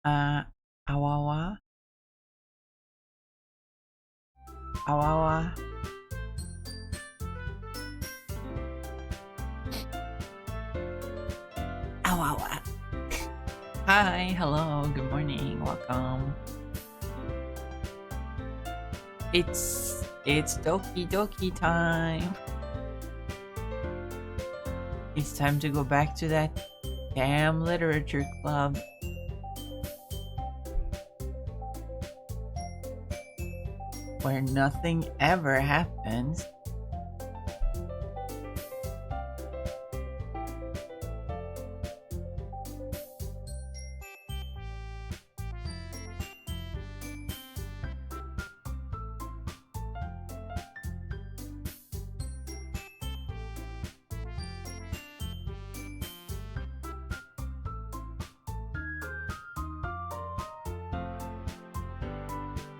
Uh, Awawa. Awawa. Awawa. Hi, hello, good morning, welcome. It's Doki Doki time. It's time to go back to that damn literature club. Where nothing ever happens.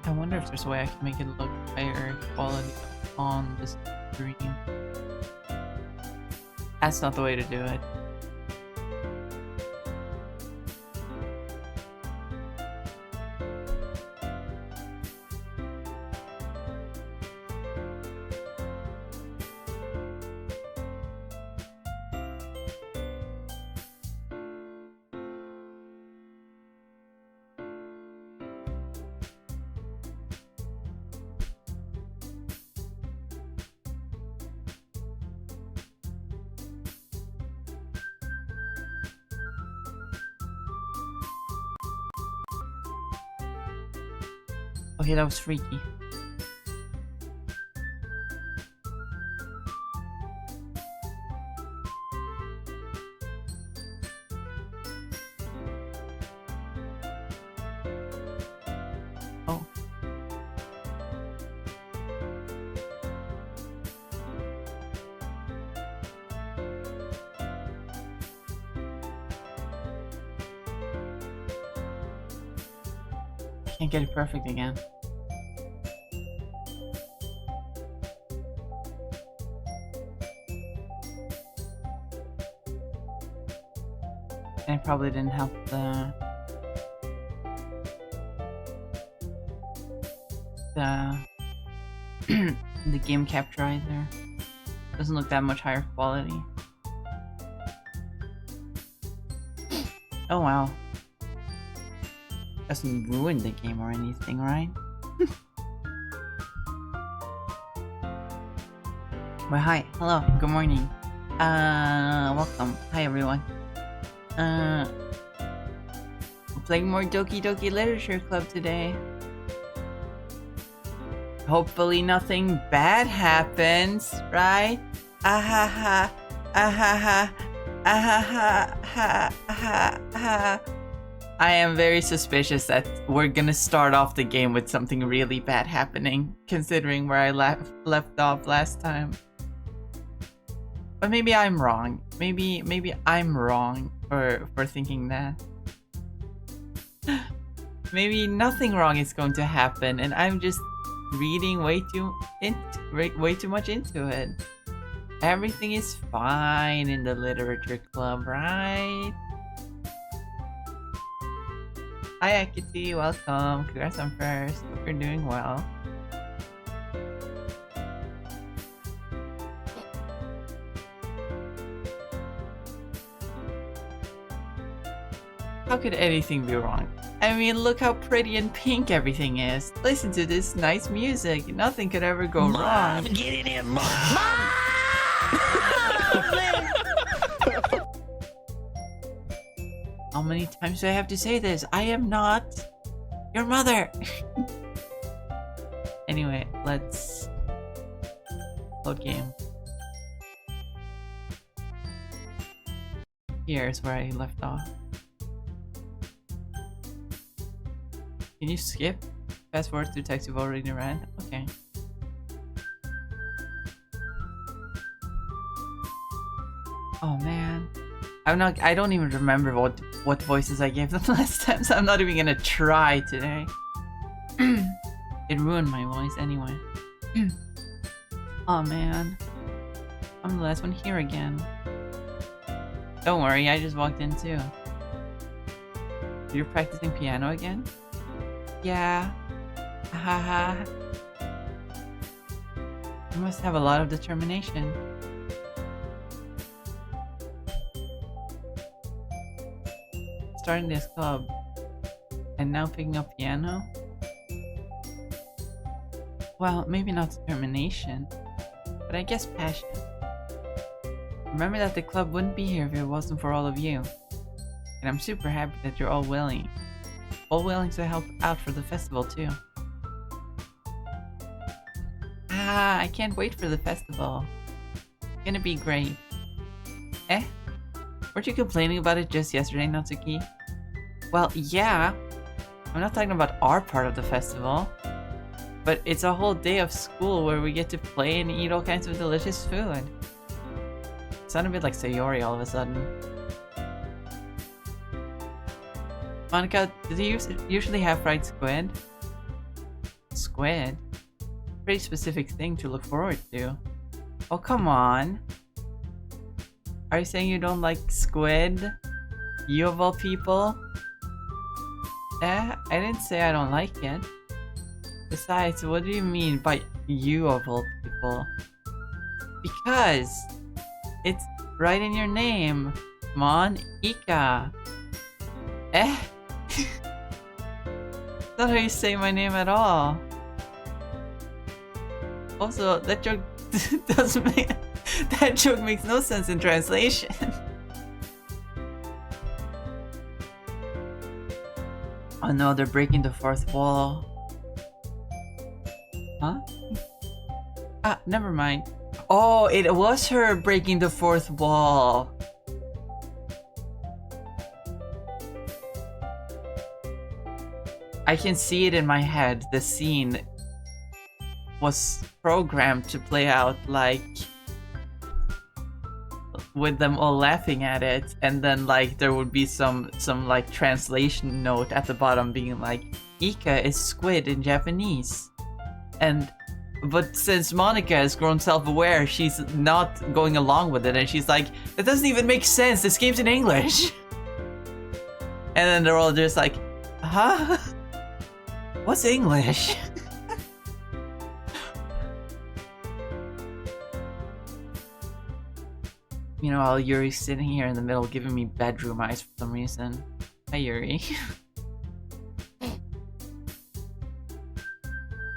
I wonder if there's a way I can make it look higher quality on the stream. That's not the way to do it. Okay, that was freaky. Oh. Can't get it perfect again. And it probably didn't help the the game capture either. Doesn't look that much higher quality. Oh wow. Doesn't ruin the game or anything, right? Well, hi, hello, good morning. Welcome. Hi everyone. We're playing more Doki Doki Literature Club today. Hopefully nothing bad happens, right? Ahaha, ahaha, ahaha, ahaha. I am very suspicious that we're gonna start off the game with something really bad happening, considering where I left off last time. But maybe I'm wrong. Maybe I'm wrong for thinking that. Maybe nothing wrong is going to happen, and I'm just reading way too much into it. Everything is fine in the literature club, right? Hi Akiti, welcome. Congrats on first. Hope you're doing well. How could anything be wrong? I mean, look how pretty and pink everything is. Listen to this nice music. Nothing could ever go wrong. Get in here, Mom! How many times do I have to say this? I am not your mother. Anyway, let's load game. Here's where I left off. Can you skip? Fast forward to text you've already read? Okay. Oh man. I don't even remember what voices I gave them last time, so I'm not even gonna try today. It ruined my voice anyway. Oh man. I'm the last one here again. Don't worry, I just walked in too. You're practicing piano again? Yeah. Haha. You must have a lot of determination. Starting this club and now picking up piano? Well, maybe not determination, but I guess passion. Remember that the club wouldn't be here if it wasn't for all of you. And I'm super happy that you're all willing to help out for the festival too. I can't wait for the festival. It's gonna be great. Eh? Weren't you complaining about it just yesterday, Natsuki? Well, yeah. I'm not talking about our part of the festival. But it's a whole day of school where we get to play and eat all kinds of delicious food. Sound a bit like Sayori all of a sudden. Monica, do you usually have fried squid? Squid? Pretty specific thing to look forward to. Oh, come on. Are you saying you don't like squid? You of all people? I didn't say I don't like it. Besides, what do you mean by you of all people? Because it's right in your name. Mon Ika. Eh? That's not how you say my name at all. Also, that joke doesn't make that joke makes no sense in translation. Oh no, they're breaking the fourth wall. Huh? Ah, never mind. Oh, it was her breaking the fourth wall. I can see it in my head. The scene was programmed to play out like with them all laughing at it, and then like there would be some like translation note at the bottom being like Ika is squid in Japanese. But since Monica has grown self-aware, she's not going along with it, and she's like, that doesn't even make sense, this game's in English. And then they're all just like, huh? What's English? Meanwhile, Yuri's sitting here in the middle giving me bedroom eyes for some reason. Hi, Yuri.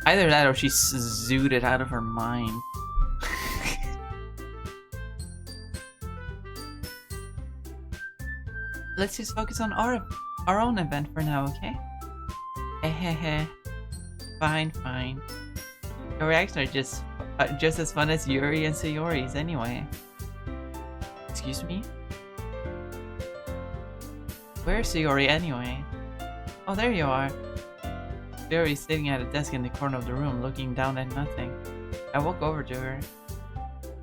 Either that or she's zooted out of her mind. Let's just focus on our own event for now, okay? Hehehe. Fine, fine. Your reactions are just as fun as Yuri and Sayori's anyway. Excuse me? Where's Sayori anyway? Oh, there you are. Sayori's sitting at a desk in the corner of the room, looking down at nothing. I walk over to her.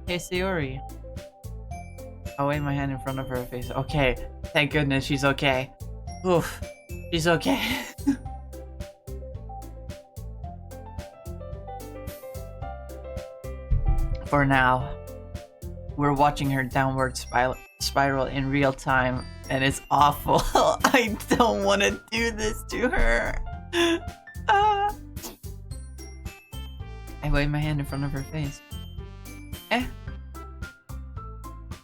Hey, Sayori. I wave my hand in front of her face. Okay, thank goodness she's okay. Oof, she's okay. For now. We're watching her downward spiral in real time, and it's awful. I don't want to do this to her. I wave my hand in front of her face. Eh?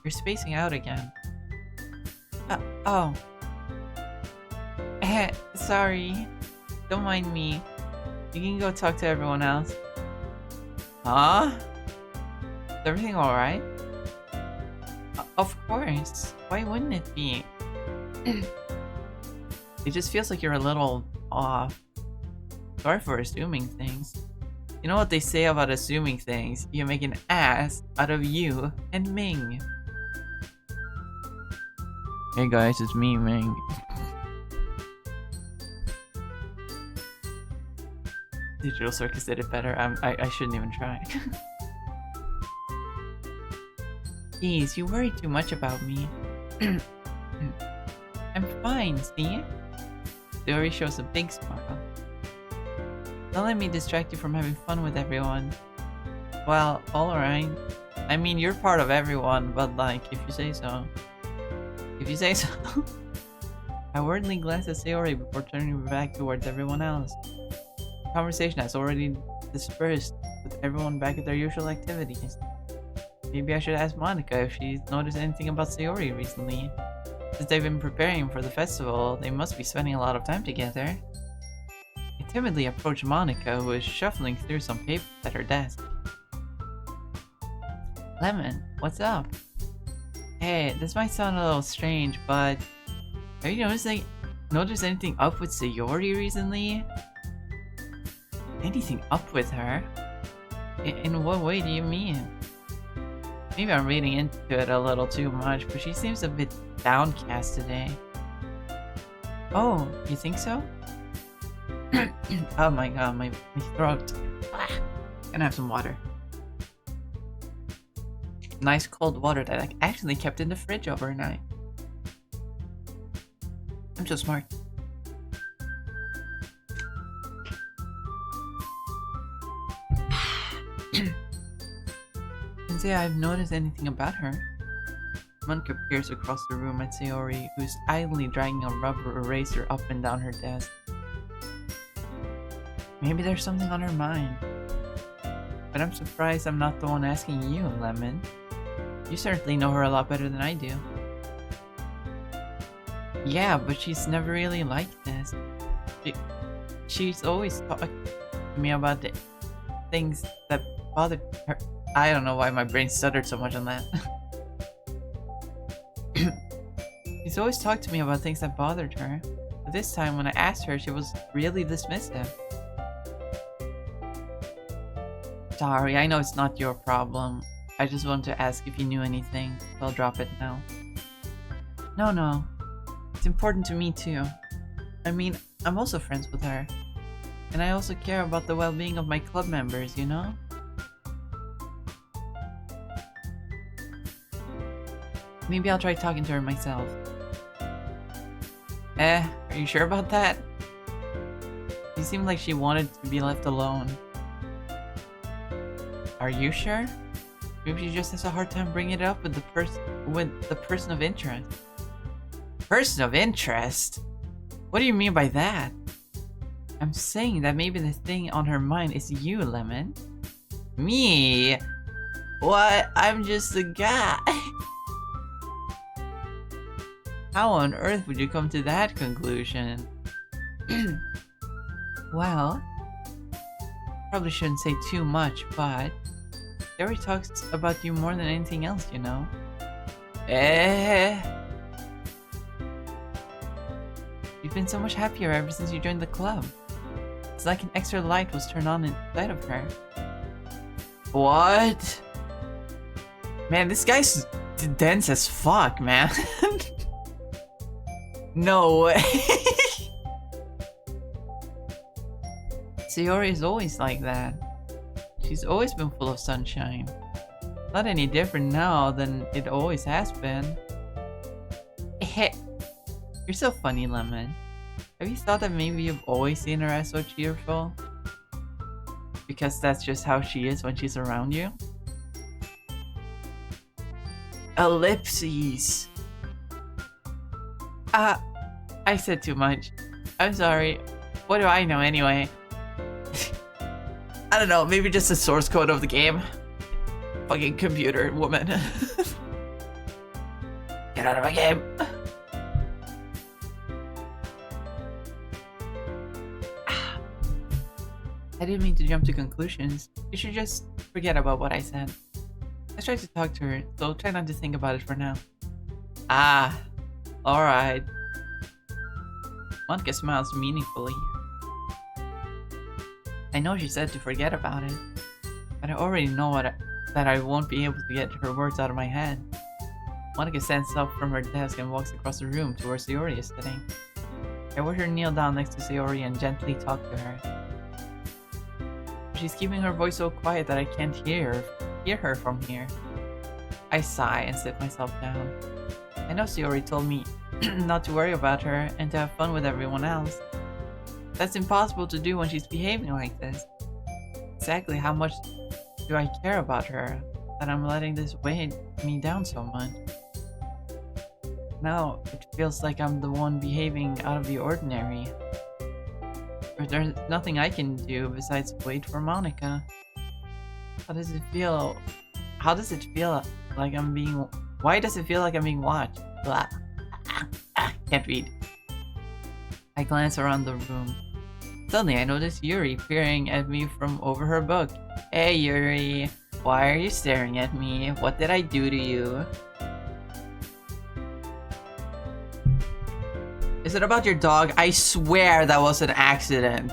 You're spacing out again. Oh. Sorry. Don't mind me. You can go talk to everyone else. Huh? Is everything alright? Of course. Why wouldn't it be? It just feels like you're a little off. Sorry for assuming things. You know what they say about assuming things? You make an ass out of you and Ming. Hey guys, it's me, Ming. Digital Circus did it better. I shouldn't even try. Jeez, you worry too much about me. I'm fine, see? Sayori shows a big smile. Don't let me distract you from having fun with everyone. Well, alright. I mean, you're part of everyone, but like, if you say so. If you say so. I worriedly glanced at Sayori before turning back towards everyone else. The conversation has already dispersed, with everyone back at their usual activities. Maybe I should ask Monica if she's noticed anything about Sayori recently. Since they've been preparing for the festival, they must be spending a lot of time together. I timidly approached Monica, who was shuffling through some papers at her desk. Lemon, what's up? Hey, this might sound a little strange, but have you noticed anything up with Sayori recently? Anything up with her? In what way do you mean? Maybe I'm reading into it a little too much, but she seems a bit downcast today. Oh, you think so? Oh my god, my throat. Gonna have some water. Nice cold water that I actually kept in the fridge overnight. I'm so smart. Can't say I've noticed anything about her. Monica peers across the room at Sayori, who's idly dragging a rubber eraser up and down her desk. Maybe there's something on her mind. But I'm surprised I'm not the one asking you, Lemon. You certainly know her a lot better than I do. Yeah, but she's never really like this. She's always talking to me about the things that bothered her. I don't know why my brain stuttered so much on that. She's always talked to me about things that bothered her. But this time when I asked her, she was really dismissive. Sorry, I know it's not your problem. I just wanted to ask if you knew anything, so I'll drop it now. No. It's important to me too. I mean, I'm also friends with her. And I also care about the well-being of my club members, you know? Maybe I'll try talking to her myself. Are you sure about that? She seemed like she wanted to be left alone. Are you sure? Maybe she just has a hard time bringing it up with the person of interest. Person of interest? What do you mean by that? I'm saying that maybe the thing on her mind is you, Lemon. Me? What? I'm just a guy. How on earth would you come to that conclusion? Well, probably shouldn't say too much, but Jerry talks about you more than anything else, you know. You've been so much happier ever since you joined the club. It's like an extra light was turned on inside of her. What? Man, this guy's dense as fuck, man. No way. Sayori is always like that. She's always been full of sunshine. Not any different now than it always has been. You're so funny, Lemon. Have you thought that maybe you've always seen her as so cheerful? Because that's just how she is when she's around you? Ellipses. I said too much. I'm sorry. What do I know anyway? I don't know, maybe just the source code of the game. Fucking computer woman. Get out of my game. I didn't mean to jump to conclusions. You should just forget about what I said. I tried to talk to her, so try not to think about it for now. Alright. Monica smiles meaningfully. I know she said to forget about it, but I already know that I won't be able to get her words out of my head. Monica stands up from her desk and walks across the room to where Sayori is sitting. I watch her kneel down next to Sayori and gently talk to her. She's keeping her voice so quiet that I can't hear her from here. I sigh and sit myself down. I know Sayori told me not to worry about her and to have fun with everyone else. That's impossible to do when she's behaving like this. Exactly how much do I care about her that I'm letting this weigh me down so much? Now it feels like I'm the one behaving out of the ordinary. But there's nothing I can do besides wait for Monica. How does it feel? How does it feel like I'm being... Why does it feel like I'm being watched? Blah. Can't read. I glance around the room. Suddenly I notice Yuri peering at me from over her book. Hey Yuri, why are you staring at me? What did I do to you? Is it about your dog? I swear that was an accident.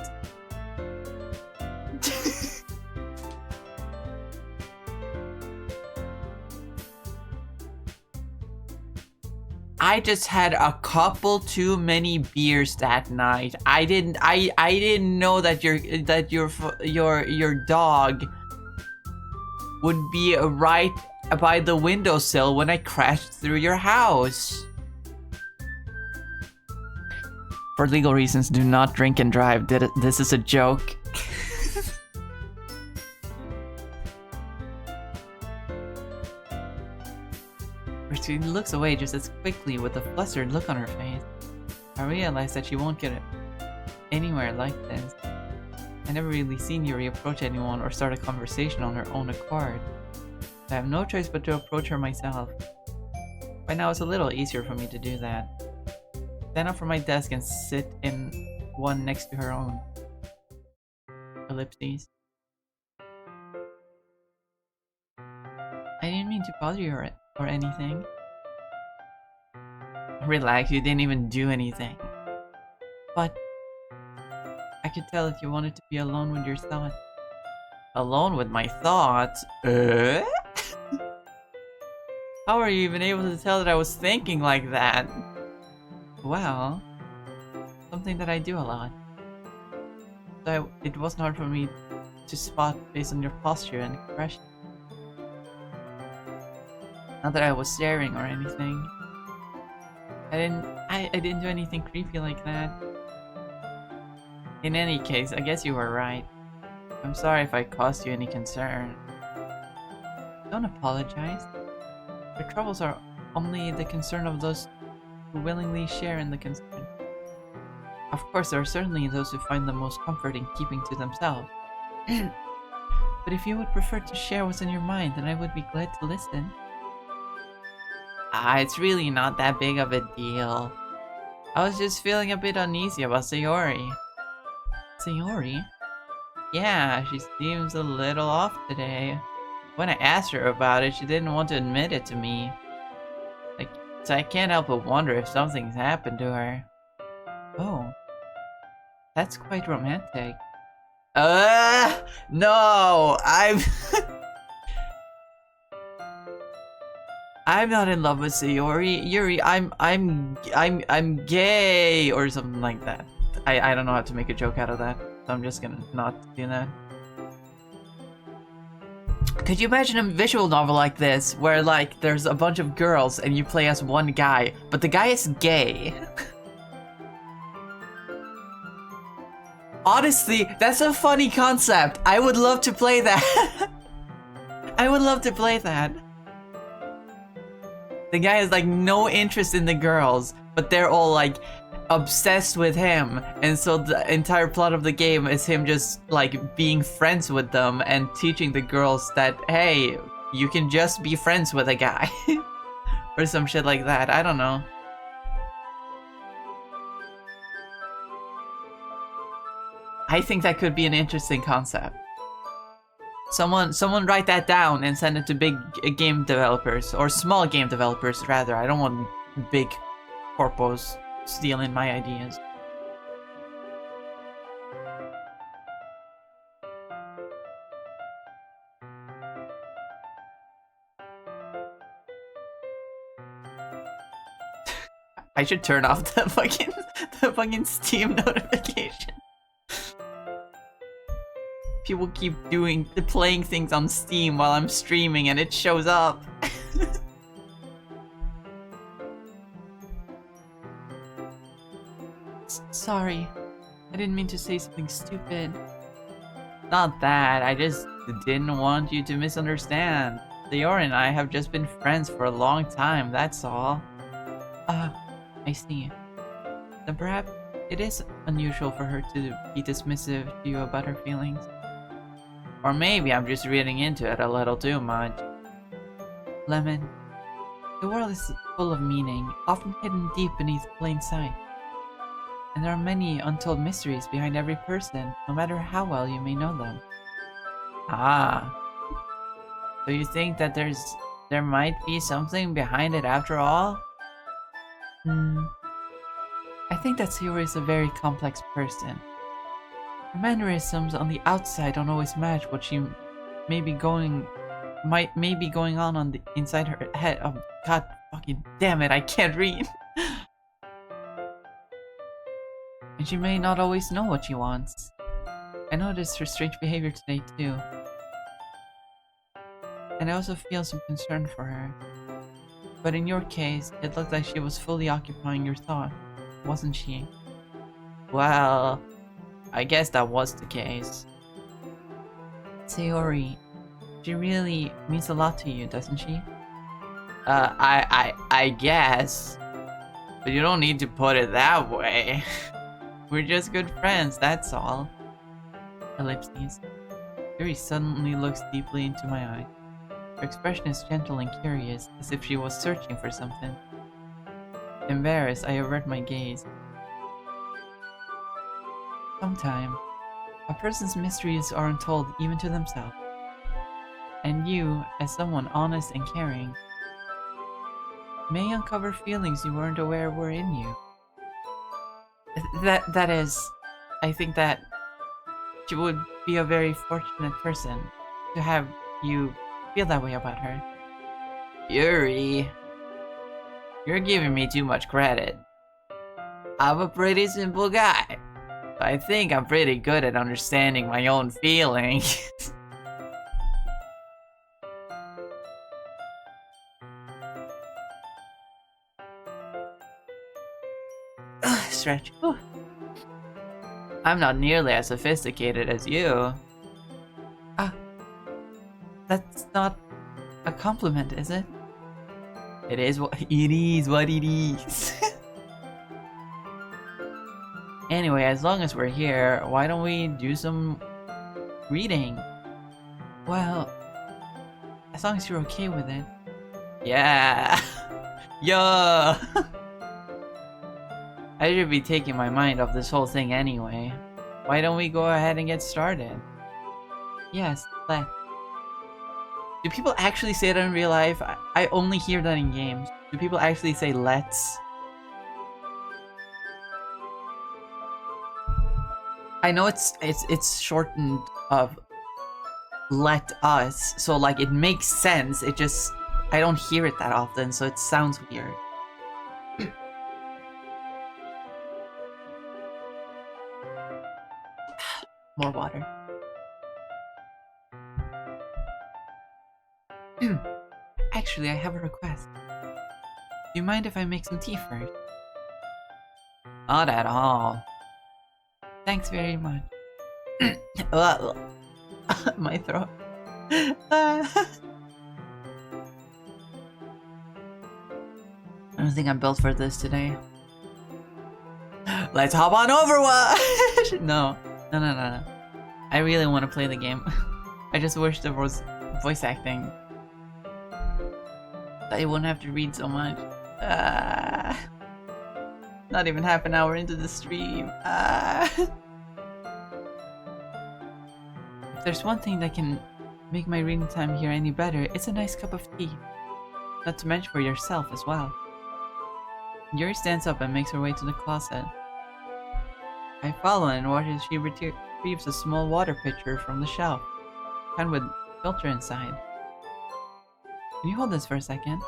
I just had a couple too many beers that night. I didn't know that your dog would be right by the windowsill when I crashed through your house. For legal reasons, do not drink and drive. This is a joke. She looks away just as quickly with a flustered look on her face. I realize that she won't get anywhere like this. I never really seen Yuri approach anyone or start a conversation on her own accord. I have no choice but to approach her myself. By now it's a little easier for me to do that. Stand up from my desk and sit in one next to her own. Ellipses. I didn't mean to bother you or anything. Relax, you didn't even do anything. But I could tell if you wanted to be alone with your thoughts. Alone with my thoughts? How are you even able to tell that I was thinking like that? Well, something that I do a lot. So it wasn't hard for me to spot based on your posture and expression. Not that I was staring or anything. I didn't do anything creepy like that. In any case, I guess you were right. I'm sorry if I caused you any concern. Don't apologize. Your troubles are only the concern of those who willingly share in the concern. Of course, there are certainly those who find the most comfort in keeping to themselves. But if you would prefer to share what's in your mind, then I would be glad to listen. It's really not that big of a deal. I was just feeling a bit uneasy about Sayori. Sayori? Yeah, she seems a little off today. When I asked her about it, she didn't want to admit it to me. So I can't help but wonder if something's happened to her. Oh. That's quite romantic. No! I'm not in love with Sayori. Yuri, I'm gay or something like that. I don't know how to make a joke out of that, so I'm just gonna not do that. Could you imagine a visual novel like this, where like there's a bunch of girls and you play as one guy, but the guy is gay? Honestly, that's a funny concept. I would love to play that. I would love to play that. The guy has like no interest in the girls, but they're all like obsessed with him, and so the entire plot of the game is him just like being friends with them and teaching the girls that, hey, you can just be friends with a guy. Or some shit like that. I don't know. I think that could be an interesting concept. Someone write that down and send it to big game developers, or small game developers rather. I don't want big corpos stealing my ideas. I should turn off the fucking Steam notification. People keep playing things on Steam while I'm streaming and it shows up. Sorry, I didn't mean to say something stupid. Not that, I just didn't want you to misunderstand. Sayori and I have just been friends for a long time, that's all. Ah, I see. Then perhaps it is unusual for her to be dismissive to you about her feelings. Or maybe I'm just reading into it a little too much. Lemon, the world is full of meaning, often hidden deep beneath plain sight. And there are many untold mysteries behind every person, no matter how well you may know them. Ah, so you think that there might be something behind it after all? Hmm, I think that Sayori is a very complex person. Her mannerisms on the outside don't always match what she may be going on the inside her head. Oh god fucking damn it, I can't read. And she may not always know what she wants. I noticed her strange behavior today too. And I also feel some concern for her. But in your case, it looked like she was fully occupying your thought, wasn't she? Well, I guess that was the case. Sayori, she really means a lot to you, doesn't she? I guess. But you don't need to put it that way. We're just good friends, that's all. Ellipses. Yuri suddenly looks deeply into my eye. Her expression is gentle and curious, as if she was searching for something. Embarrassed, I avert my gaze. Sometimes, a person's mysteries aren't told even to themselves. And you, as someone honest and caring, may uncover feelings you weren't aware were in you. That is, I think that she would be a very fortunate person to have you feel that way about her. Yuri, you're giving me too much credit. I'm a pretty simple guy. I think I'm pretty good at understanding my own feelings. Stretch. Whew. I'm not nearly as sophisticated as you. Ah, that's not a compliment, is it? It is what it is. Anyway, as long as we're here, why don't we do some reading? Well, as long as you're okay with it. Yeah. Yeah. I should be taking my mind off this whole thing anyway. Why don't we go ahead and get started? Yes, let's. Do people actually say that in real life? I only hear that in games. Do people actually say let's? I know it's shortened of let us, so like it makes sense. It just I don't hear it that often, so it sounds weird. More water. Actually, I have a request. Do you mind if I make some tea first? Not at all. Thanks very much. My throat. I don't think I'm built for this today. Let's hop on Overwatch! No. I really want to play the game. I just wish there was voice acting. I wouldn't have to read so much. Not even half an hour into the stream. If there's one thing that can make my reading time here any better, it's a nice cup of tea. Not to mention for yourself as well. Yuri stands up and makes her way to the closet. I follow and watch as she retrieves a small water pitcher from the shelf, kind with filter inside. Can you hold this for a second?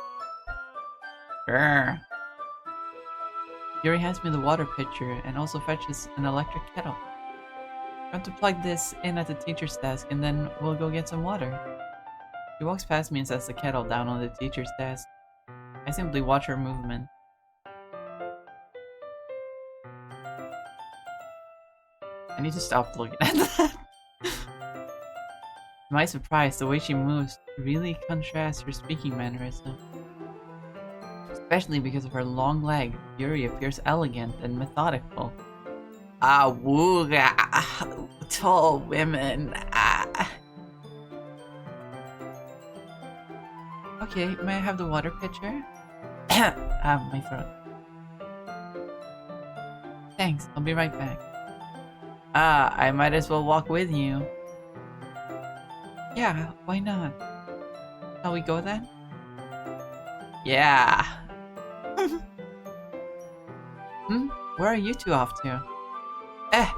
Sure. Yuri hands me the water pitcher and also fetches an electric kettle. I'm going to plug this in at the teacher's desk and then we'll go get some water. She walks past me and sets the kettle down on the teacher's desk. I simply watch her movement. I need to stop looking at that. To my surprise, the way she moves really contrasts her speaking mannerism. Especially because of her long leg, Yuri appears elegant and methodical. Ah, wooga, tall women. Ah. Okay, may I have the water pitcher? My throat. Thanks, I'll be right back. Ah, I might as well walk with you. Yeah, why not? Shall we go then? Yeah. Where are you two off to? Eh,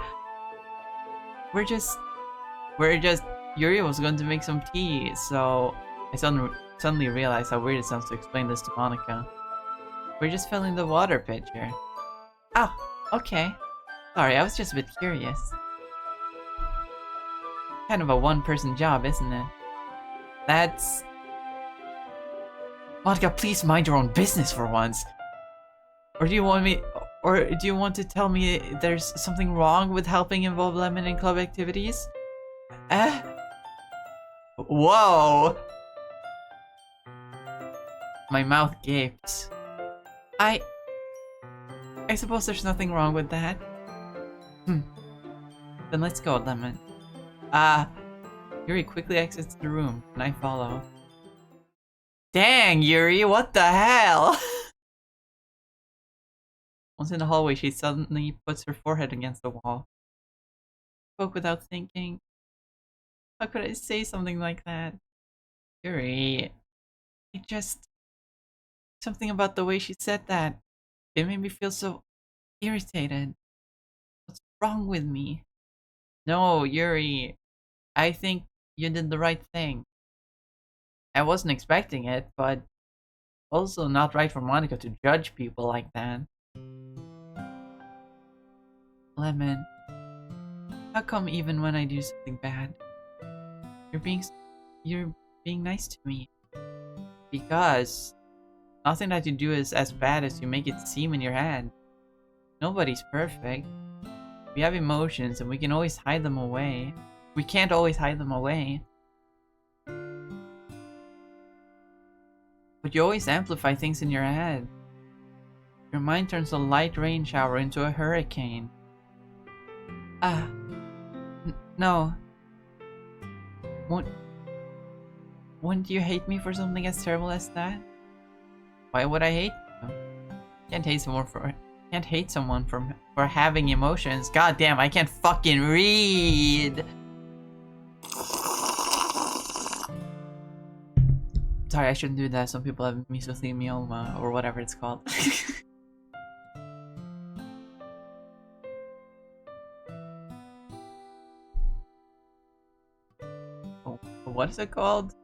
we're just... Yuri was going to make some tea, so I suddenly realized how weird it sounds to explain this to Monica. We're just filling the water pitcher. Oh, okay. Sorry, I was just a bit curious. Kind of a one-person job, isn't it? That's... Monica, please mind your own business for once. Or do you want to tell me there's something wrong with helping involve Lemon in club activities? Eh? Whoa! My mouth gaped. I suppose there's nothing wrong with that. Then let's go, Lemon. Yuri quickly exits the room, and I follow. Dang, Yuri, what the hell? Once in the hallway, she suddenly puts her forehead against the wall. Spoke without thinking. How could I say something like that? Yuri, it just... Something about the way she said that. It made me feel so irritated. What's wrong with me? No, Yuri. I think you did the right thing. I wasn't expecting it, but also not right for Monica to judge people like that. Lemon, how come even when I do something bad, you're being nice to me? Because nothing that you do is as bad as you make it seem in your head. Nobody's perfect. We have emotions and we can always hide them away. We can't always hide them away. But you always amplify things in your head. Your mind turns a light rain shower into a hurricane. No. Wouldn't you hate me for something as terrible as that? Why would I hate you? Can't hate someone for having emotions. God damn, I can't fucking read. Sorry, I shouldn't do that. Some people have mesothelioma or whatever it's called. Oh, what is it called?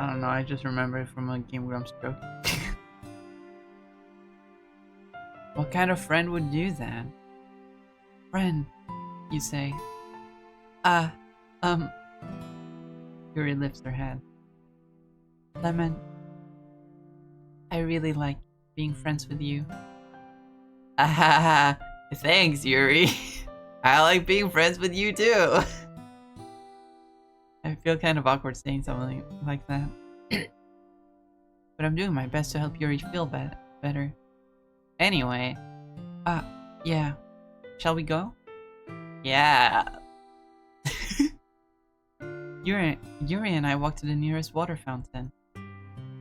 I don't know, I just remember it from a Game Grumps joke. What kind of friend would do that? Friend, you say? Yuri lifts her head. Lemon, I really like being friends with you. Thanks, Yuri. I like being friends with you too. I feel kind of awkward saying something like that. But I'm doing my best to help Yuri feel better. Anyway, yeah. Shall we go? Yeah. Yuri and I walk to the nearest water fountain.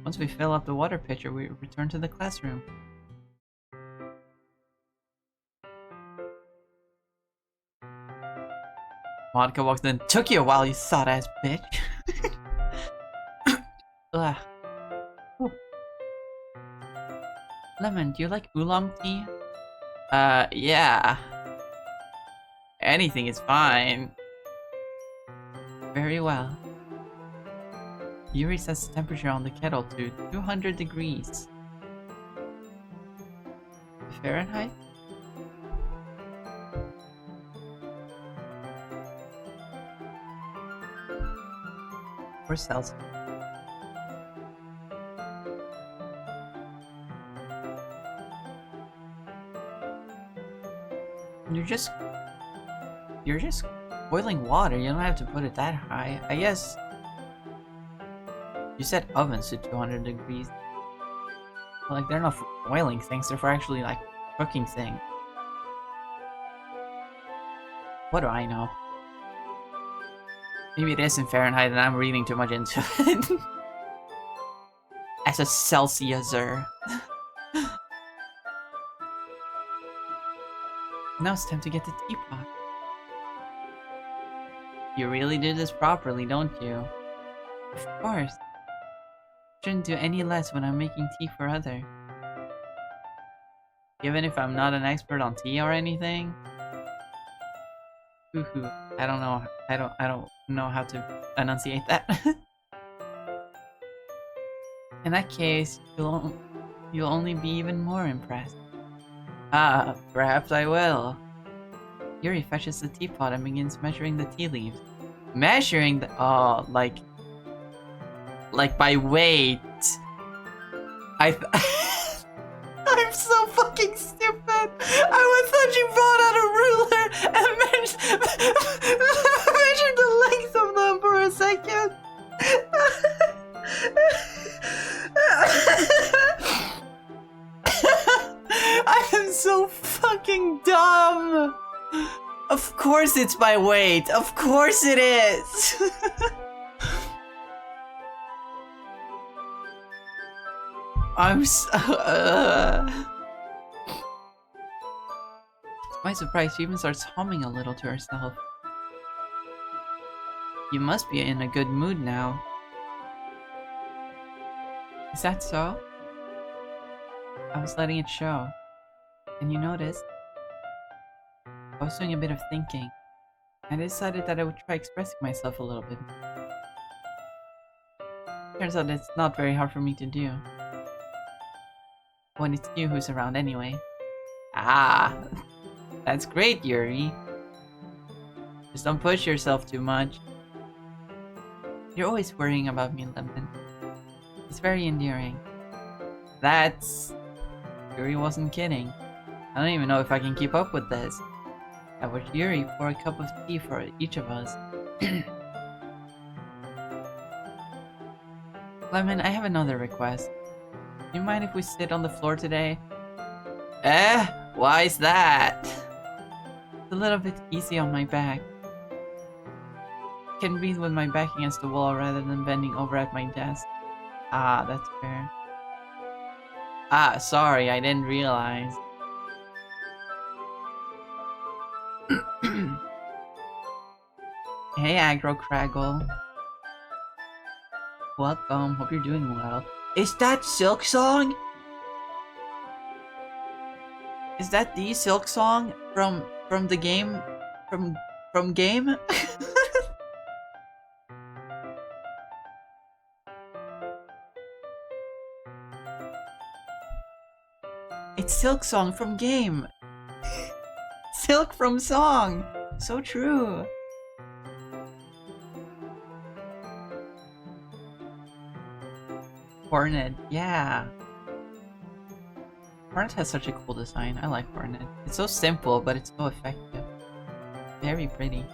Once we fill up the water pitcher, we return to the classroom. Monica walks in. Took you a while, you sawed-ass bitch. Ugh. Ooh. Lemon, do you like oolong tea? Yeah. Anything is fine. Very well. Yuri sets the temperature on the kettle to 200 degrees. Fahrenheit? Or Celsius. You're just boiling water. You don't have to put it that high. I guess you set ovens to 200 degrees. Like, they're not for boiling things, they're for actually, like, cooking things. What do I know? Maybe it is in Fahrenheit and I'm reading too much into it. As a Celsiuser. Now it's time to get the teapot. You really do this properly, don't you? Of course. Shouldn't do any less when I'm making tea for others. Even if I'm not an expert on tea or anything. Hoo-hoo. I don't know how to enunciate that. In that case, you'll only be even more impressed. Ah, perhaps I will. Yuri fetches the teapot and begins measuring the tea leaves. Measuring the— oh, like by weight. I'm so fucking stupid. I thought you brought out a ruler and measured the length of them for a second. I am so fucking dumb. Of course it's by weight. Of course it is. I'm so— To my surprise, she even starts humming a little to herself. You must be in a good mood now. Is that so? I was letting it show. And you noticed? I was doing a bit of thinking. And I decided that I would try expressing myself a little bit. Turns out it's not very hard for me to do. When it's you who's around anyway. Ah! That's great, Yuri. Just don't push yourself too much. You're always worrying about me, Lemon. It's very endearing. That's— Yuri wasn't kidding. I don't even know if I can keep up with this. I watched Yuri pour a cup of tea for each of us. Lemon, I have another request. Do you mind if we sit on the floor today? Why is that? It's a little bit easy on my back. I can breathe with my back against the wall rather than bending over at my desk. Ah, that's fair. Ah, sorry, I didn't realize. Hey, Aggro Craggle. Welcome, hope you're doing well. Is that Silk Song? Is that the Silk Song from the game? From game? It's Silk Song from game. Silk from song. So true. Hornet, yeah. Hornet has such a cool design. I like Hornet. It's so simple, but it's so effective. Very pretty.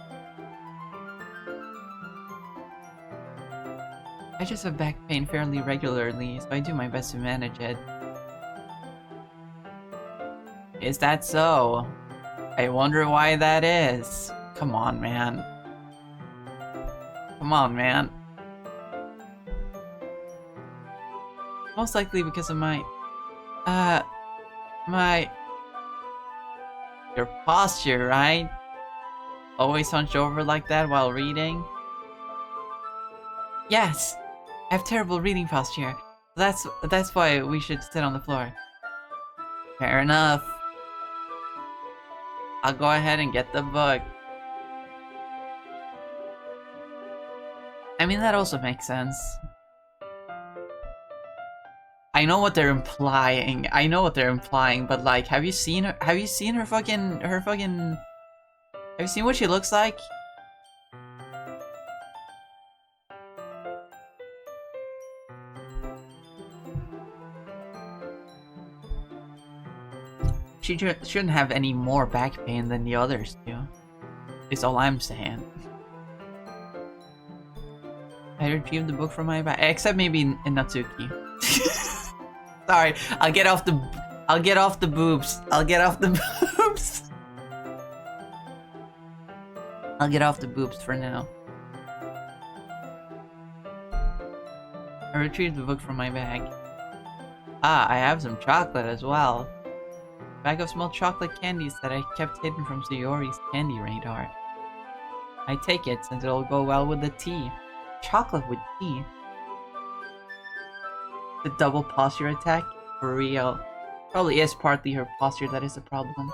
I just have back pain fairly regularly, so I do my best to manage it. Is that so? I wonder why that is. Come on, man. Come on, man. Most likely because of your posture, right? Always hunched over like that while reading? Yes! I have terrible reading posture. That's why we should sit on the floor. Fair enough. I'll go ahead and get the book. I mean, that also makes sense. I know what they're implying. I know what they're implying, but like, have you seen her? Have you seen her fucking? Have you seen what she looks like? She shouldn't have any more back pain than the others do. Is all I'm saying. I retrieved the book from my bag, except maybe in Natsuki. Sorry, I'll get off the boobs. I'll get off the boobs. I'll get off the boobs for now. I retrieved the book from my bag. Ah, I have some chocolate as well. Bag of small chocolate candies that I kept hidden from Sayori's candy radar. I take it since it'll go well with the tea. Chocolate with tea? The double posture attack? For real. Probably is partly her posture that is the problem.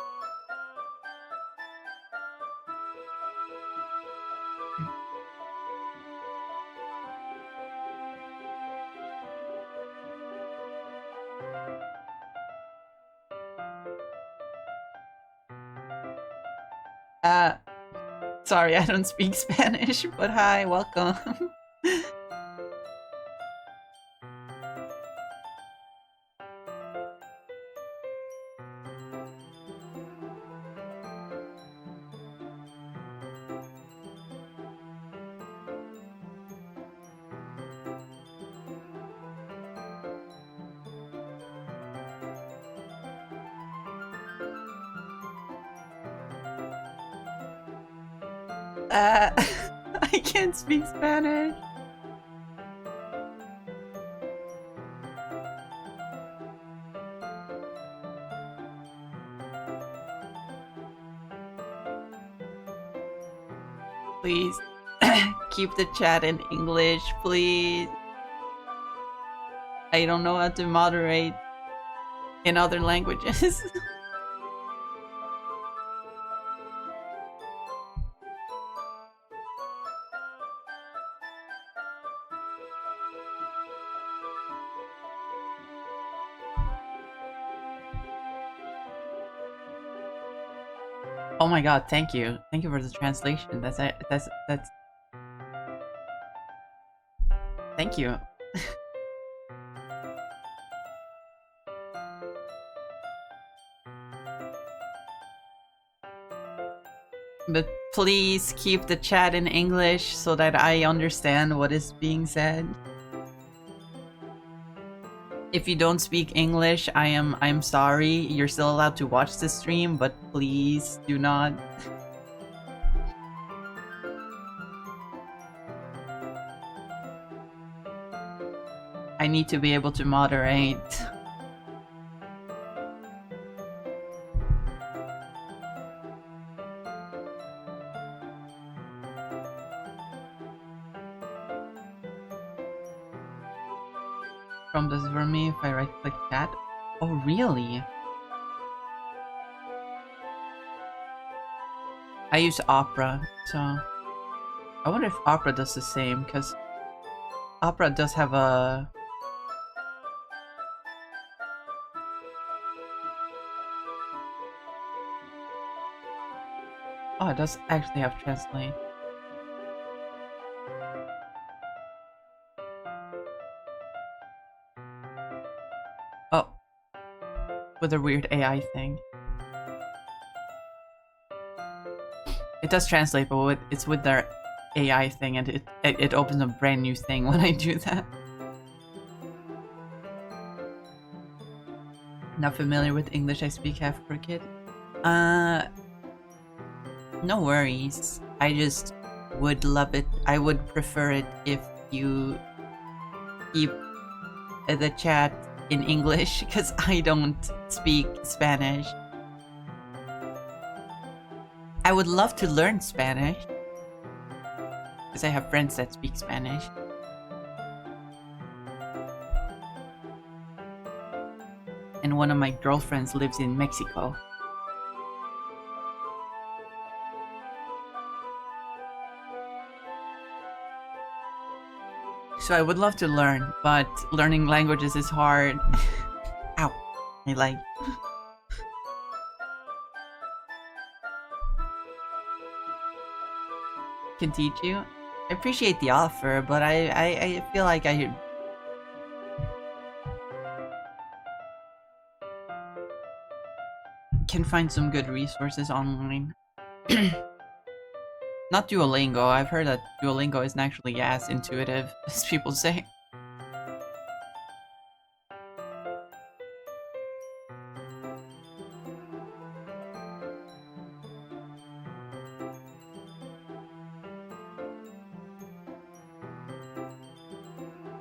Sorry, I don't speak Spanish, but hi, welcome. I can't speak Spanish. Please, keep the chat in English, please. I don't know how to moderate in other languages. Oh my god, thank you. Thank you for the translation. That's thank you. But please keep the chat in English so that I understand what is being said. If you don't speak English, I'm sorry. You're still allowed to watch the stream, but please do not. I need to be able to moderate. Chrome does it for me if I right click chat. Oh really? I use Opera, so I wonder if Opera does the same, because Opera does have a... Oh, it does actually have translate. Oh. With a weird AI thing. It does translate, but it's with their AI thing, and it opens a brand new thing when I do that. Not familiar with English, I speak half crooked. No worries. I just would love it. I would prefer it if you keep the chat in English, because I don't speak Spanish. I would love to learn Spanish, because I have friends that speak Spanish. And one of my girlfriends lives in Mexico. So I would love to learn, but learning languages is hard. Ow, my leg. Can teach you. I appreciate the offer, but I feel like I... can find some good resources online. Not Duolingo. I've heard that Duolingo isn't actually as intuitive as people say.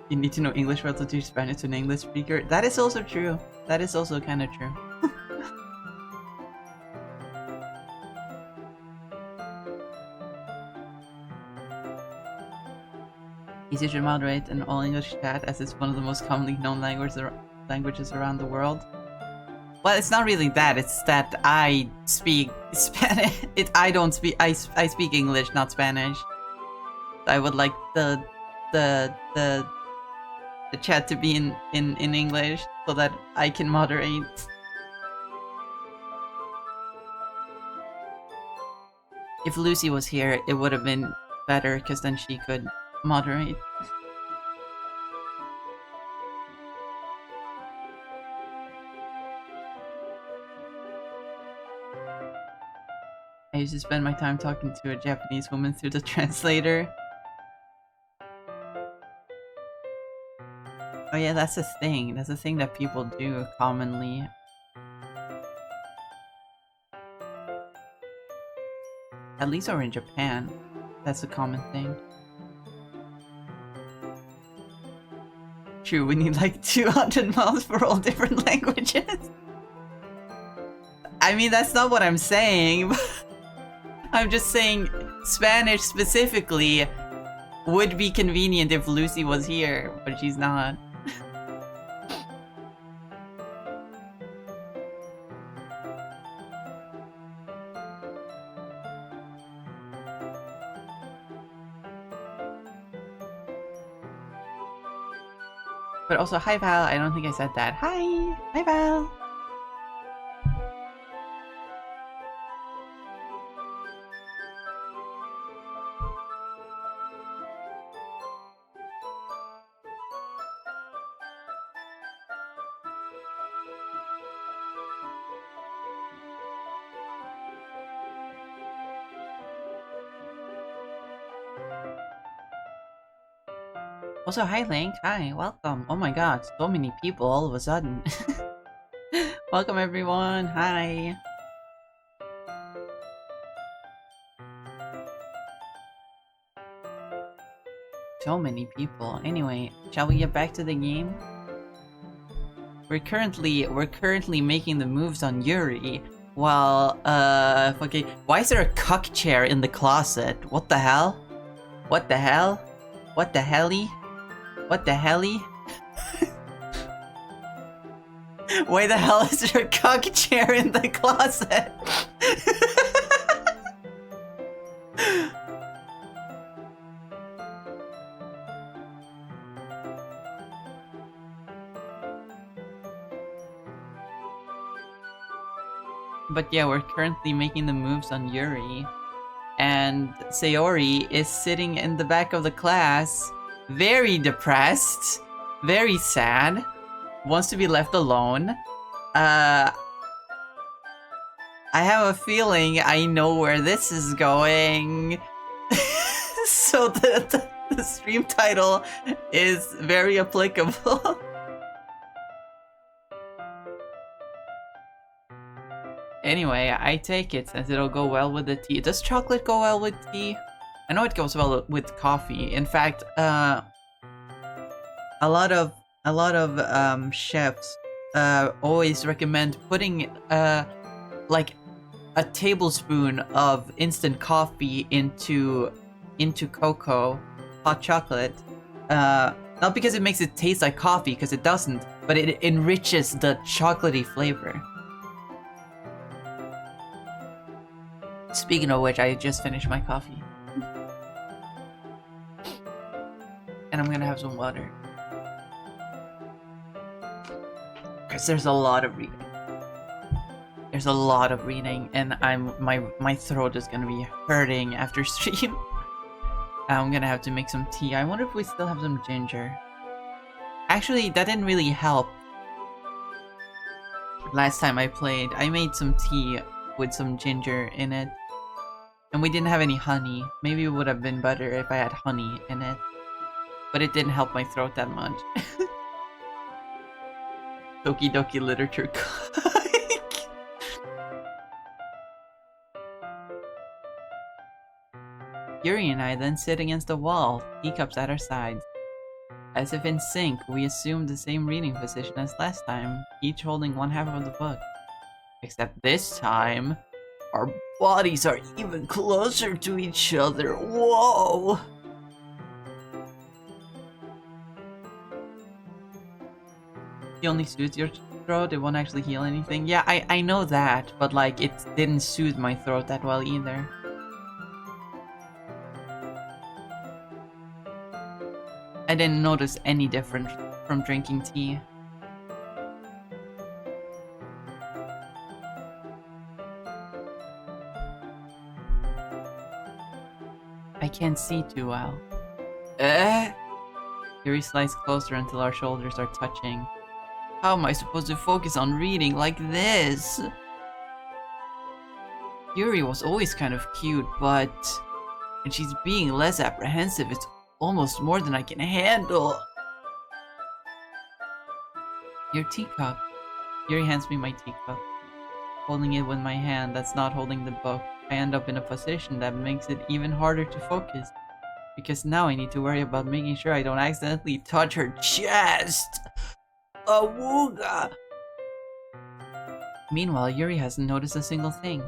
You need to know English well to teach Spanish to an English speaker. That is also true. That is also kind of true. Easy to moderate an all-English chat as it's one of the most commonly known languages around the world. Well, it's not really that. It's that I speak Spanish. I speak English, not Spanish. I would like the chat to be in English so that I can moderate. If Lucy was here, it would have been better because then she could moderate. I used to spend my time talking to a Japanese woman through the translator. Oh yeah, that's a thing. That's a thing that people do commonly. At least over in Japan. That's a common thing. True, we need like 200 mods for all different languages. I mean, that's not what I'm saying. I'm just saying Spanish specifically would be convenient if Lucy was here, but she's not. But also, hi Val, I don't think I said that. Hi! Hi Val! Also, hi Link, hi, welcome. Oh my god, so many people all of a sudden. Welcome everyone, hi. So many people. Anyway, shall we get back to the game? We're currently making the moves on Yuri while okay, why is there a cuck chair in the closet? What the hell? What the hell? What the helly? What the helly? Why the hell is there a cuck chair in the closet? But yeah, we're currently making the moves on Yuri. And Sayori is sitting in the back of the class, very depressed, very sad, wants to be left alone. I have a feeling I know where this is going. So the stream title is very applicable. Anyway, I take it since it'll go well with the tea. Does chocolate go well with tea? I know it goes well with coffee. In fact, a lot of chefs always recommend putting like a tablespoon of instant coffee into cocoa, hot chocolate. Not because it makes it taste like coffee, because it doesn't, but it enriches the chocolatey flavor. Speaking of which, I just finished my coffee. And I'm gonna have some water. Because there's a lot of reading. There's a lot of reading, and my throat is gonna be hurting after stream. I'm gonna have to make some tea. I wonder if we still have some ginger. Actually, that didn't really help. Last time I played, I made some tea with some ginger in it. And we didn't have any honey. Maybe it would have been better if I had honey in it. But it didn't help my throat that much. Doki Doki Literature Club. Yuri and I then sit against the wall, teacups at our sides. As if in sync, we assume the same reading position as last time, each holding one half of the book. Except this time, our bodies are even closer to each other. Whoa! It only soothes your throat, it won't actually heal anything. Yeah, I know that, but like, it didn't soothe my throat that well either. I didn't notice any difference from drinking tea. I can't see too well. Yuri slides closer until our shoulders are touching. How am I supposed to focus on reading like this? Yuri was always kind of cute, but when she's being less apprehensive, it's almost more than I can handle. Your teacup. Yuri hands me my teacup. Holding it with my hand that's not holding the book, I end up in a position that makes it even harder to focus. Because now I need to worry about making sure I don't accidentally touch her chest. Awooga! Meanwhile, Yuri hasn't noticed a single thing.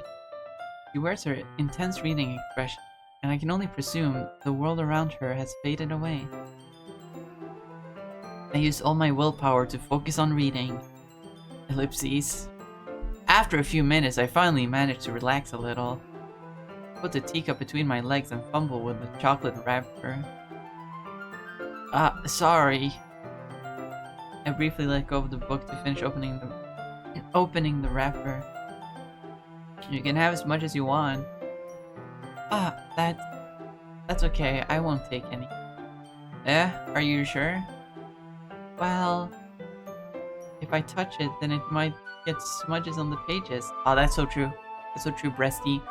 She wears her intense reading expression, and I can only presume the world around her has faded away. I use all my willpower to focus on reading. Ellipses. After a few minutes, I finally manage to relax a little. Put the teacup between my legs and fumble with the chocolate wrapper. Sorry. I briefly let go of the book to finish opening the wrapper. You can have as much as you want. That's okay. I won't take any. Are you sure? Well, if I touch it, then it might get smudges on the pages. Oh, that's so true. That's so true, bestie.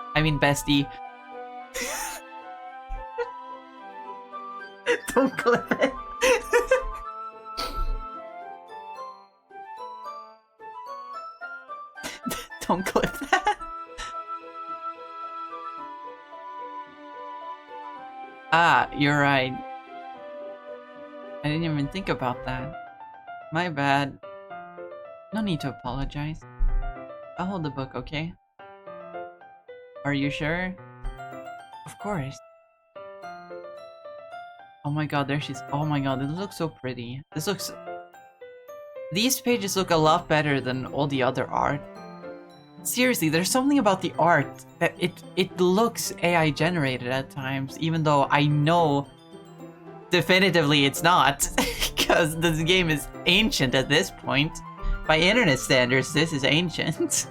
Don't clip it. Don't clip that. You're right. I didn't even think about that. My bad. No need to apologize. I'll hold the book, okay? Are you sure? Of course. Oh my god, there she's. Oh my god, it looks so pretty. These pages look a lot better than all the other art. Seriously, there's something about the art that it looks AI generated at times, even though I know definitively it's not, because this game is ancient at this point. By internet standards, this is ancient.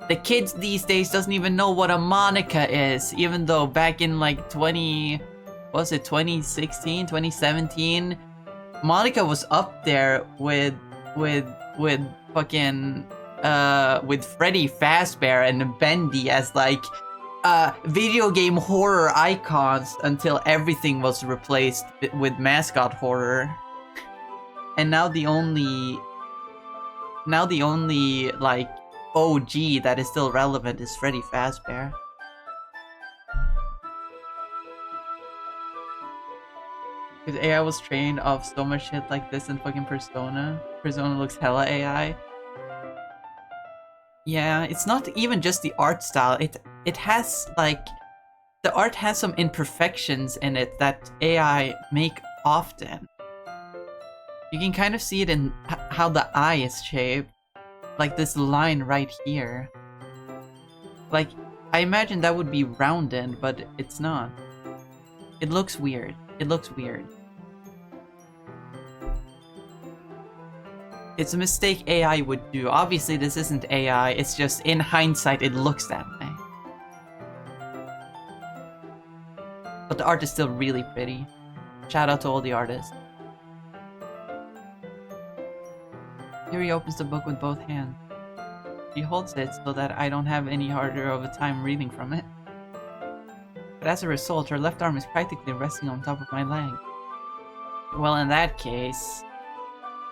The kids these days doesn't even know what a Monica is, even though back in like 2016, 2017, Monica was up there with fucking with Freddy Fazbear and Bendy as like video game horror icons until everything was replaced with mascot horror. And now the only like OG that is still relevant is Freddy Fazbear. Because AI was trained off so much shit like this in fucking Persona. Persona looks hella AI. Yeah, it's not even just the art style. It has like the art has some imperfections in it that AI make often. You can kind of see it in how the eye is shaped. Like this line right here. Like, I imagine that would be rounded, but it's not. It looks weird. It looks weird. It's a mistake AI would do. Obviously, this isn't AI. It's just, in hindsight, it looks that way. But the art is still really pretty. Shout out to all the artists. Yuri opens the book with both hands. She holds it so that I don't have any harder of a time reading from it. But as a result, her left arm is practically resting on top of my leg. Well, in that case,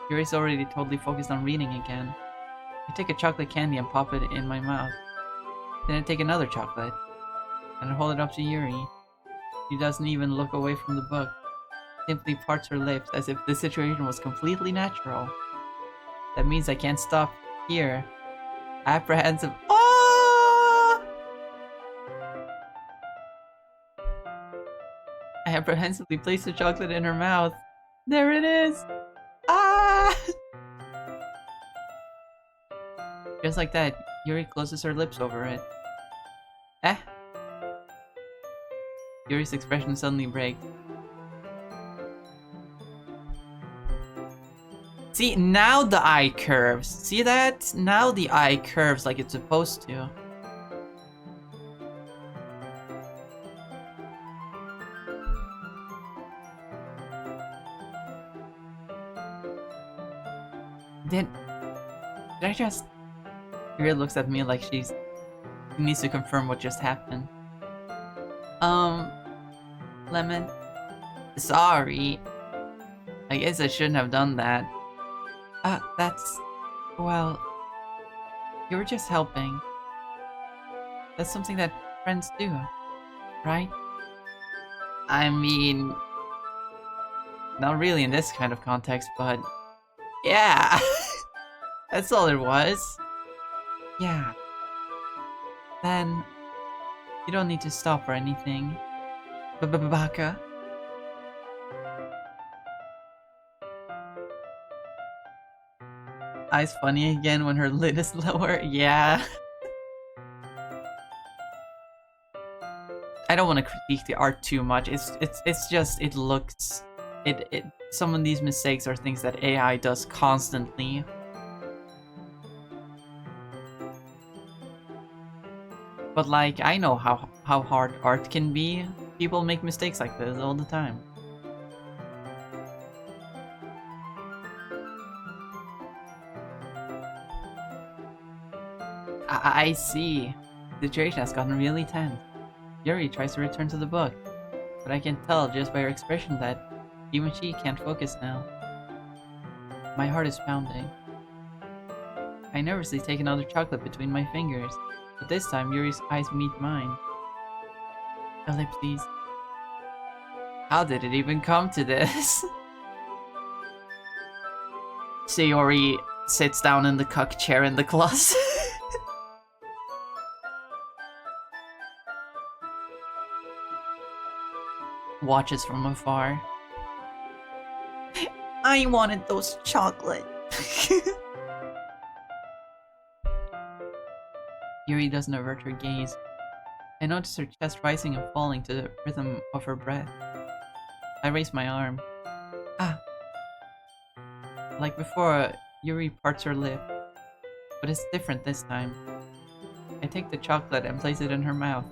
Yuri's already totally focused on reading again. I take a chocolate candy and pop it in my mouth. Then I take another chocolate and I hold it up to Yuri. She doesn't even look away from the book. Simply parts her lips as if the situation was completely natural. That means I can't stop here. Apprehensive. Oh! I apprehensively place the chocolate in her mouth. There it is! Ah! Just like that, Yuri closes her lips over it. Eh? Yuri's expression suddenly breaks. See, now the eye curves. See that? Now the eye curves like it's supposed to. Did I just... Yuri looks at me like she needs to confirm what just happened. Lemon. Sorry. I guess I shouldn't have done that. That's... Well... You were just helping. That's something that friends do, right? I mean... Not really in this kind of context, but... Yeah! That's all it was. Yeah. Then... You don't need to stop or anything. Baka. Eyes funny again when her lid is lower. Yeah. I don't want to critique the art too much. It's just it looks some of these mistakes are things that AI does constantly. But like I know how hard art can be. People make mistakes like this all the time. I see. The situation has gotten really tense. Yuri tries to return to the book, but I can tell just by her expression that even she can't focus now. My heart is pounding. I nervously take another chocolate between my fingers, but this time Yuri's eyes meet mine. Ellipses. How did it even come to this? Sayori sits down in the cuck chair in the closet. Watches from afar. I wanted those chocolate. Yuri doesn't avert her gaze. I notice her chest rising and falling to the rhythm of her breath. I raise my arm. Ah! Like before, Yuri parts her lip. But it's different this time. I take the chocolate and place it in her mouth.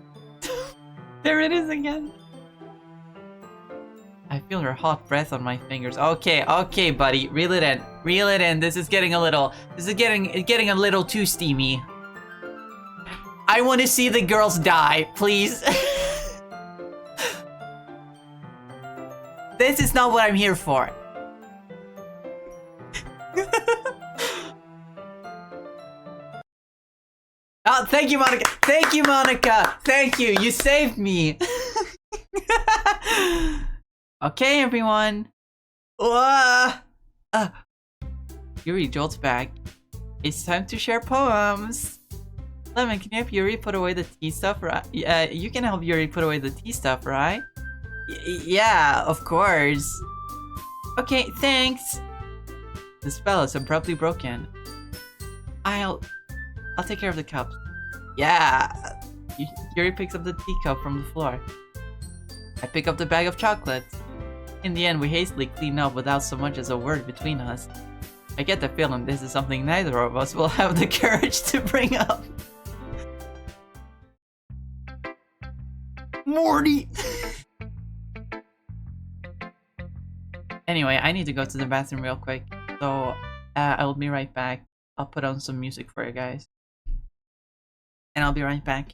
There it is again! I feel her hot breath on my fingers. Okay, buddy. Reel it in. Reel it in. This is getting a little too steamy. I want to see the girls die, please. This is not what I'm here for. Oh, thank you, Monica. Thank you, Monica. Thank you. You saved me. Okay, everyone. Yuri jolts back. It's time to share poems. Lemon, can you help Yuri put away the tea stuff, right? You can help Yuri put away the tea stuff, right? Yeah, of course. Okay, thanks. The spell is abruptly broken. I'll take care of the cups. Yeah. Yuri picks up the teacup from the floor. I pick up the bag of chocolates. In the end, we hastily clean up without so much as a word between us. I get the feeling this is something neither of us will have the courage to bring up. Morty! Anyway, I need to go to the bathroom real quick, so I'll be right back. I'll put on some music for you guys. And I'll be right back.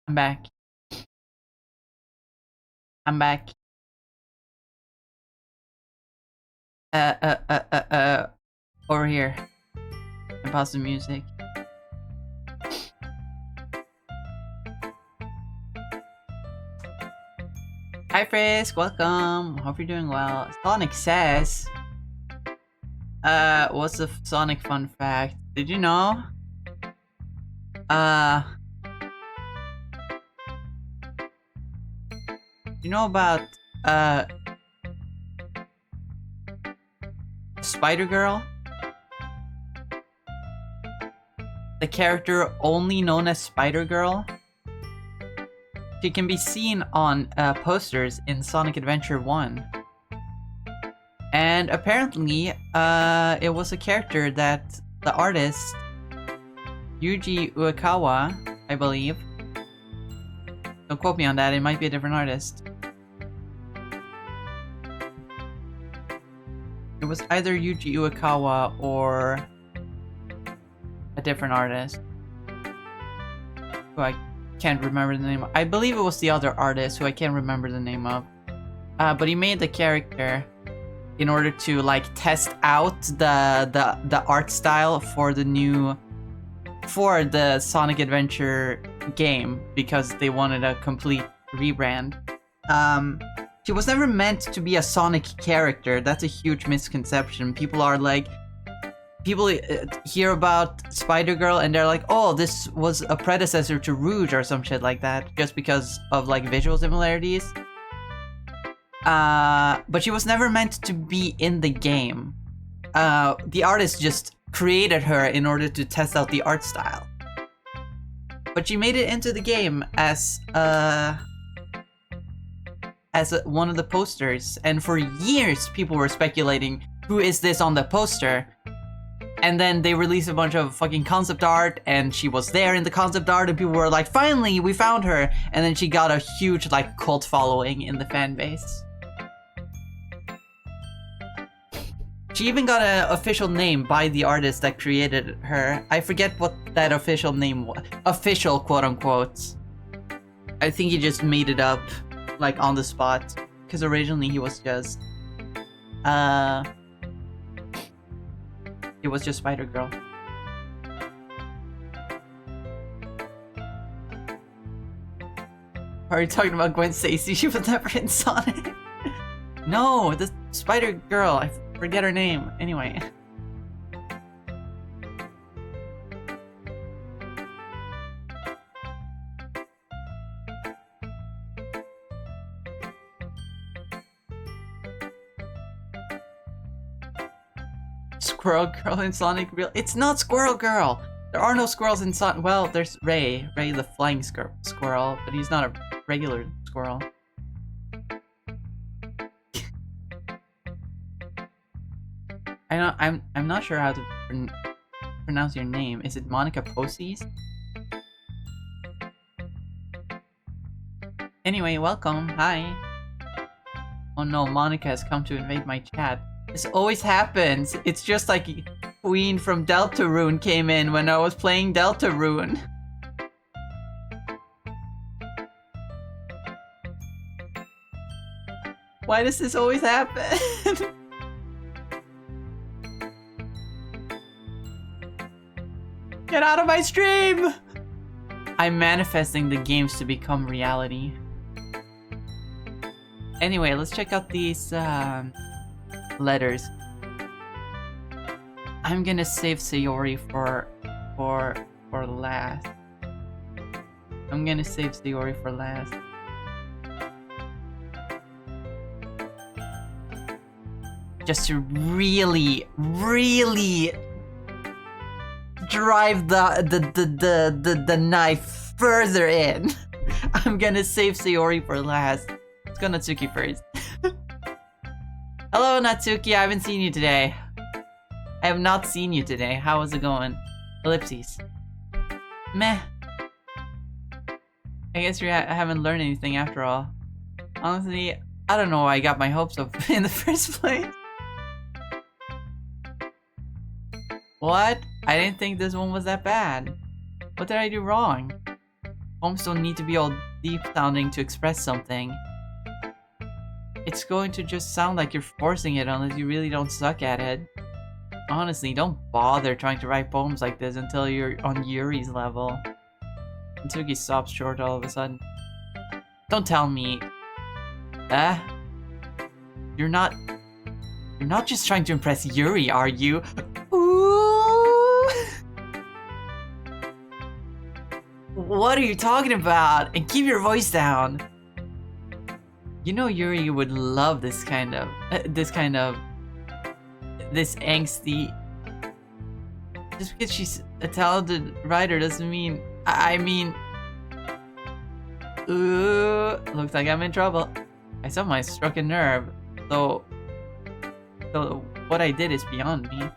I'm back. I'm back. Over here. And pause the music. Hi Frisk, welcome. Hope you're doing well. Sonic says, what's the Sonic fun fact? Did you know? You know about, Spider-Girl? The character only known as Spider-Girl? She can be seen on posters in Sonic Adventure 1. And apparently, it was a character that the artist, Yuji Uekawa, I believe. Don't quote me on that, it might be a different artist. It was either Yuji Uekawa or a different artist who I can't remember the name of. I believe it was the other artist who I can't remember the name of. But he made the character in order to like test out the art style for the Sonic Adventure game, because they wanted a complete rebrand. She was never meant to be a Sonic character. That's a huge misconception. People hear about Spider-Girl and they're like, oh, this was a predecessor to Rouge or some shit like that, just because of like visual similarities. But she was never meant to be in the game. The artist just created her in order to test out the art style. But she made it into the game as one of the posters, and for years people were speculating, who is this on the poster? And then they released a bunch of fucking concept art, and she was there in the concept art, and people were like, finally, we found her! And then she got a huge, like, cult following in the fan base. She even got an official name by the artist that created her. I forget what that official name was. Official, quote-unquote. I think he just made it up, like, on the spot. Because originally he was just It was just Spider Girl. Are you talking about Gwen Stacy? She was never in Sonic. No, the Spider Girl. I forget her name. Anyway. Squirrel Girl in Sonic Real. It's not Squirrel Girl. There are no squirrels in Sonic. Well, there's Ray. Ray the flying squirrel, but he's not a regular squirrel. I'm not sure how to pronounce your name. Is it Monica Posies? Anyway, welcome. Hi. Oh no, Monica has come to invade my chat. This always happens. It's just like Queen from Deltarune came in when I was playing Deltarune. Why does this always happen? Get out of my stream! I'm manifesting the games to become reality. Anyway, let's check out these letters. I'm gonna save Sayori for last. I'm gonna save Sayori for last. Just to really drive the knife further in. I'm gonna save Sayori for last. Let's go Natsuki first. Hello Natsuki, I haven't seen you today. I have not seen you today. How is it going? Ellipses. Meh. I guess I haven't learned anything after all. Honestly, I don't know why I got my hopes up in the first place. What? I didn't think this one was that bad. What did I do wrong? Poems don't need to be all deep sounding to express something. It's going to just sound like you're forcing it unless you really don't suck at it. Honestly, don't bother trying to write poems like this until you're on Yuri's level. Natsuki stops short all of a sudden. Don't tell me. You're not just trying to impress Yuri, are you? Ooh. What are you talking about? And keep your voice down. You know Yuri would love this angsty. Just because she's a talented writer doesn't mean. I mean. Ooh, looks like I'm in trouble. I somehow struck a nerve, though. So what I did is beyond me.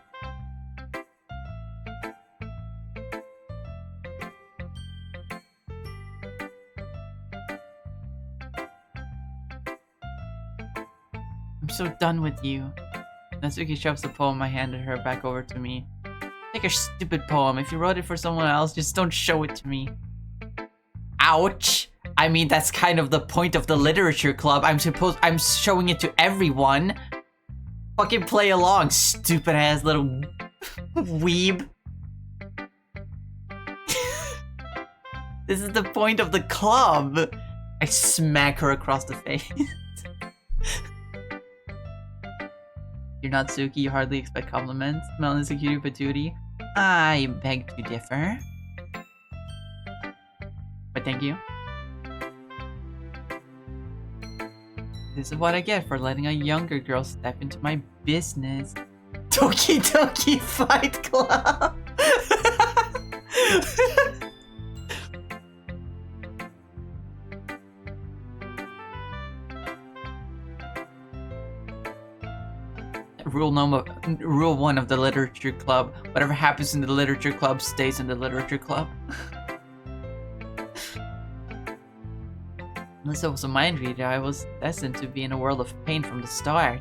I'm so done with you. Natsuki shoves the poem I handed her back over to me. Take your stupid poem. If you wrote it for someone else, just don't show it to me. Ouch! I mean, that's kind of the point of the literature club. I'm showing it to everyone. Fucking play along, stupid ass little weeb. This is the point of the club. I smack her across the face. You're not Suki, you hardly expect compliments. Melon is a cutie patootie. I beg to differ. But thank you. This is what I get for letting a younger girl step into my business. Doki Doki Fight Club! Rule 1 of the literature club. Whatever happens in the literature club stays in the literature club. Unless I was a mind reader, I was destined to be in a world of pain from the start.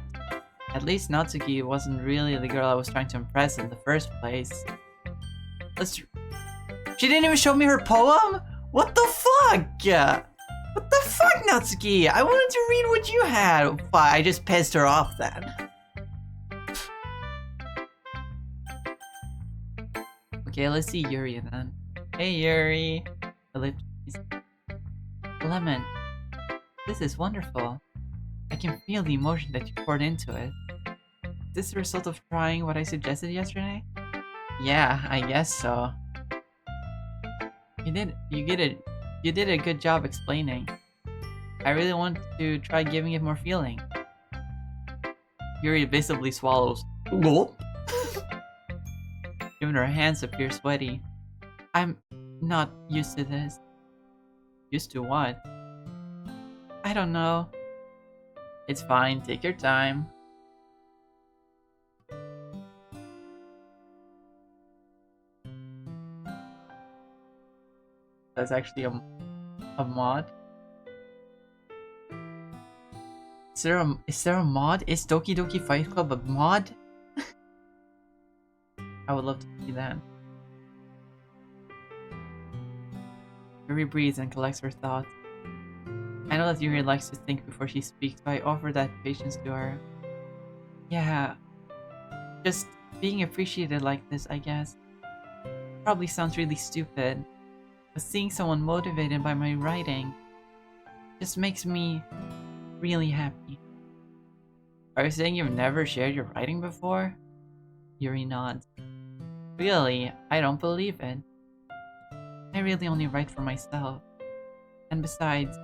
At least Natsuki wasn't really the girl I was trying to impress in the first place. She didn't even show me her poem? What the fuck? What the fuck, Natsuki? I wanted to read what you had. I just pissed her off then. Okay, let's see Yuri then. Hey Yuri! Ellipses. Lemon, this is wonderful. I can feel the emotion that you poured into it. Is this the result of trying what I suggested yesterday? Yeah, I guess so. You did a good job explaining. I really want to try giving it more feeling. Yuri visibly swallows. Gulp. Even her hands appear sweaty. I'm not used to this. Used to what? I don't know. It's fine, take your time. That's actually a mod. Is there a mod? Is Doki Doki Fight Club a mod? I would love to see that. Yuri breathes and collects her thoughts. I know that Yuri likes to think before she speaks, but I offer that patience to her. Yeah, just being appreciated like this, I guess. Probably sounds really stupid, but seeing someone motivated by my writing just makes me really happy. Are you saying you've never shared your writing before? Yuri nods. Really? I don't believe it. I really only write for myself. And besides,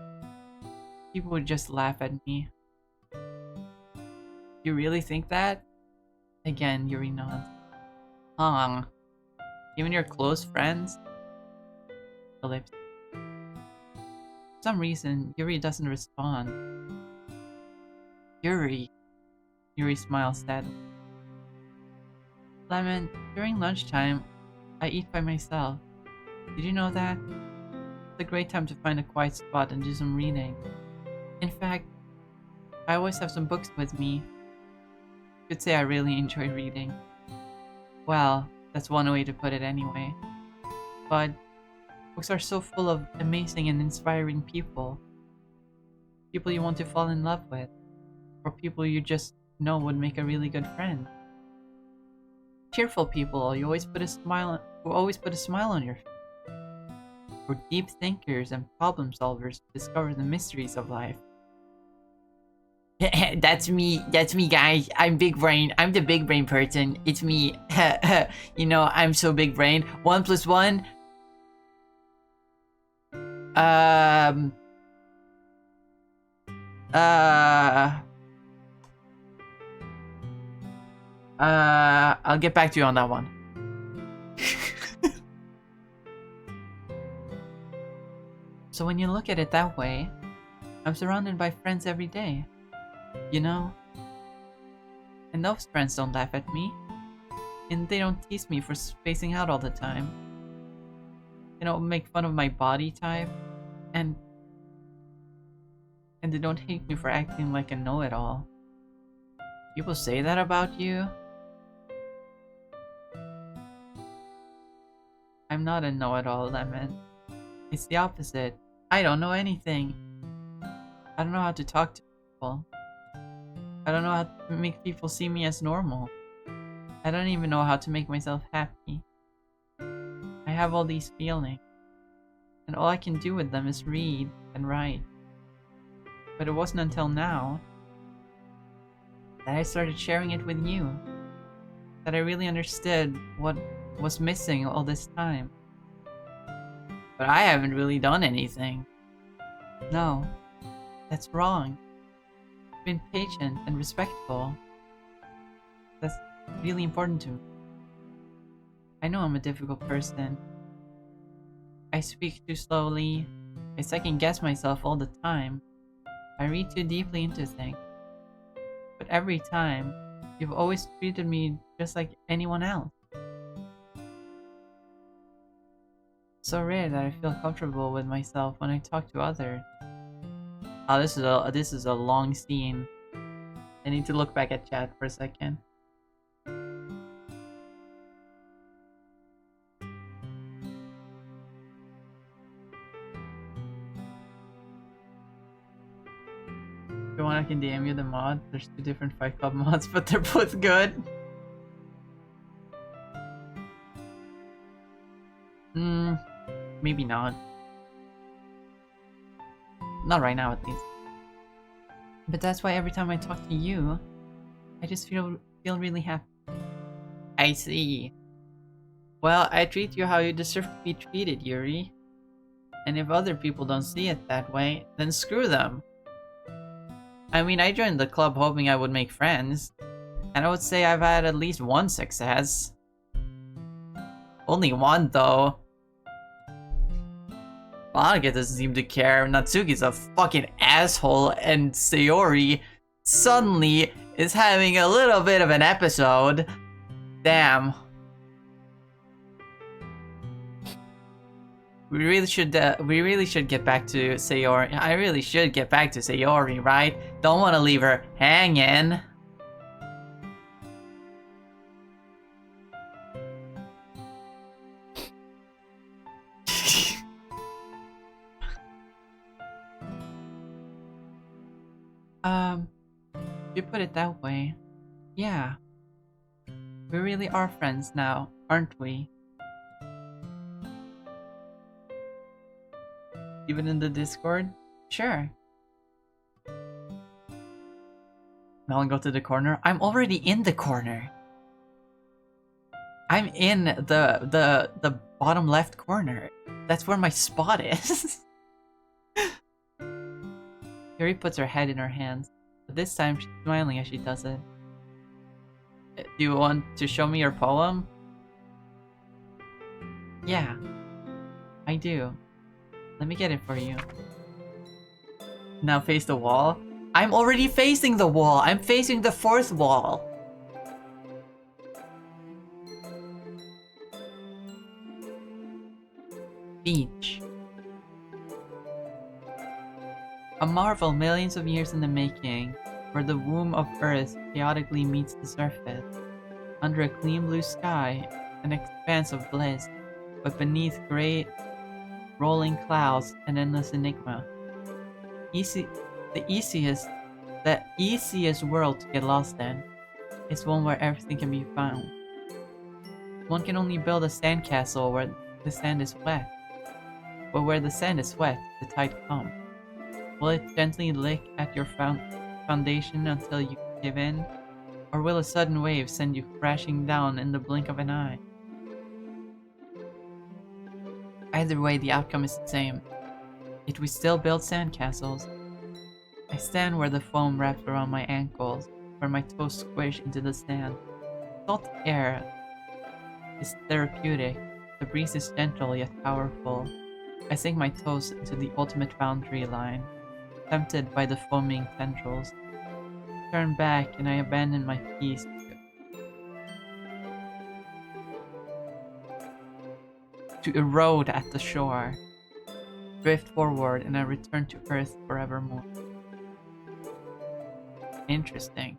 people would just laugh at me. You really think that? Again, Yuri nods. Even your close friends? Ellipse. For some reason, Yuri doesn't respond. Yuri smiles sadly. Lemon, during lunchtime, I eat by myself. Did you know that? It's a great time to find a quiet spot and do some reading. In fact, I always have some books with me. You could say I really enjoy reading. Well, that's one way to put it anyway. But books are so full of amazing and inspiring people. People you want to fall in love with. Or people you just know would make a really good friend. Cheerful people who always put a smile on your face. Or deep thinkers and problem solvers to discover the mysteries of life. That's me, guys. I'm big brain. I'm the big brain person. It's me. You know, I'm so big brain. 1 + 1. I'll get back to you on that one. So when you look at it that way, I'm surrounded by friends every day. You know? And those friends don't laugh at me. And they don't tease me for spacing out all the time. They don't make fun of my body type. And they don't hate me for acting like a know-it-all. People say that about you? I'm not a know-it-all, Lemon. It's the opposite. I don't know anything. I don't know how to talk to people. I don't know how to make people see me as normal. I don't even know how to make myself happy. I have all these feelings, and all I can do with them is read and write. But it wasn't until now that I started sharing it with you that I really understood what was missing all this time. But I haven't really done anything. No, that's wrong. I've been patient and respectful. That's really important to me. I know I'm a difficult person. I speak too slowly. I second guess myself all the time. I read too deeply into things. But every time, you've always treated me just like anyone else. So rare that I feel comfortable with myself when I talk to others. Oh, this is a long scene. I need to look back at chat for a second. If you want, I can DM you the mod. There's 2 different Fight Club mods, but they're both good. maybe not. Not right now, at least. But that's why every time I talk to you, I just feel really happy. I see. Well, I treat you how you deserve to be treated, Yuri. And if other people don't see it that way, then screw them. I mean, I joined the club hoping I would make friends. And I would say I've had at least one success. Only one, though. Monica doesn't seem to care. Natsuki's a fucking asshole, and Sayori suddenly is having a little bit of an episode. Damn. We really should get back to Sayori. I really should get back to Sayori, right? Don't want to leave her hanging. If you put it that way, yeah. We really are friends now, aren't we? Even in the Discord? Sure. Now I'll go to the corner. I'm already in the corner. I'm in the bottom left corner. That's where my spot is. Yuri puts her head in her hands, but this time she's smiling as she does it. Do you want to show me your poem? Yeah, I do. Let me get it for you. Now face the wall. I'm already facing the wall. I'm facing the fourth wall. Beach. A marvel millions of years in the making, where the womb of Earth chaotically meets the surface. Under a clean blue sky, an expanse of bliss, but beneath great rolling clouds, an endless enigma. The easiest world to get lost in is one where everything can be found. One can only build a sandcastle where the sand is wet. But where the sand is wet, the tide comes. Will it gently lick at your foundation until you give in? Or will a sudden wave send you crashing down in the blink of an eye? Either way, the outcome is the same. Yet we still build sandcastles. I stand where the foam wraps around my ankles, where my toes squish into the sand. Salt air is therapeutic. The breeze is gentle yet powerful. I sink my toes into the ultimate boundary line, tempted by the foaming tendrils. I turn back and I abandon my peace to erode at the shore. Drift forward and I return to Earth forevermore. Interesting.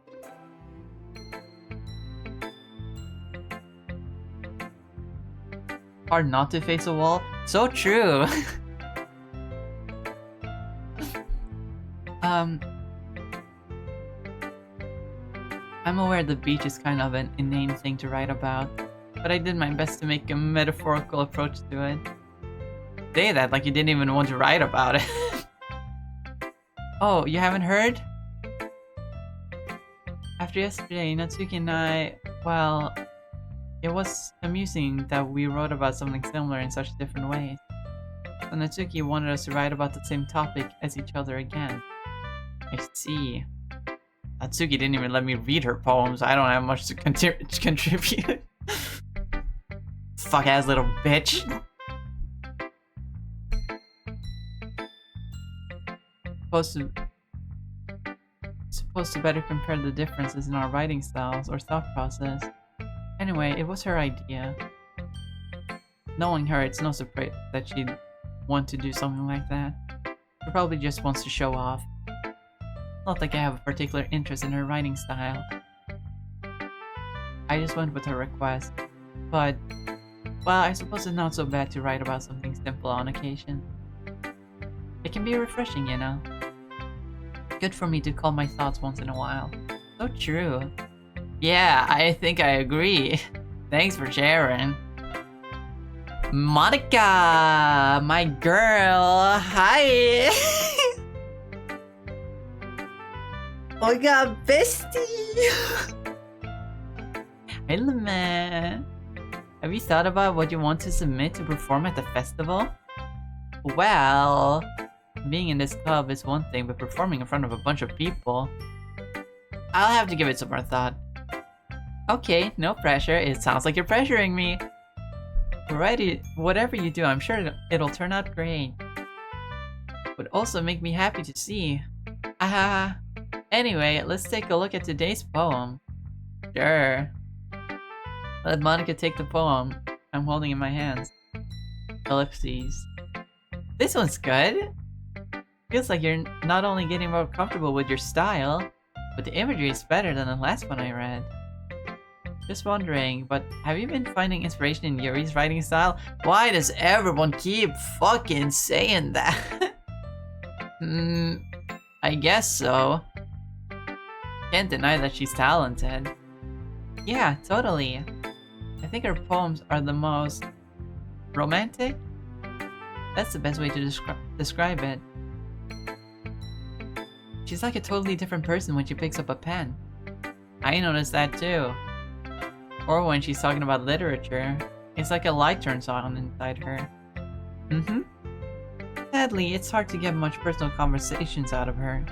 Hard not to face a wall? So true! I'm aware the beach is kind of an inane thing to write about, but I did my best to make a metaphorical approach to it. Say that like you didn't even want to write about it. Oh, you haven't heard? After yesterday, Natsuki and I, well, it was amusing that we wrote about something similar in such different ways. So Natsuki wanted us to write about the same topic as each other again. I see. Natsuki didn't even let me read her poems. I don't have much to contribute. Fuck-ass little bitch. Supposed to better compare the differences in our writing styles or thought process. Anyway, it was her idea. Knowing her, it's no surprise that she'd want to do something like that. She probably just wants to show off. Not like I have a particular interest in her writing style. I just went with her request. But, well, I suppose it's not so bad to write about something simple on occasion. It can be refreshing, you know? Good for me to call my thoughts once in a while. So true. Yeah, I think I agree. Thanks for sharing. Monica! My girl! Hi! Oh my god, bestie! Hey, man. Have you thought about what you want to submit to perform at the festival? Well, being in this club is one thing, but performing in front of a bunch of people... I'll have to give it some more thought. Okay, no pressure. It sounds like you're pressuring me. Alrighty, whatever you do, I'm sure it'll turn out great. Would also make me happy to see. Ah. Anyway, let's take a look at today's poem. Sure. Let Monica take the poem I'm holding in my hands. Ellipses. This one's good. Feels like you're not only getting more comfortable with your style, but the imagery is better than the last one I read. Just wondering, but have you been finding inspiration in Yuri's writing style? Why does everyone keep fucking saying that? I guess so. Can't deny that she's talented. Yeah, totally. I think her poems are the most romantic? That's the best way to describe it. She's like a totally different person when she picks up a pen. I noticed that too. Or when she's talking about literature, it's like a light turns on inside her. Sadly, it's hard to get much personal conversations out of her.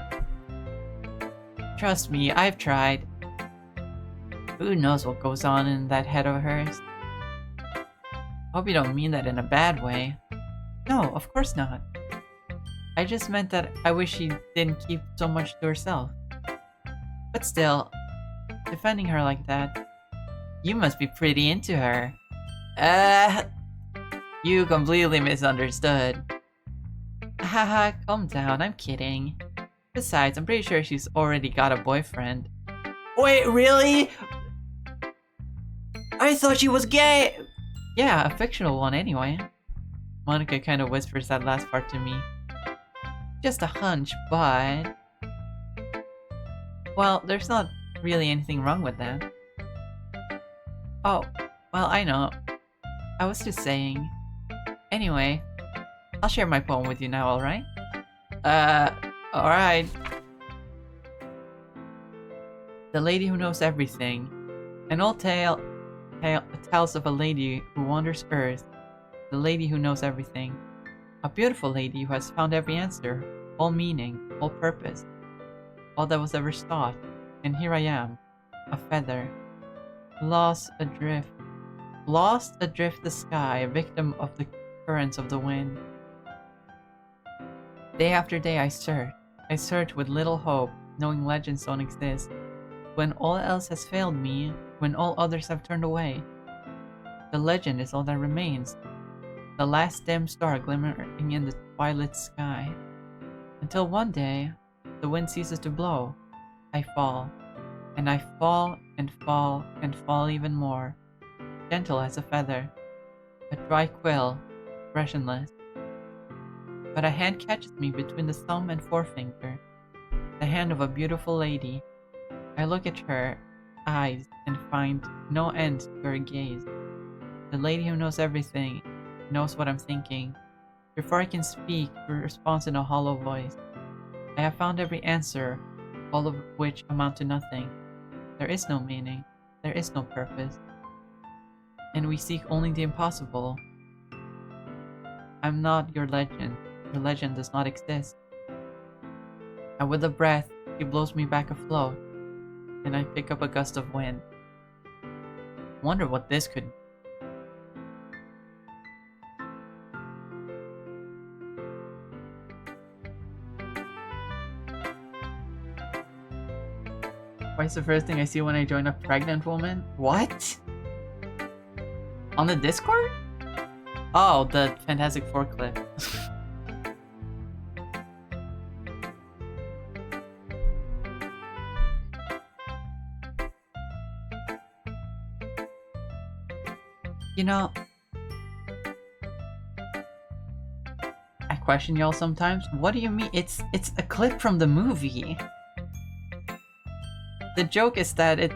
Trust me, I've tried. Who knows what goes on in that head of hers? Hope you don't mean that in a bad way. No, of course not. I just meant that I wish she didn't keep so much to herself. But still, defending her like that, you must be pretty into her. You completely misunderstood. Haha, calm down, I'm kidding. Besides, I'm pretty sure she's already got a boyfriend. Wait, really? I thought she was gay! Yeah, a fictional one anyway. Monica kind of whispers that last part to me. Just a hunch, but... Well, there's not really anything wrong with that. Oh, well, I know. I was just saying. Anyway, I'll share my poem with you now, alright? Alright. The Lady Who Knows Everything. An old tale tells of a lady who wanders Earth. The lady who knows everything. A beautiful lady who has found every answer, all meaning, all purpose, all that was ever thought. And here I am, a feather, lost adrift the sky, a victim of the currents of the wind. Day after day I search with little hope, knowing legends don't exist. When all else has failed me, when all others have turned away, the legend is all that remains, the last dim star glimmering in the twilight sky. Until one day, the wind ceases to blow, I fall, and I fall and fall and fall even more, gentle as a feather, a dry quill, expressionless. But a hand catches me between the thumb and forefinger, the hand of a beautiful lady. I look at her eyes and find no end to her gaze. The lady who knows everything knows what I'm thinking. Before I can speak, she responds in a hollow voice. I have found every answer, all of which amount to nothing. There is no meaning, there is no purpose, and we seek only the impossible. I'm not your legend. Your legend does not exist. And with a breath, she blows me back afloat, and I pick up a gust of wind. Wonder what this could be. Why's the first thing I see when I join a pregnant woman? What? On the Discord? Oh, the Fantastic Four clip. You know, I question y'all sometimes. What do you mean? It's a clip from the movie. The joke is that it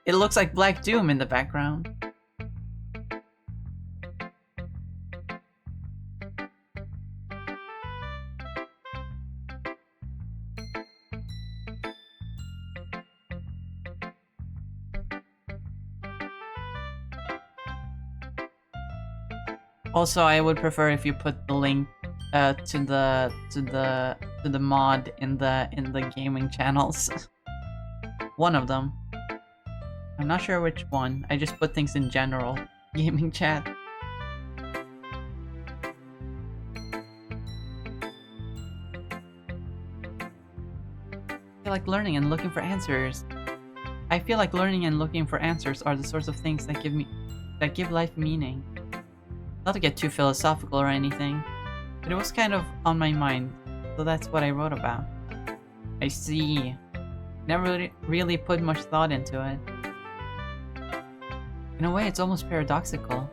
looks like Black Doom in the background. Also, I would prefer if you put the link to the mod in the gaming channels. One of them. I'm not sure which one. I just put things in general. Gaming chat. I feel like learning and looking for answers. I feel like learning and looking for answers are the sorts of things that give life meaning. Not to get too philosophical or anything, but it was kind of on my mind, so that's what I wrote about. I see. Never really put much thought into it. In a way, it's almost paradoxical.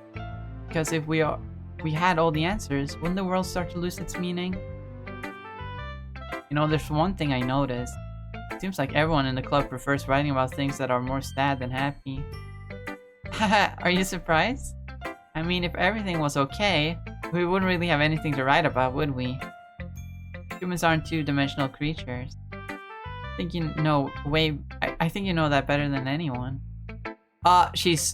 Because if we had all the answers, wouldn't the world start to lose its meaning? You know, there's one thing I noticed. It seems like everyone in the club prefers writing about things that are more sad than happy. Haha, are you surprised? I mean, if everything was okay, we wouldn't really have anything to write about, would we? Humans aren't two-dimensional creatures. I think you know I think you know that better than anyone. She's...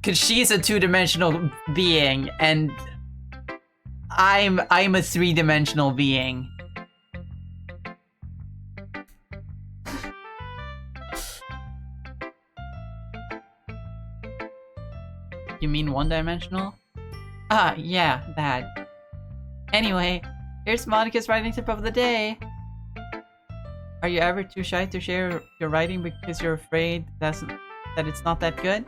Cause she's a two-dimensional being, and I'm a three-dimensional being. You mean one-dimensional? Yeah, that. Anyway, here's Monica's writing tip of the day. Are you ever too shy to share your writing because you're afraid that it's not that good?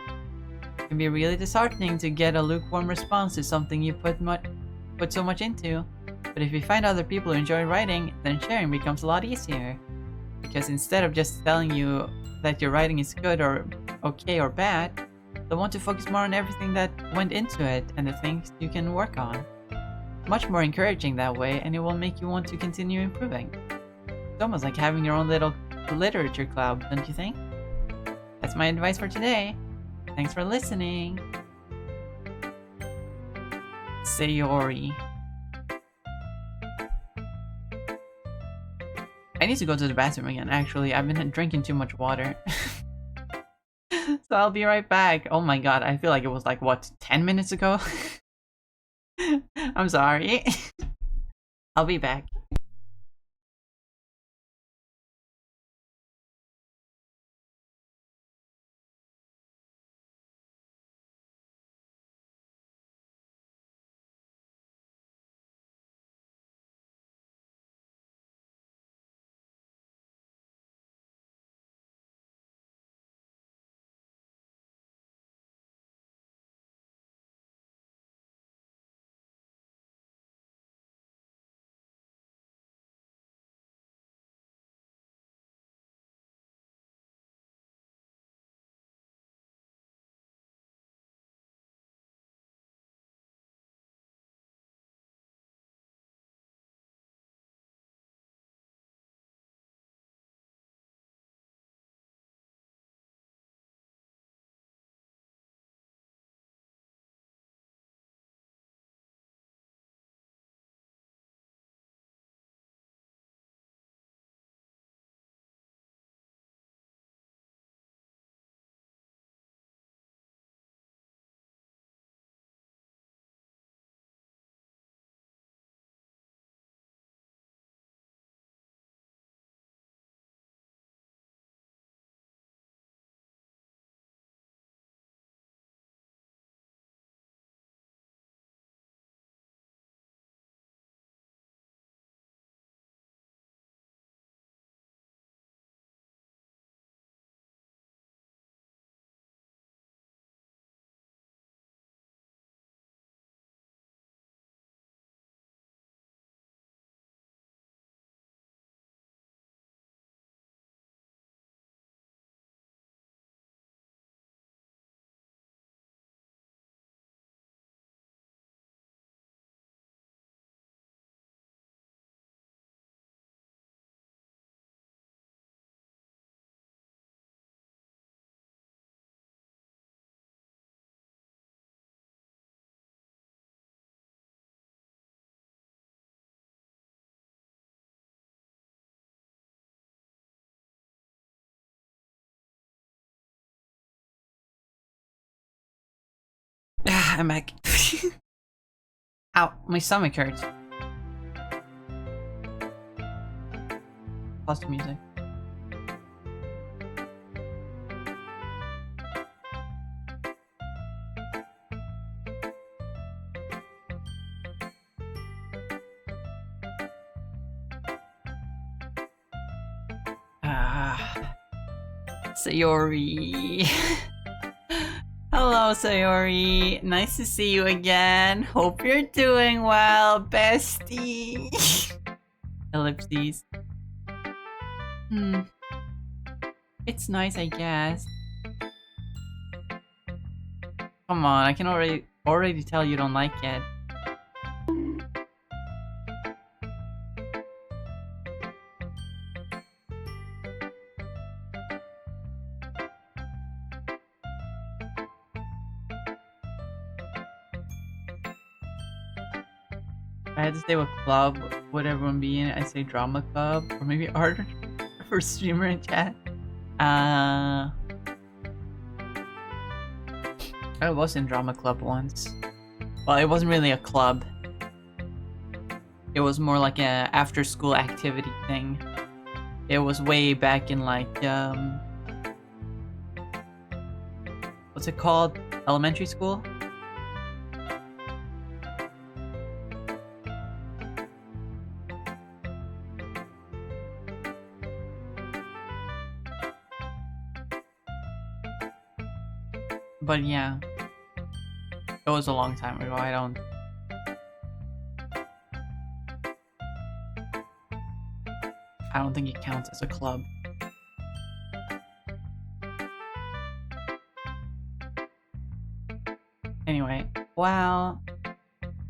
It can be really disheartening to get a lukewarm response to something you put so much into. But if you find other people who enjoy writing, then sharing becomes a lot easier. Because instead of just telling you that your writing is good or okay or bad, they want to focus more on everything that went into it and the things you can work on. Much more encouraging that way, and it will make you want to continue improving. It's almost like having your own little literature club, don't you think? That's my advice for today. Thanks for listening. Sayori. I need to go to the bathroom again, actually. I've been drinking too much water. So I'll be right back. Oh my god, I feel like it was like, what, 10 minutes ago? I'm sorry. I'll be back. I'm back. Ow, my stomach hurts. Pause the music. Sayori. Hello, Sayori. Nice to see you again. Hope you're doing well, bestie. Ellipses. It's nice, I guess. Come on, I can already tell you don't like it. If I had to say what club would everyone be in, I'd say drama club, or maybe art for streamer and chat. I was in drama club once. Well, it wasn't really a club. It was more like a after-school activity thing. It was way back in like what's it called? Elementary school? But yeah, it was a long time ago. I don't think it counts as a club. Anyway, well,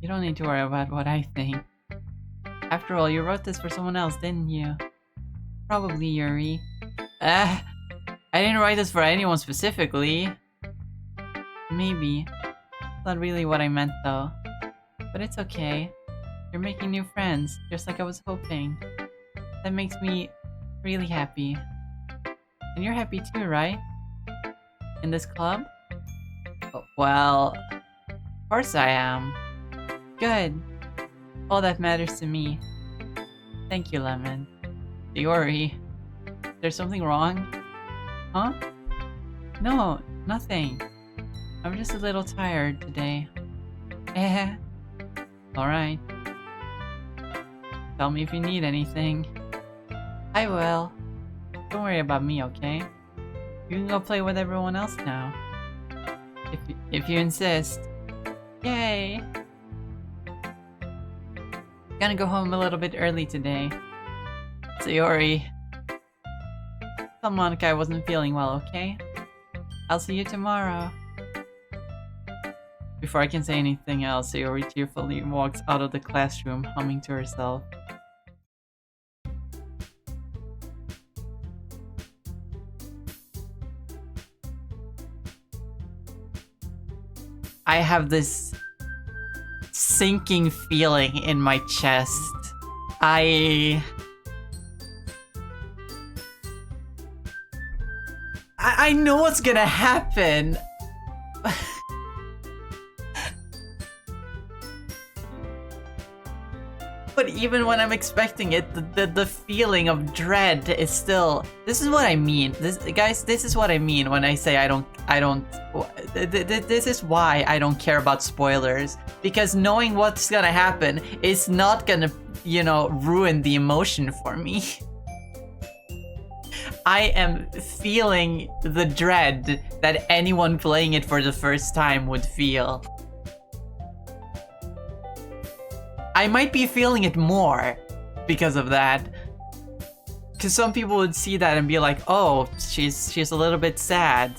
you don't need to worry about what I think. After all, you wrote this for someone else, didn't you? Probably Yuri. I didn't write this for anyone specifically. Maybe. Not really what I meant though. But it's okay. You're making new friends, just like I was hoping. That makes me really happy. And you're happy too, right? In this club? Oh, well, of course I am. Good. All that matters to me. Thank you, Lemon. Sayori. There's something wrong? Huh? No, nothing. I'm just a little tired today. Eh. Alright. Tell me if you need anything. I will. Don't worry about me, okay? You can go play with everyone else now. If you insist. Yay! Gonna go home a little bit early today. Sayori. Tell Monica I wasn't feeling well, okay? I'll see you tomorrow. Before I can say anything else, Sayori tearfully walks out of the classroom, humming to herself. I have this sinking feeling in my chest. I know what's gonna happen. But even when I'm expecting it, the feeling of dread is still. This is what I mean. Guys, this is what I mean when I say I don't. This is why I don't care about spoilers, because knowing what's gonna happen is not gonna, you know, ruin the emotion for me. I am feeling the dread that anyone playing it for the first time would feel. I might be feeling it more because of that. Because some people would see that and be like, "Oh, she's a little bit sad.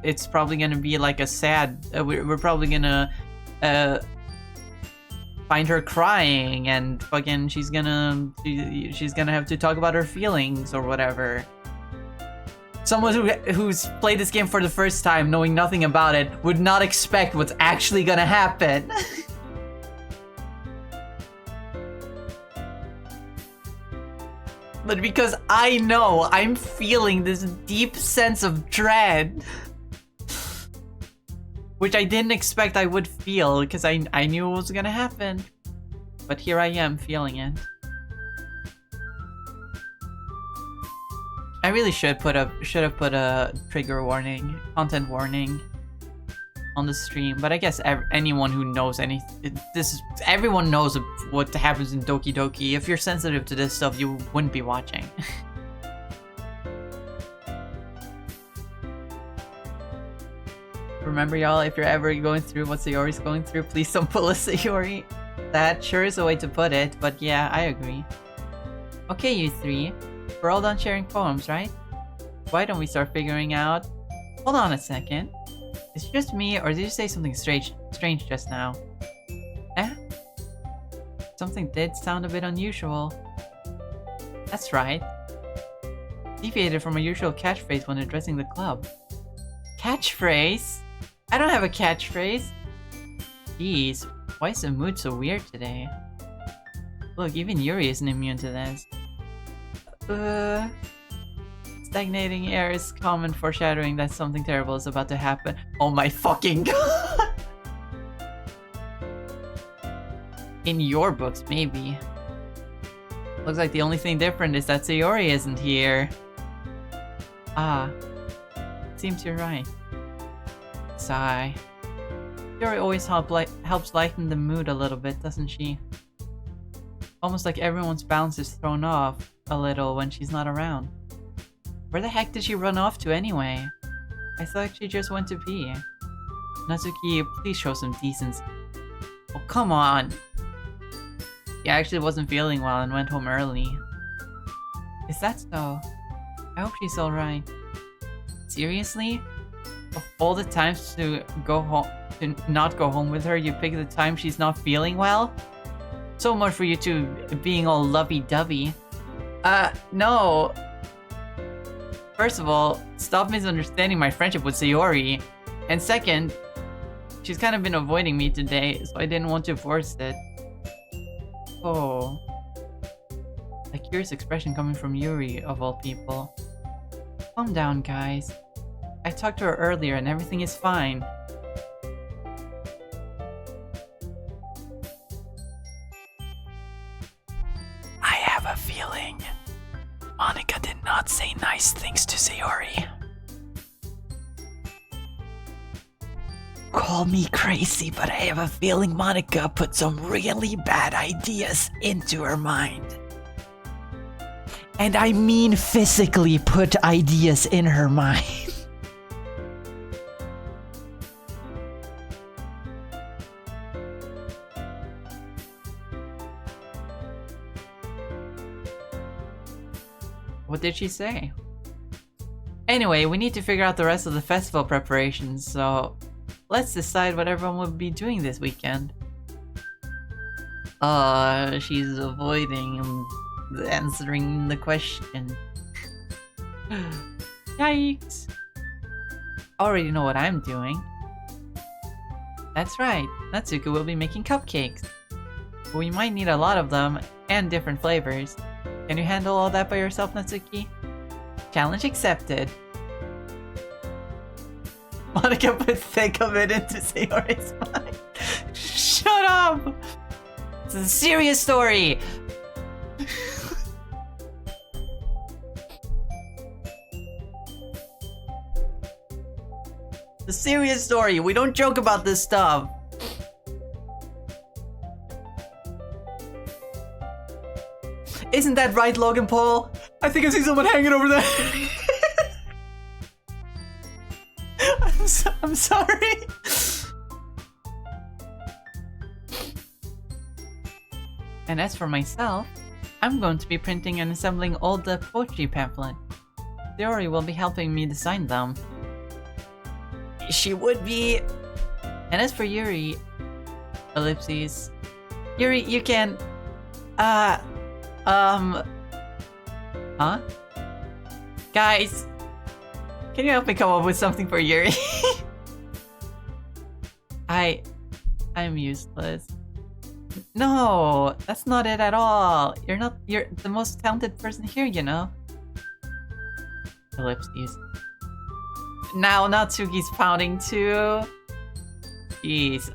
It's probably gonna be like a sad. We're probably gonna find her crying, and fucking she's gonna have to talk about her feelings or whatever." Someone who's played this game for the first time, knowing nothing about it, would not expect what's actually gonna happen. But because I know, I'm feeling this deep sense of dread. Which I didn't expect I would feel, because I knew it was gonna happen. But here I am, feeling it. I really should have put a trigger warning, content warning on the stream, but I guess anyone who knows everyone knows what happens in Doki Doki. If you're sensitive to this stuff, you wouldn't be watching. Remember, y'all, if you're ever going through what Sayori's going through, please don't pull a Sayori. That sure is a way to put it, but yeah, I agree. Okay, you three. We're all done sharing poems, right? Why don't we start figuring out... Hold on a second. Is it just me, or did you say something strange just now? Eh? Something did sound a bit unusual. That's right. Deviated from my usual catchphrase when addressing the club. Catchphrase? I don't have a catchphrase. Jeez, why is the mood so weird today? Look, even Yuri isn't immune to this. Stagnating air is common foreshadowing that something terrible is about to happen. Oh my fucking god! In your books, maybe. Looks like the only thing different is that Sayori isn't here. Ah. Seems you're right. Sigh. Sayori always helps lighten the mood a little bit, doesn't she? Almost like everyone's balance is thrown off a little when she's not around. Where the heck did she run off to anyway? I thought she just went to pee. Natsuki, please show some decency. Oh, come on! She actually wasn't feeling well and went home early. Is that so? I hope she's alright. Seriously? Of all the times to go home, to not go home with her, you pick the time she's not feeling well? So much for you two being all lovey-dovey. No. First of all, stop misunderstanding my friendship with Sayori. And second, she's kind of been avoiding me today, so I didn't want to force it. Oh. A curious expression coming from Yuri, of all people. Calm down, guys. I talked to her earlier and everything is fine. I have a feeling Monika did not say nice things to Sayori. Call me crazy, but I have a feeling Monika put some really bad ideas into her mind. And I mean physically put ideas in her mind. What did she say? Anyway, we need to figure out the rest of the festival preparations, so let's decide what everyone will be doing this weekend. She's avoiding answering the question. Yikes. Already know what I'm doing. That's right, Natsuko will be making cupcakes. We might need a lot of them, and different flavors. Can you handle all that by yourself, Natsuki? Challenge accepted. Monika put thick of it into Sayori's mind. Shut up! It's a serious story! It's a serious story, we don't joke about this stuff. Isn't that right, Logan Paul? I think I see someone hanging over there. I'm sorry. And as for myself, I'm going to be printing and assembling all the poetry pamphlet. Sayori will be helping me design them. She would be. And as for Yuri, ellipses. Yuri, you can, huh? Guys, can you help me come up with something for Yuri? I'm useless. No, that's not it at all. You're the most talented person here, you know? Ellipses. Now Natsuki's pouting too. Jeez,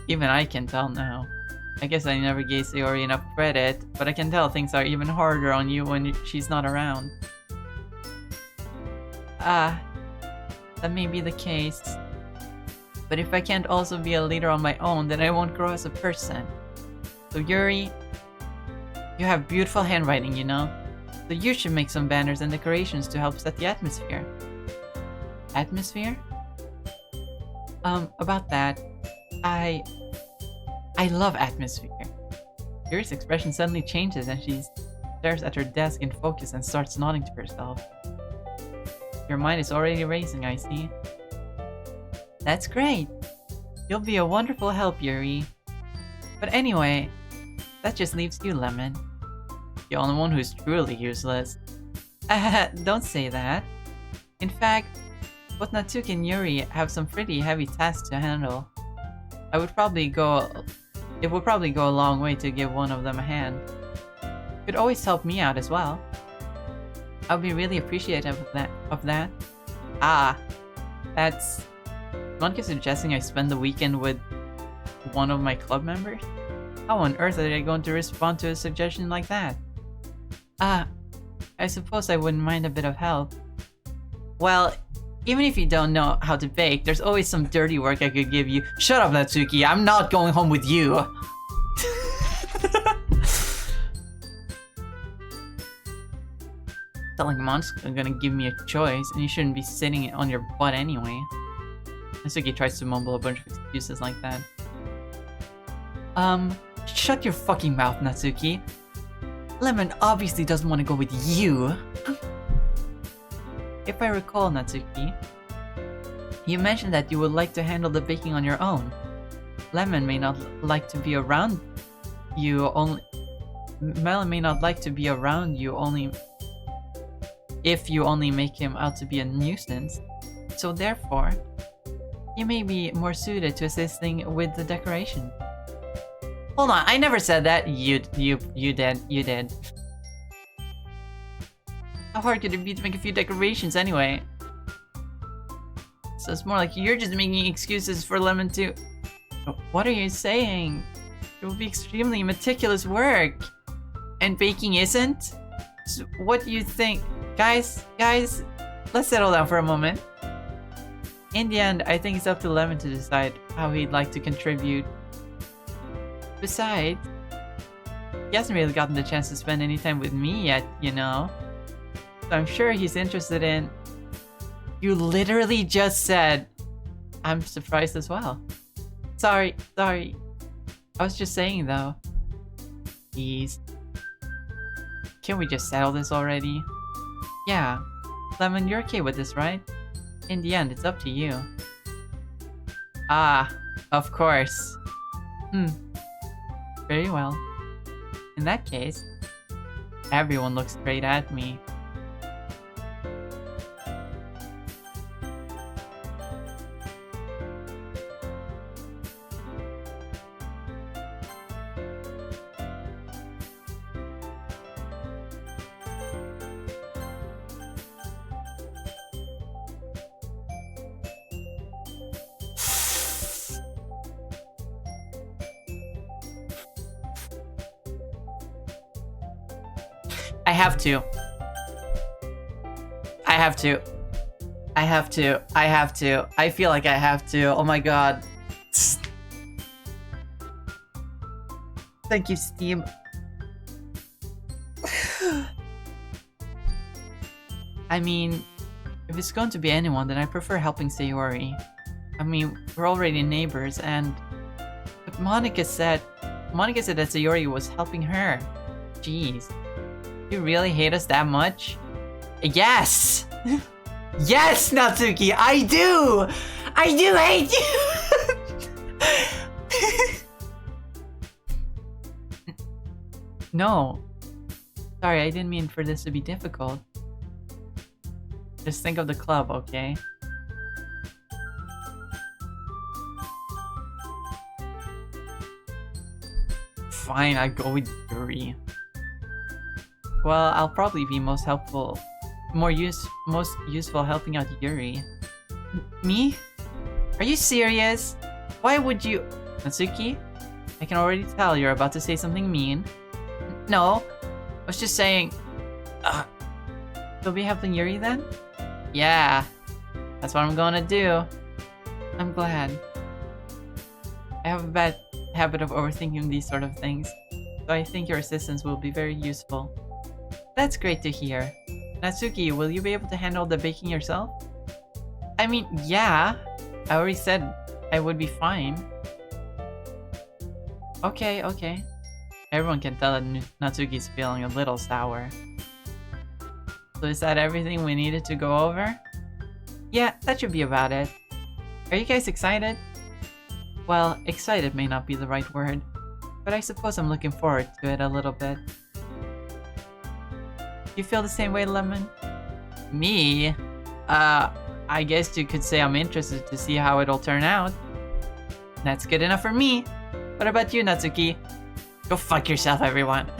even I can tell now. I guess I never gave Sayori enough credit, but I can tell things are even harder on you when she's not around. Ah, that may be the case. But if I can't also be a leader on my own, then I won't grow as a person. So Yuri, you have beautiful handwriting, you know? So you should make some banners and decorations to help set the atmosphere. Atmosphere? About that, I love atmosphere. Yuri's expression suddenly changes and she stares at her desk in focus and starts nodding to herself. Your mind is already racing, I see. That's great. You'll be a wonderful help, Yuri. But anyway, that just leaves you, Lemon. The only one who's truly useless. Don't say that. In fact, both Natsuki and Yuri have some pretty heavy tasks to handle. It would probably go a long way to give one of them a hand. You could always help me out as well. I would be really appreciative of that. Ah, that's... Monica suggesting I spend the weekend with one of my club members? How on earth are they going to respond to a suggestion like that? Ah, I suppose I wouldn't mind a bit of help. Well, even if you don't know how to bake, there's always some dirty work I could give you. Shut up, Natsuki, I'm not going home with you! Telling Monster gonna give me a choice, and you shouldn't be sitting on your butt anyway. Natsuki tries to mumble a bunch of excuses like that. Shut your fucking mouth, Natsuki. Lemon obviously doesn't want to go with you. If I recall, Natsuki, you mentioned that you would like to handle the baking on your own. Lemon may not like to be around you only... Melon may not like to be around you only... if you only make him out to be a nuisance. So therefore, you may be more suited to assisting with the decoration. Hold on, I never said that. You did. How hard could it be to make a few decorations anyway? So it's more like you're just making excuses for Lemon to... What are you saying? It will be extremely meticulous work. And baking isn't? So what do you think? Guys, let's settle down for a moment. In the end, I think it's up to Lemon to decide how he'd like to contribute. Besides, he hasn't really gotten the chance to spend any time with me yet, you know? So I'm sure he's interested in... You literally just said... I'm surprised as well. Sorry. I was just saying though. Please. Can we just settle this already? Yeah. Lemon, you're okay with this, right? In the end, it's up to you. Ah, of course. Very well. In that case, everyone looks straight at me. I have to. I feel like I have to. Oh my god. Thank you, Steam. I mean, if it's going to be anyone, then I prefer helping Sayori. I mean, we're already neighbors and... But Monica said that Sayori was helping her. Jeez. You really hate us that much? Yes! Yes, Natsuki, I do! I do hate you! No. Sorry, I didn't mean for this to be difficult. Just think of the club, okay? Fine, I go with Yuri. Well, I'll probably be most useful helping out Yuri. Me? Are you serious? Why would you... Natsuki? I can already tell you're about to say something mean. No, I was just saying... You'll be helping Yuri then? Yeah, that's what I'm gonna do. I'm glad. I have a bad habit of overthinking these sort of things, so I think your assistance will be very useful. That's great to hear. Natsuki, will you be able to handle the baking yourself? I mean, yeah. I already said I would be fine. Okay, okay. Everyone can tell that Natsuki's feeling a little sour. So is that everything we needed to go over? Yeah, that should be about it. Are you guys excited? Well, excited may not be the right word, but I suppose I'm looking forward to it a little bit. You feel the same way, Lemon? Me? I guess you could say I'm interested to see how it'll turn out. That's good enough for me. What about you, Natsuki? Go fuck yourself, everyone.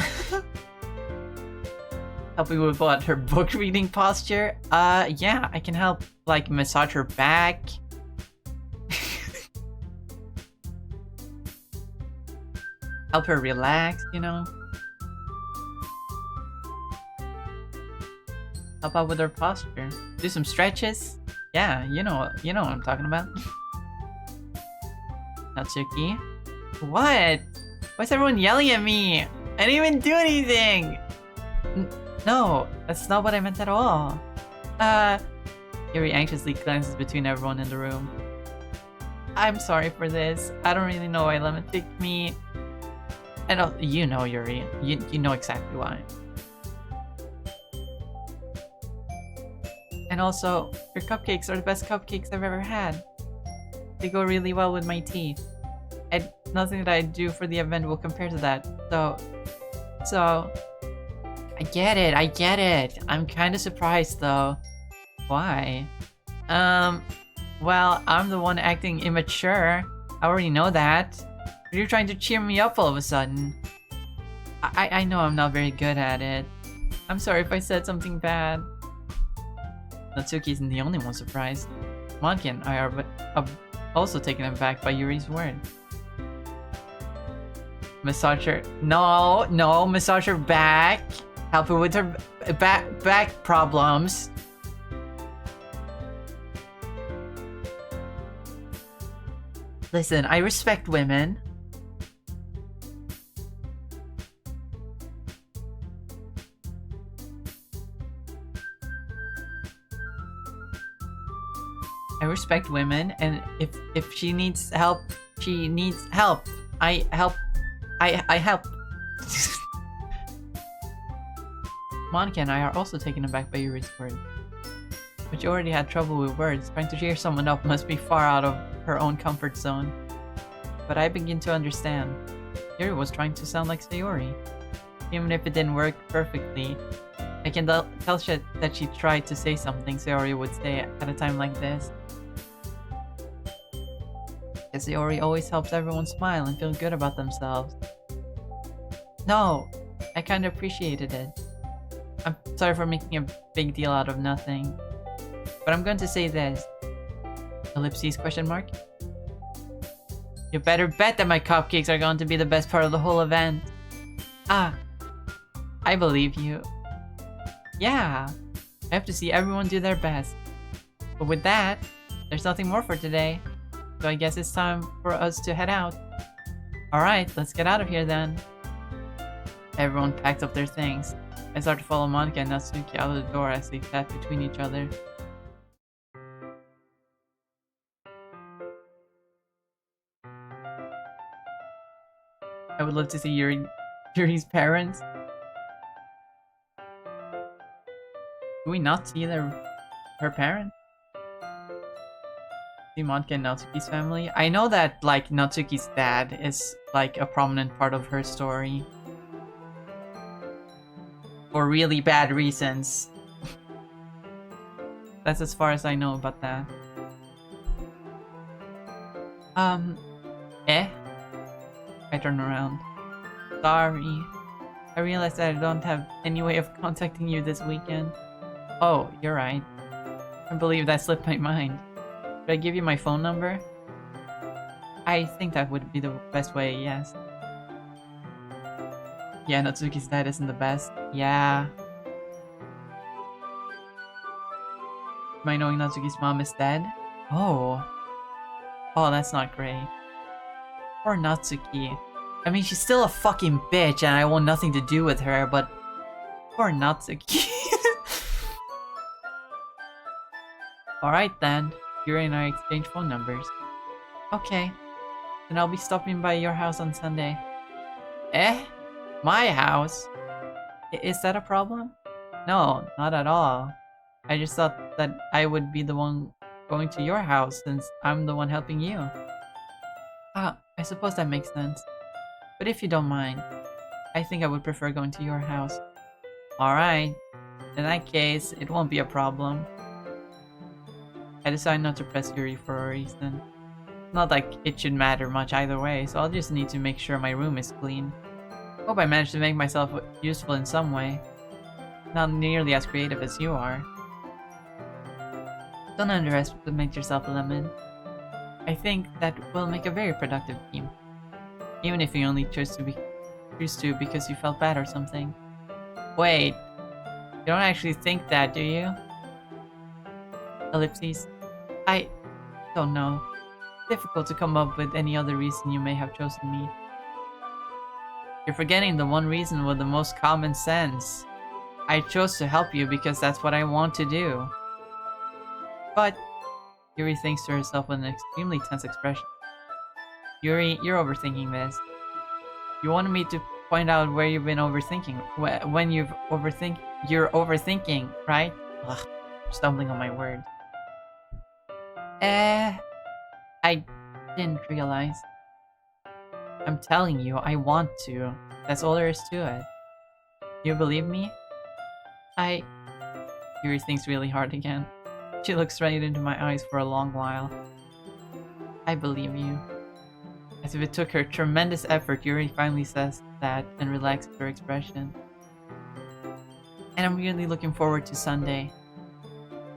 Helping with what? Her book reading posture? Yeah, I can help, like, massage her back. Help her relax, you know? Help out with her posture. Do some stretches. Yeah, you know what I'm talking about. Natsuki? What? Why's everyone yelling at me? I didn't even do anything! No, that's not what I meant at all. Yuri anxiously glances between everyone in the room. I'm sorry for this. I don't really know why Lemon picked me. I know, you know, Yuri. You know exactly why. And also, your cupcakes are the best cupcakes I've ever had. They go really well with my tea. And nothing that I do for the event will compare to that. So... I get it. I'm kind of surprised though. Why? Well, I'm the one acting immature. I already know that. But you're trying to cheer me up all of a sudden. I know I'm not very good at it. I'm sorry if I said something bad. Natsuki isn't the only one surprised. Monkey and I are also taken aback by Yuri's word. Massage her... No, massage her back. Help her with her back problems. Listen, I respect women. I respect women, and if she needs help, she needs help. I help. Monica and I are also taken aback by Yuri's word. But you already had trouble with words. Trying to cheer someone up must be far out of her own comfort zone. But I begin to understand. Yuri was trying to sound like Sayori. Even if it didn't work perfectly, I can tell that she tried to say something Sayori would say at a time like this. Because Sayori always helps everyone smile and feel good about themselves. No, I kind of appreciated it. I'm sorry for making a big deal out of nothing. But I'm going to say this. Ellipses question mark? You better bet that my cupcakes are going to be the best part of the whole event. Ah, I believe you. Yeah, I have to see everyone do their best. But with that, there's nothing more for today. So I guess it's time for us to head out. Alright, let's get out of here then. Everyone packed up their things. I start to follow Monica and Natsuki out of the door as they sat between each other. I would love to see Yuri's parents. Do we not see her parents? See Monica and Natsuki's family? I know that, like, Natsuki's dad is, like, a prominent part of her story. For really bad reasons. That's as far as I know about that. I turn around. Sorry. I realized that I don't have any way of contacting you this weekend. Oh, you're right. I believe that slipped my mind. Should I give you my phone number? I think that would be the best way, yes. Yeah, Natsuki's dad isn't the best. Yeah. Am I knowing Natsuki's mom is dead? Oh. Oh, that's not great. Poor Natsuki. I mean, she's still a fucking bitch and I want nothing to do with her, but... Poor Natsuki. Alright then. Yuri and I exchange phone numbers. Okay. Then I'll be stopping by your house on Sunday. Eh? My house? Is that a problem? No, not at all. I just thought that I would be the one going to your house since I'm the one helping you. Ah, I suppose that makes sense. But if you don't mind, I think I would prefer going to your house. Alright. In that case, it won't be a problem. I decided not to press Yuri for a reason. Not like it should matter much either way, so I'll just need to make sure my room is clean. Hope I managed to make myself useful in some way. Not nearly as creative as you are. Don't underestimate yourself, Lemon. I think that we'll make a very productive team. Even if you only choose to because you felt bad or something. Wait, you don't actually think that, do you? Ellipses. I don't know. Difficult to come up with any other reason you may have chosen me. You're forgetting the one reason with the most common sense. I chose to help you because that's what I want to do. But, Yuri thinks to herself with an extremely tense expression. Yuri, you're overthinking this. You wanted me to point out where you've been overthinking. When you're overthinking, right? Ugh, stumbling on my words. I didn't realize. I'm telling you, I want to. That's all there is to it. You believe me? Yuri thinks really hard again. She looks right into my eyes for a long while. I believe you. As if it took her tremendous effort, Yuri finally says that and relaxes her expression. And I'm really looking forward to Sunday.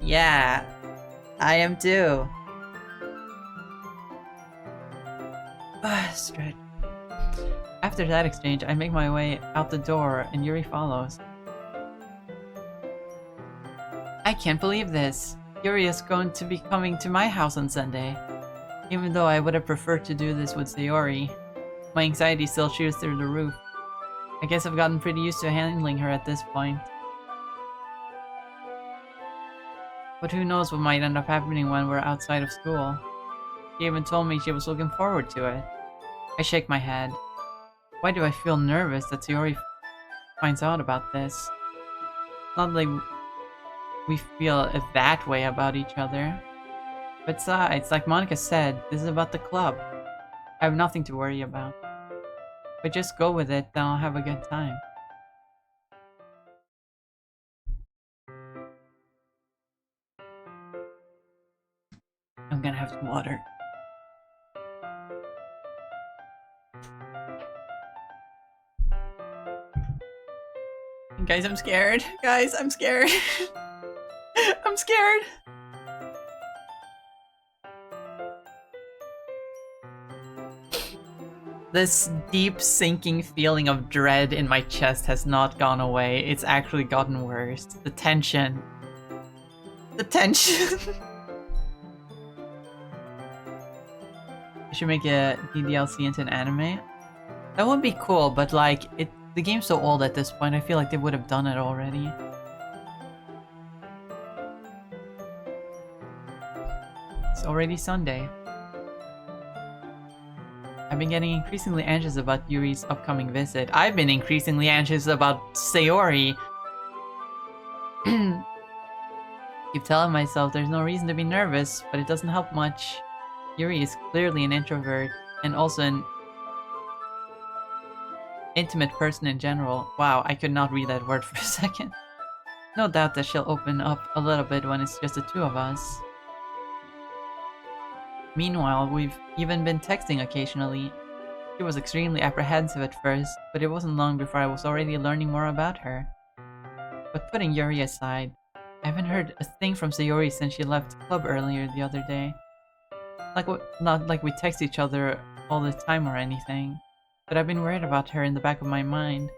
Yeah, I am too. Stretch. After that exchange, I make my way out the door and Yuri follows. I can't believe this. Yuri is going to be coming to my house on Sunday. Even though I would have preferred to do this with Sayori, my anxiety still shoots through the roof. I guess I've gotten pretty used to handling her at this point. But who knows what might end up happening when we're outside of school. She even told me she was looking forward to it. I shake my head. Why do I feel nervous that Sayori finds out about this? Not like we feel that way about each other. Besides, like Monica said, this is about the club. I have nothing to worry about. But just go with it, then I'll have a good time. I'm gonna have some water. Guys, I'm scared. Guys, I'm scared. I'm scared. This deep sinking feeling of dread in my chest has not gone away. It's actually gotten worse. The tension. The tension. I should make a DDLC into an anime. That would be cool, but like, the game's so old at this point, I feel like they would have done it already. It's already Sunday. I've been getting increasingly anxious about Yuri's upcoming visit. I've been increasingly anxious about Sayori. Keep telling myself there's no reason to be nervous, but it doesn't help much. Yuri is clearly an introvert, and also an intimate person in general. Wow, I could not read that word for a second. No doubt that she'll open up a little bit when it's just the two of us. Meanwhile, we've even been texting occasionally. She was extremely apprehensive at first, but it wasn't long before I was already learning more about her. But putting Yuri aside, I haven't heard a thing from Sayori since she left the club earlier the other day. Not like we text each other all the time or anything. But I've been worried about her in the back of my mind.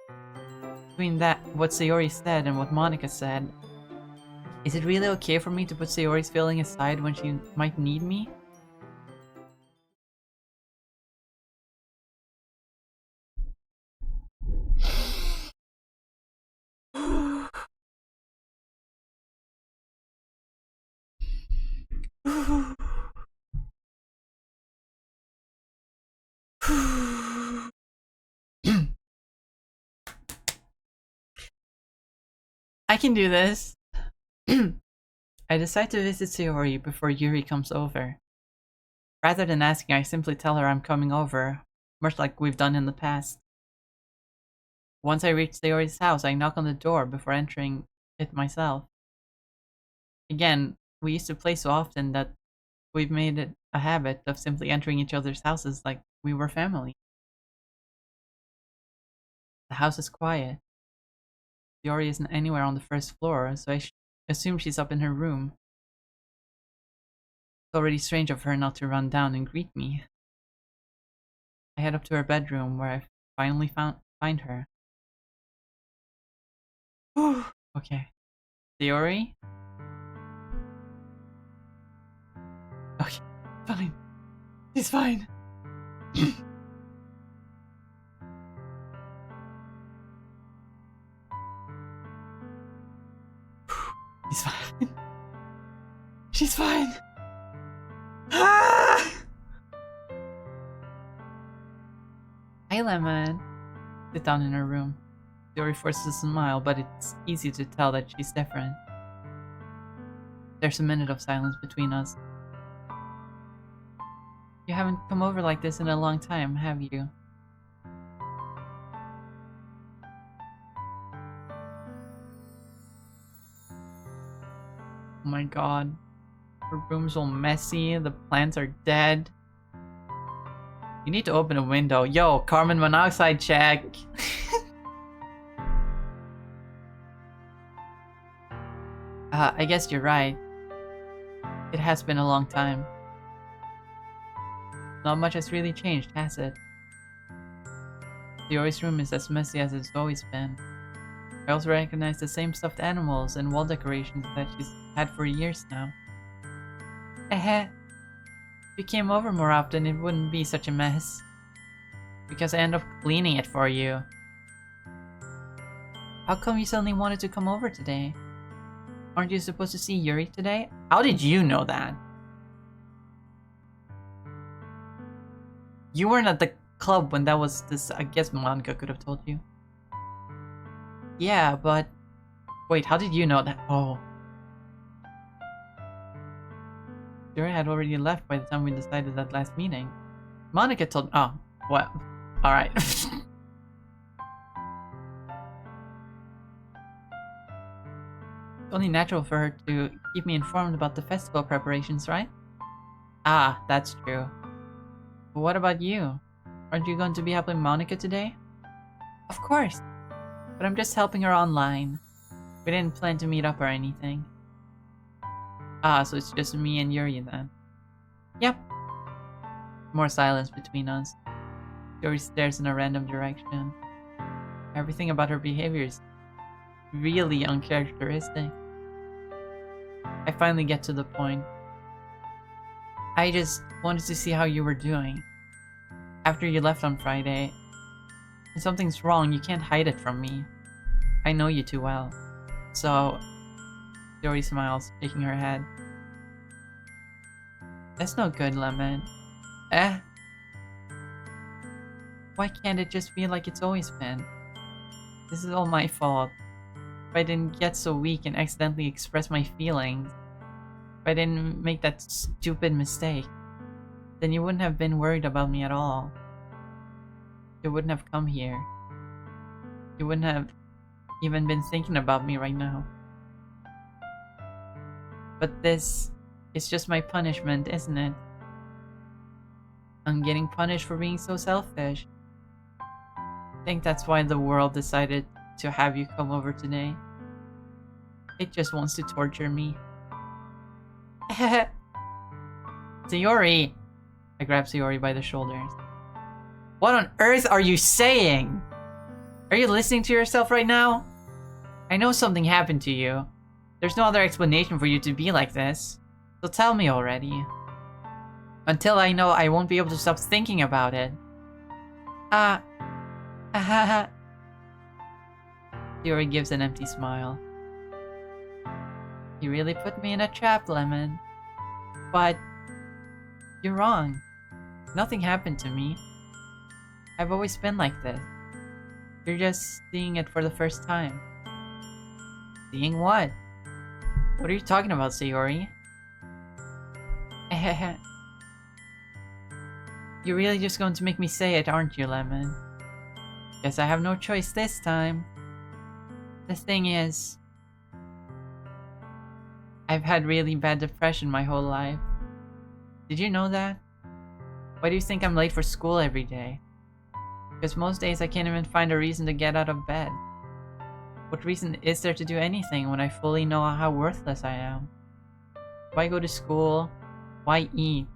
Between that, what Sayori said and what Monica said, is it really okay for me to put Sayori's feeling aside when she might need me? I can do this. I decide to visit Sayori before Yuri comes over. Rather than asking, I simply tell her I'm coming over, much like we've done in the past. Once I reach Sayori's house, I knock on the door before entering it myself. Again, we used to play so often that we've made it a habit of simply entering each other's houses like we were family. The house is quiet. Sayori isn't anywhere on the first floor, so I assume she's up in her room. It's already strange of her not to run down and greet me. I head up to her bedroom where I finally find her. Okay. Sayori? Okay, fine. She's fine. She's fine. She's fine. Ah! Hi, Lemon. Sit down in her room. Sayori forces a smile, but it's easy to tell that she's different. There's a minute of silence between us. You haven't come over like this in a long time, have you? Oh my god. Her room's all messy, the plants are dead. You need to open a window. Yo, carbon monoxide check! I guess you're right. It has been a long time. Not much has really changed, has it? Sayori's room is as messy as it's always been. I also recognize the same stuffed animals and wall decorations that she's had for years now. If you came over more often, it wouldn't be such a mess. Because I end up cleaning it for you. How come you suddenly wanted to come over today? Aren't you supposed to see Yuri today? How did you know that? You weren't at the club when that was this. I guess Monica could have told you. Yeah, but... Wait, how did you know that? Oh. Yuri had already left by the time we decided that last meeting. Monica told... Oh, well. Alright. It's only natural for her to keep me informed about the festival preparations, right? Ah, that's true. But what about you? Aren't you going to be helping Monica today? Of course. But I'm just helping her online. We didn't plan to meet up or anything. Ah, so it's just me and Yuri then. Yep. More silence between us. Yuri stares in a random direction. Everything about her behavior is really uncharacteristic. I finally get to the point. I just wanted to see how you were doing. After you left on Friday, if something's wrong, you can't hide it from me. I know you too well. So, Yuri smiles, shaking her head. That's no good, Lemon. Why can't it just be like it's always been? This is all my fault. If I didn't get so weak and accidentally express my feelings, if I didn't make that stupid mistake, then you wouldn't have been worried about me at all. You wouldn't have come here. You wouldn't have even been thinking about me right now. But this is just my punishment, isn't it? I'm getting punished for being so selfish. I think that's why the world decided to have you come over today. It just wants to torture me. Sayori! I grab Sayori by the shoulders. What on earth are you saying? Are you listening to yourself right now? I know something happened to you. There's no other explanation for you to be like this. So tell me already. Until I know, I won't be able to stop thinking about it. Sayori gives an empty smile. You really put me in a trap, Lemon. But you're wrong. Nothing happened to me. I've always been like this. You're just seeing it for the first time. Seeing what? What are you talking about, Sayori? You're really just going to make me say it, aren't you, Lemon? Guess I have no choice this time. The thing is, I've had really bad depression my whole life. Did you know that? Why do you think I'm late for school every day? Because most days I can't even find a reason to get out of bed. What reason is there to do anything when I fully know how worthless I am? Why go to school? Why eat?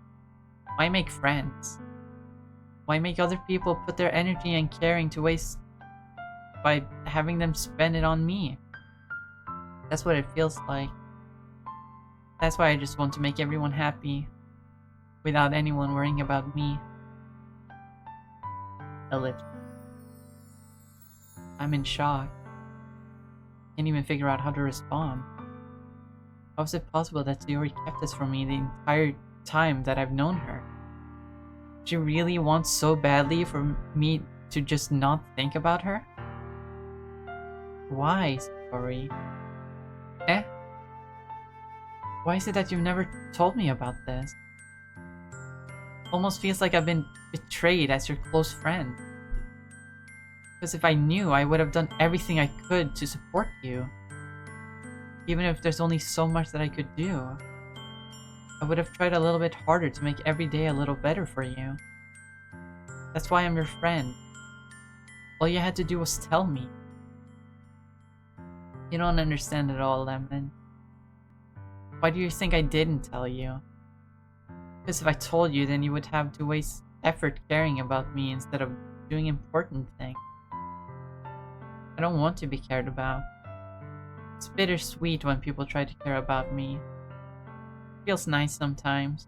Why make friends? Why make other people put their energy and caring to waste by having them spend it on me? That's what it feels like. That's why I just want to make everyone happy, without anyone worrying about me. Ellipse. I'm in shock. Can't even figure out how to respond. How is it possible that Sayori kept this from me the entire time that I've known her? She really wants so badly for me to just not think about her? Why, Sayori? Why is it that you've never told me about this? Almost feels like I've been betrayed as your close friend. Because if I knew, I would have done everything I could to support you. Even if there's only so much that I could do. I would have tried a little bit harder to make every day a little better for you. That's why I'm your friend. All you had to do was tell me. You don't understand at all, Lemon. Why do you think I didn't tell you? Because if I told you, then you would have to waste effort caring about me instead of doing important things. I don't want to be cared about. It's bittersweet when people try to care about me. It feels nice sometimes.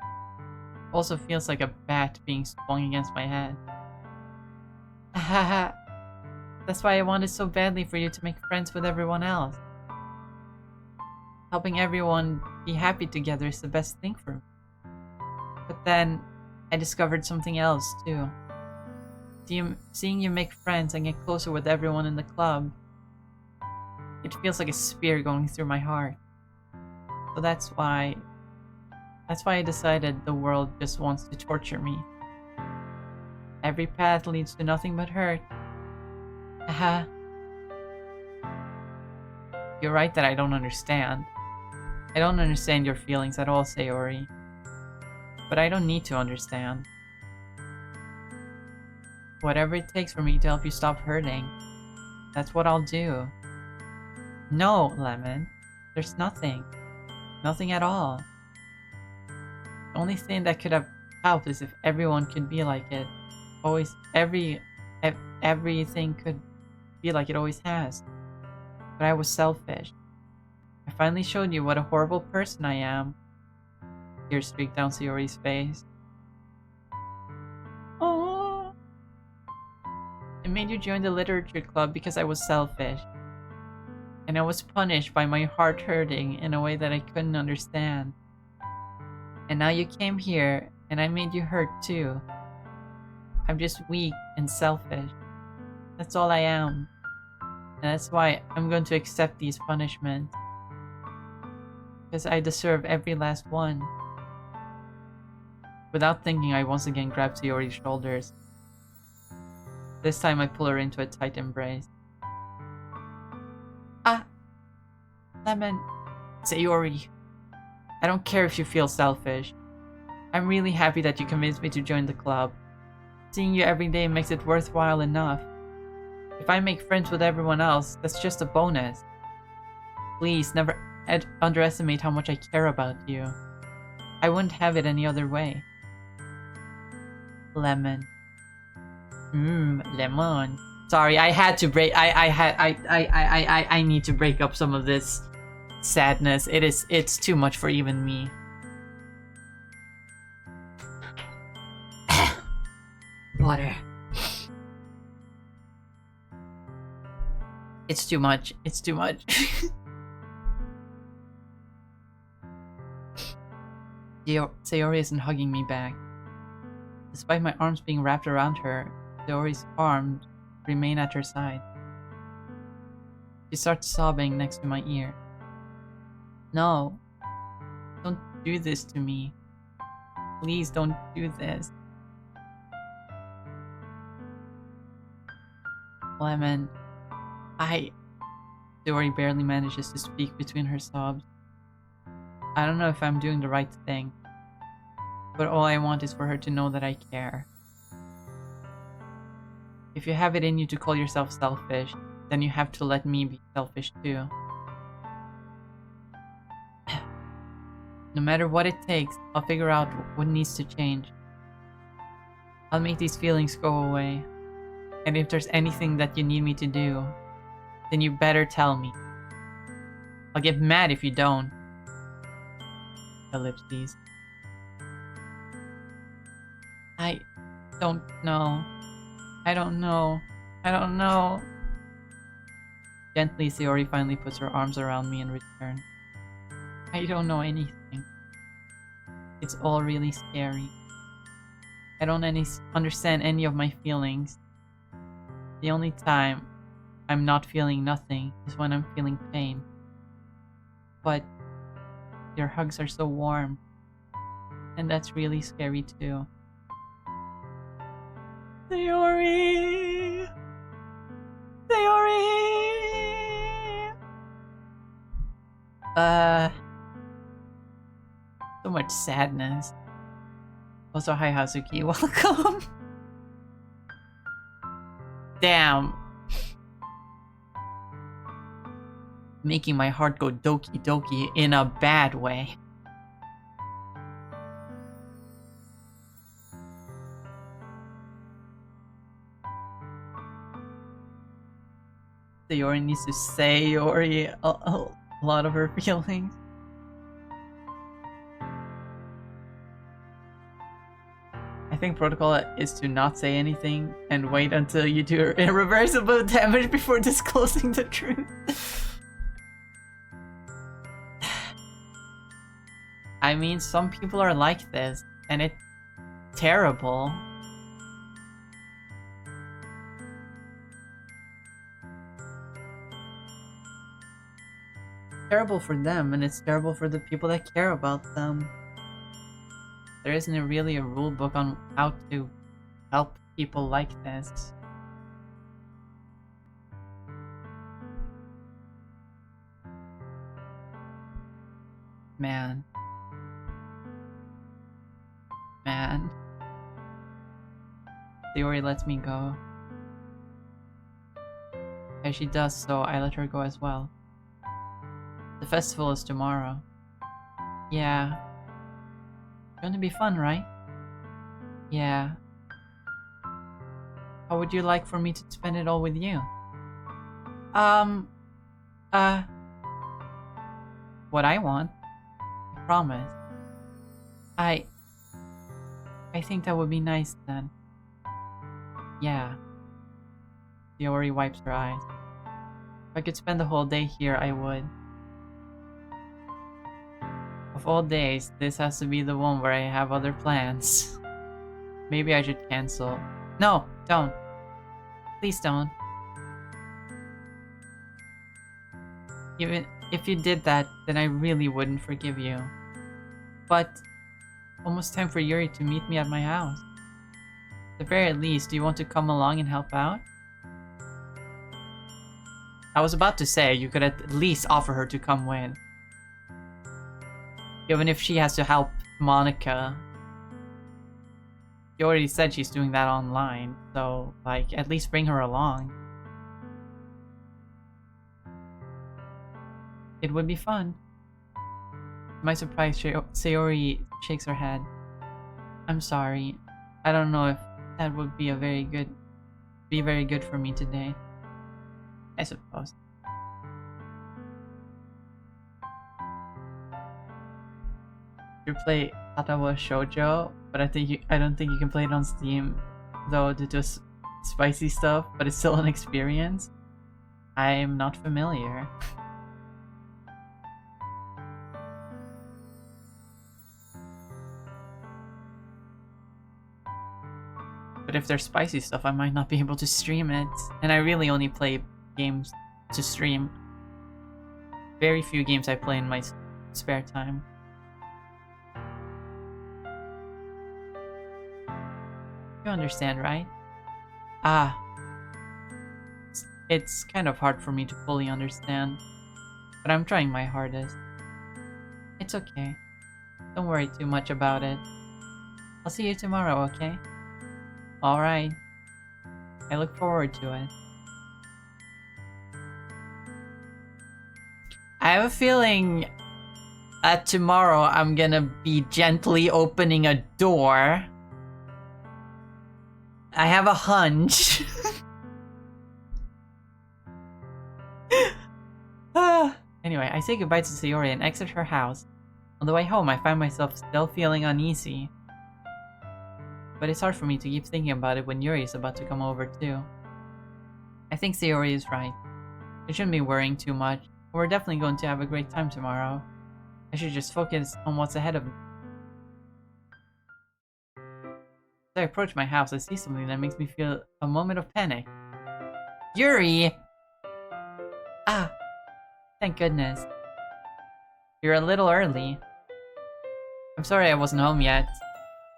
Also feels like a bat being swung against my head. Haha. That's why I wanted so badly for you to make friends with everyone else. Helping everyone be happy together is the best thing for me. But then, I discovered something else too. Seeing you make friends and get closer with everyone in the club, it feels like a spear going through my heart. So that's why I decided the world just wants to torture me. Every path leads to nothing but hurt. Haha. You're right that I don't understand. I don't understand your feelings at all, Sayori. But I don't need to understand. Whatever it takes for me to help you stop hurting, that's what I'll do. No, Lemon. There's nothing. Nothing at all. The only thing that could have helped is if everyone could be like it. Everything could be like it always has. But I was selfish. I finally showed you what a horrible person I am. Tears streaked down Sayori's face. Oh, I made you join the literature club because I was selfish. And I was punished by my heart hurting in a way that I couldn't understand. And now you came here, and I made you hurt too. I'm just weak and selfish. That's all I am. And that's why I'm going to accept these punishments. Because I deserve every last one. Without thinking, I once again grab Sayori's shoulders. This time I pull her into a tight embrace. Lemon. Sayori. I don't care if you feel selfish. I'm really happy that you convinced me to join the club. Seeing you every day makes it worthwhile enough. If I make friends with everyone else, that's just a bonus. Please, never underestimate how much I care about you. I wouldn't have it any other way. Lemon. Lemon. Sorry, I had to break. I need to break up some of this sadness. It's too much for even me. Water. It's too much. It's too much. Sayori isn't hugging me back. Despite my arms being wrapped around her, Sayori's arms remain at her side. She starts sobbing next to my ear. No. Don't do this to me. Please don't do this. Lemon. Sayori barely manages to speak between her sobs. I don't know if I'm doing the right thing, but all I want is for her to know that I care. If you have it in you to call yourself selfish, then you have to let me be selfish too. No matter what it takes, I'll figure out what needs to change. I'll make these feelings go away. And if there's anything that you need me to do, then you better tell me. I'll get mad if you don't. Ellipses. I don't know. I don't know. I don't know. Gently, Sayori finally puts her arms around me in return. I don't know anything. It's all really scary. I don't understand any of my feelings. The only time I'm not feeling nothing is when I'm feeling pain. But your hugs are so warm. And that's really scary too. Sayori! Sayori! So much sadness. Also, hi Hazuki, welcome! Damn. Making my heart go doki doki in a bad way. Sayori needs to say a lot of her feelings. I think protocol is to not say anything and wait until you do irreversible damage before disclosing the truth. I mean, some people are like this, and it's terrible. Terrible for them, and it's terrible for the people that care about them. There isn't really a rule book on how to help people like this. Man. Sayori lets me go. As she does so, I let her go as well. The festival is tomorrow. Yeah. It's going to be fun, right? Yeah. How would you like for me to spend it all with you? What I want. I promise. I think that would be nice then. Yeah. Sayori wipes her eyes. If I could spend the whole day here, I would. Of all days, this has to be the one where I have other plans. Maybe I should cancel. No, don't. Please don't. Even if you did that, then I really wouldn't forgive you. But almost time for Yuri to meet me at my house. At the very least, do you want to come along and help out? I was about to say you could at least offer her to come with. Even if she has to help Monica. She already said she's doing that online, so, like, at least bring her along. It would be fun. To my surprise, Sayori shakes her head. I'm sorry. I don't know if that would be very good for me today. I suppose. You play Katawa Shoujo, but I don't think you can play it on Steam, though, due to spicy stuff. But it's still an experience. I am not familiar. But if there's spicy stuff, I might not be able to stream it. And I really only play games to stream. Very few games I play in my spare time. You understand, right? Ah. It's kind of hard for me to fully understand. But I'm trying my hardest. It's okay. Don't worry too much about it. I'll see you tomorrow, okay? Alright. I look forward to it. I have a feeling that tomorrow I'm gonna be gently opening a door. I have a hunch. Anyway, I say goodbye to Sayori and exit her house. On the way home, I find myself still feeling uneasy. But it's hard for me to keep thinking about it when Yuri is about to come over too. I think Sayori is right. I shouldn't be worrying too much. We're definitely going to have a great time tomorrow. I should just focus on what's ahead of me. As I approach my house, I see something that makes me feel a moment of panic. Yuri! Ah, thank goodness. You're a little early. I'm sorry I wasn't home yet.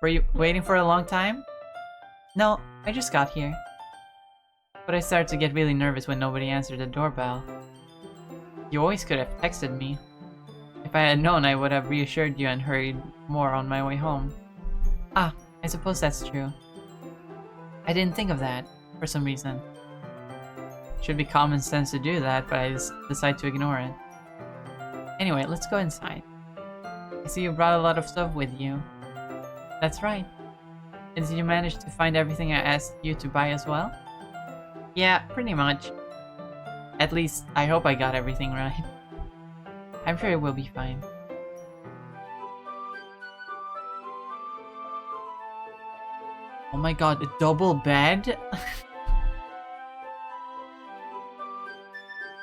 Were you waiting for a long time? No, I just got here. But I started to get really nervous when nobody answered the doorbell. You always could have texted me. If I had known, I would have reassured you and hurried more on my way home. Ah, I suppose that's true. I didn't think of that, for some reason. Should be common sense to do that, but I just decide to ignore it. Anyway, let's go inside. I see you brought a lot of stuff with you. That's right. And did you manage to find everything I asked you to buy as well? Yeah, pretty much. At least, I hope I got everything right. I'm sure it will be fine. Oh my god, a double bed?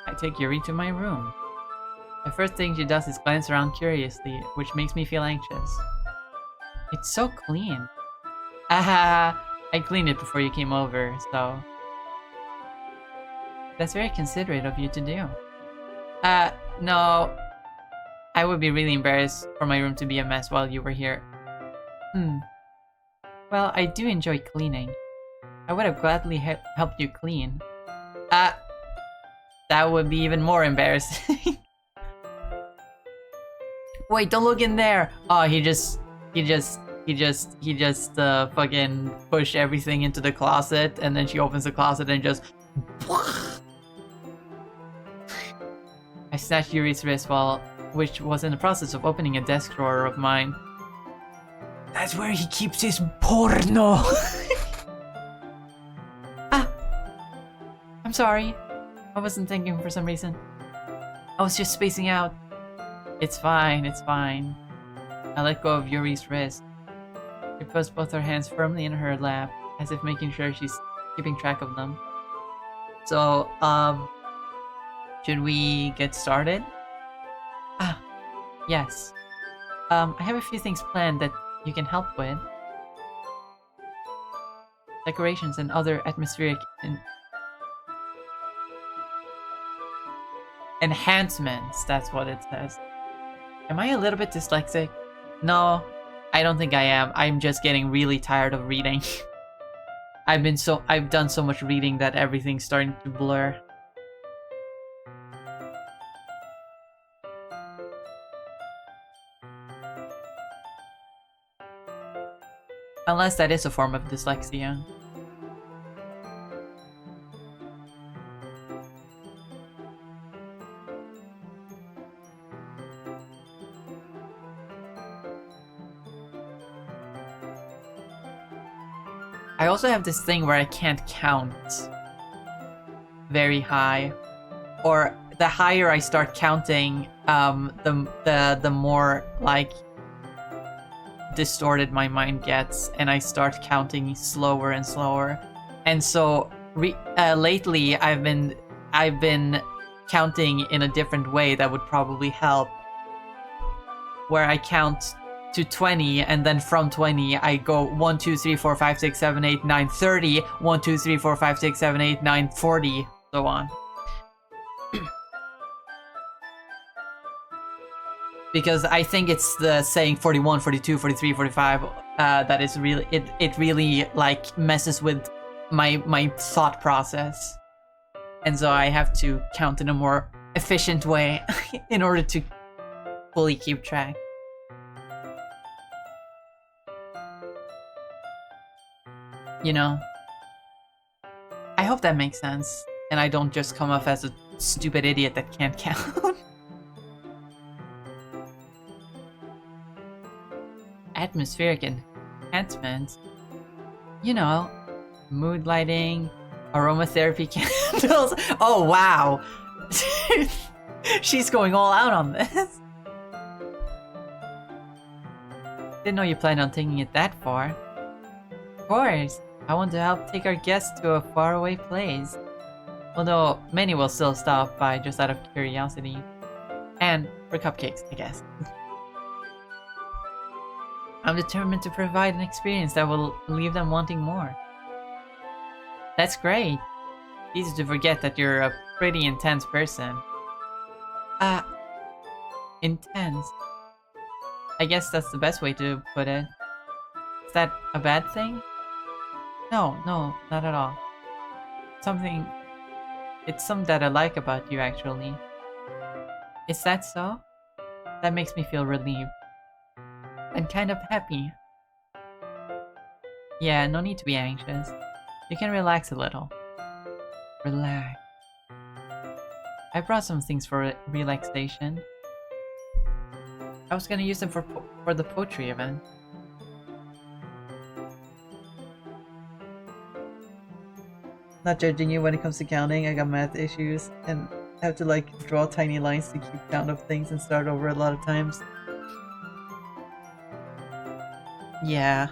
I take Yuri to my room. The first thing she does is glance around curiously, which makes me feel anxious. It's so clean. Aha! I cleaned it before you came over, so... That's very considerate of you to do. No. I would be really embarrassed for my room to be a mess while you were here. Well, I do enjoy cleaning. I would have gladly helped you clean. That would be even more embarrassing. Wait, don't look in there! Oh, he just fucking push everything into the closet, and then she opens the closet and just... I snatched Yuri's wrist which was in the process of opening a desk drawer of mine. That's where he keeps his porno! I'm sorry. I wasn't thinking for some reason. I was just spacing out. It's fine, it's fine. I let go of Yuri's wrist. She puts both her hands firmly in her lap, as if making sure she's keeping track of them. So, should we get started? Yes. I have a few things planned that you can help with. Decorations and other atmospheric enhancements, that's what it says. Am I a little bit dyslexic? No, I don't think I am. I'm just getting really tired of reading. I've done so much reading that everything's starting to blur. Unless that is a form of dyslexia. I also have this thing where I can't count very high, or the higher I start counting, the more like distorted my mind gets, and I start counting slower and slower. And so lately, I've been counting in a different way that would probably help, where I count to 20, and then from 20 I go 1, 2, 3, 4, 5, 6, 7, 8, 9, 30, 1, 2, 3, 4, 5, 6, 7, 8, 9, 40, so on. Because I think it's the saying 41, 42, 43, 45 that is really, it really like messes with my thought process. And so I have to count in a more efficient way in order to fully keep track. You know? I hope that makes sense, and I don't just come off as a stupid idiot that can't count. Atmospheric enhancements. You know, mood lighting, aromatherapy candles. Oh, wow. She's going all out on this. Didn't know you planned on taking it that far. Of course. I want to help take our guests to a faraway place. Although, many will still stop by just out of curiosity. And for cupcakes, I guess. I'm determined to provide an experience that will leave them wanting more. That's great. Easy to forget that you're a pretty intense person. Intense. I guess that's the best way to put it. Is that a bad thing? No, not at all. It's something that I like about you, actually. Is that so? That makes me feel relieved. And kind of happy. Yeah, no need to be anxious. You can relax a little. Relax. I brought some things for relaxation. I was gonna use them for the poetry event. Not judging you when it comes to counting. I got math issues and have to like draw tiny lines to keep count of things and start over a lot of times. Yeah.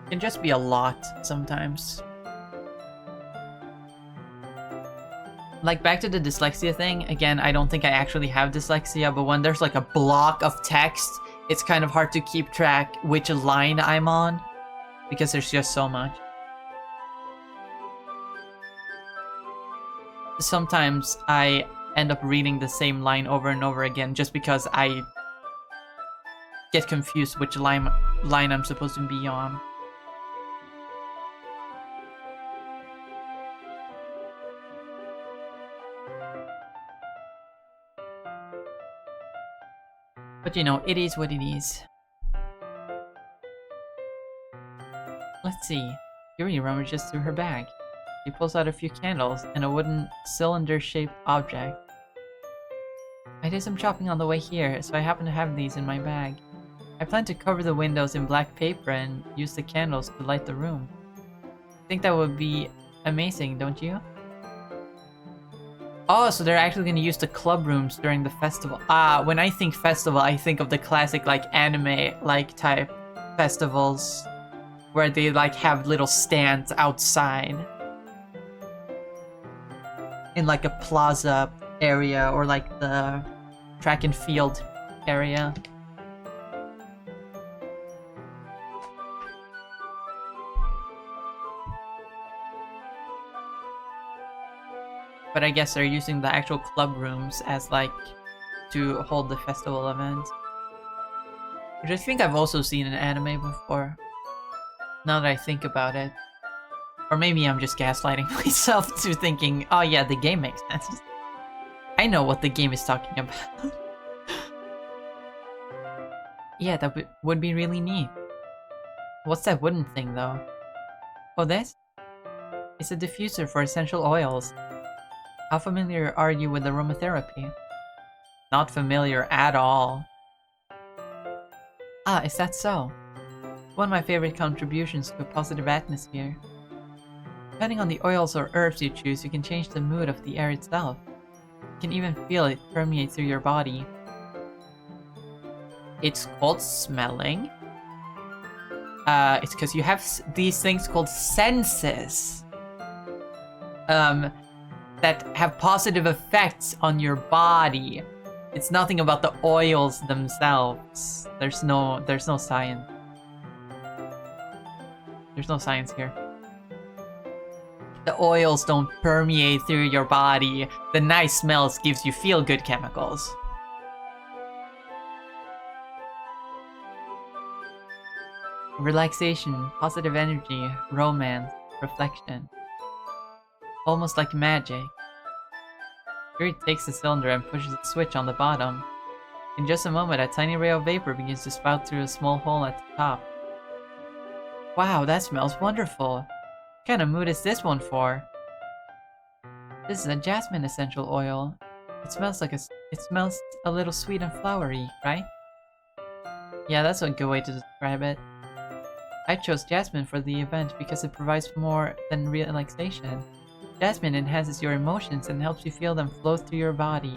It can just be a lot sometimes. Like, back to the dyslexia thing, again, I don't think I actually have dyslexia, but when there's like a block of text, it's kind of hard to keep track which line I'm on, because there's just so much. Sometimes I end up reading the same line over and over again just because I get confused which line I'm supposed to be on. But you know, it is what it is. Let's see. Yuri rummages through her bag. She pulls out a few candles and a wooden cylinder-shaped object. I did some shopping on the way here, so I happen to have these in my bag. I plan to cover the windows in black paper and use the candles to light the room. I think that would be amazing, don't you? Oh, so they're actually going to use the club rooms during the festival. When I think festival, I think of the classic, like, anime-like type festivals where they, like, have little stands outside in, like, a plaza area or, like, the track and field area. But I guess they're using the actual club rooms as, like, to hold the festival event. Which I think I've also seen in anime before. Now that I think about it. Or maybe I'm just gaslighting myself to thinking, oh yeah, the game makes sense. I know what the game is talking about. Yeah, that would be really neat. What's that wooden thing, though? Oh, this? It's a diffuser for essential oils. How familiar are you with aromatherapy? Not familiar at all. Ah, is that so? One of my favorite contributions to a positive atmosphere. Depending on the oils or herbs you choose, you can change the mood of the air itself. You can even feel it permeate through your body. It's called smelling. It's because you have these things called senses. That have positive effects on your body. It's nothing about the oils themselves. There's no science. There's no science here. The oils don't permeate through your body. The nice smells gives you feel-good chemicals. Relaxation, positive energy, romance, reflection. Almost like magic. Yuri takes the cylinder and pushes the switch on the bottom. In just a moment, a tiny ray of vapor begins to spout through a small hole at the top. Wow, that smells wonderful. What kind of mood is this one for? This is a jasmine essential oil. It smells a little sweet and flowery, right? Yeah, that's a good way to describe it. I chose jasmine for the event because it provides more than relaxation. Jasmine enhances your emotions and helps you feel them flow through your body.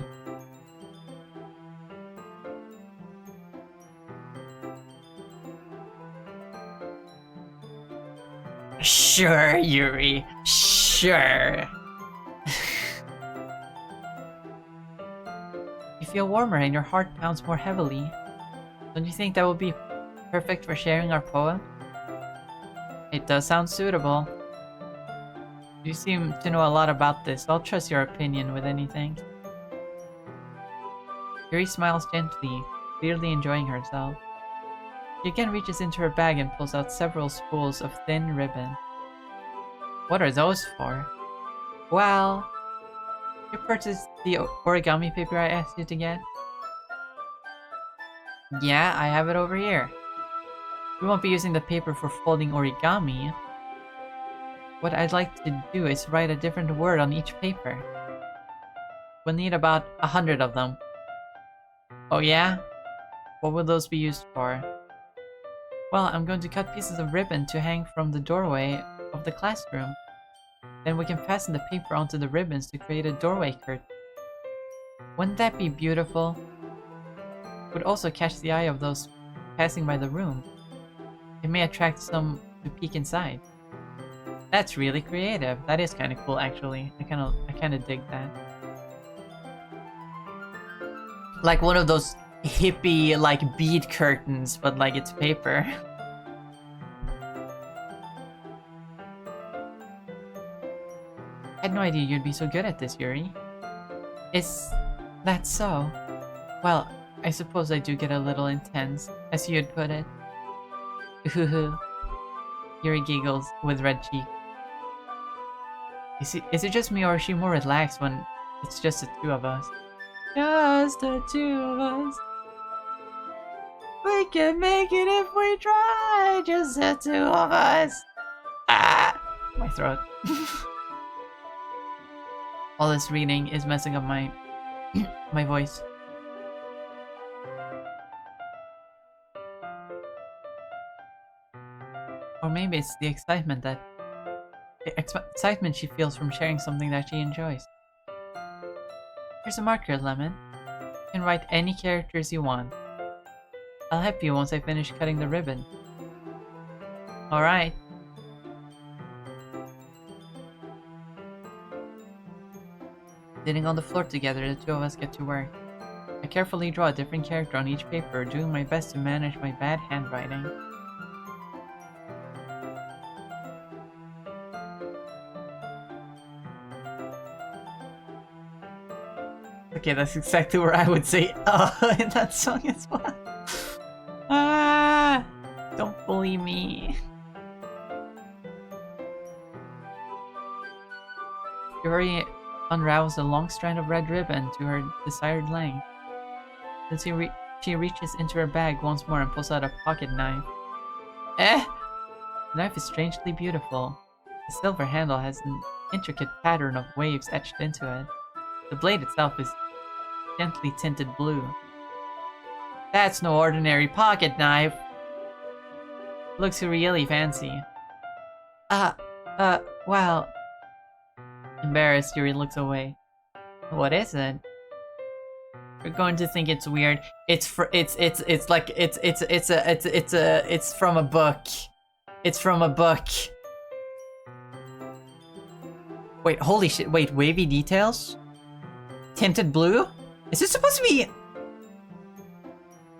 Sure, Yuri. Sure. You feel warmer and your heart pounds more heavily. Don't you think that would be perfect for sharing our poem? It does sound suitable. You seem to know a lot about this. I'll trust your opinion with anything. Yuri smiles gently, clearly enjoying herself. She again reaches into her bag and pulls out several spools of thin ribbon. What are those for? Well, you purchased the origami paper I asked you to get? Yeah, I have it over here. We won't be using the paper for folding origami. What I'd like to do is write a different word on each paper. We'll need about 100 of them. Oh yeah? What will those be used for? Well, I'm going to cut pieces of ribbon to hang from the doorway of the classroom. Then we can fasten the paper onto the ribbons to create a doorway curtain. Wouldn't that be beautiful? It would also catch the eye of those passing by the room. It may attract some to peek inside. That's really creative. That is kind of cool, actually. I kind of dig that. Like one of those hippie, like bead curtains, but like it's paper. I had no idea you'd be so good at this, Yuri. Is that so? Well, I suppose I do get a little intense, as you'd put it. Yuri giggles with red cheek. Is it just me, or is she more relaxed when it's just the two of us? Just the two of us. We can make it if we try. Just the two of us. Ah, my throat. All this reading is messing up my my voice. Or maybe it's the excitement excitement she feels from sharing something that she enjoys. Here's a marker, Lemon. You can write any characters you want. I'll help you once I finish cutting the ribbon. Alright. Sitting on the floor together, the two of us get to work. I carefully draw a different character on each paper, doing my best to manage my bad handwriting. Okay, that's exactly where I would say in that song as well. Ah, don't bully me. Yuri unravels a long strand of red ribbon to her desired length. Then she reaches into her bag once more and pulls out a pocket knife. The knife is strangely beautiful. The silver handle has an intricate pattern of waves etched into it. The blade itself is Gently tinted blue. That's no ordinary pocket knife. Looks really fancy. Well... Embarrassed, Yuri looks away. What is it? You're going to think it's weird. It's from a book. It's from a book. Wait, holy shit, wait, wavy details? Tinted blue? Is this supposed to be...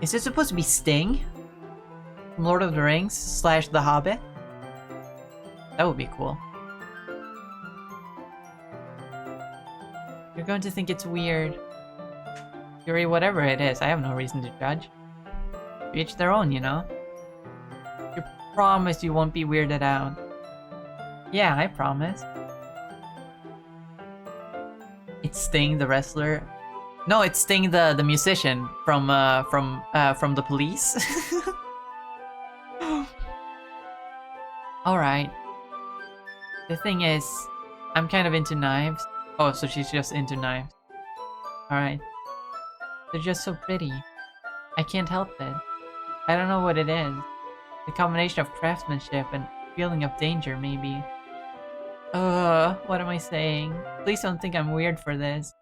Is this supposed to be Sting? From Lord of the Rings / The Hobbit? That would be cool. You're going to think it's weird. Yuri, whatever it is, I have no reason to judge. To each their own, you know? You promise you won't be weirded out. Yeah, I promise. It's Sting, the wrestler. No, it's Sting, the musician from the Police. All right. The thing is, I'm kind of into knives. Oh, so she's just into knives. All right. They're just so pretty. I can't help it. I don't know what it is. The combination of craftsmanship and feeling of danger, maybe. What am I saying? Please don't think I'm weird for this.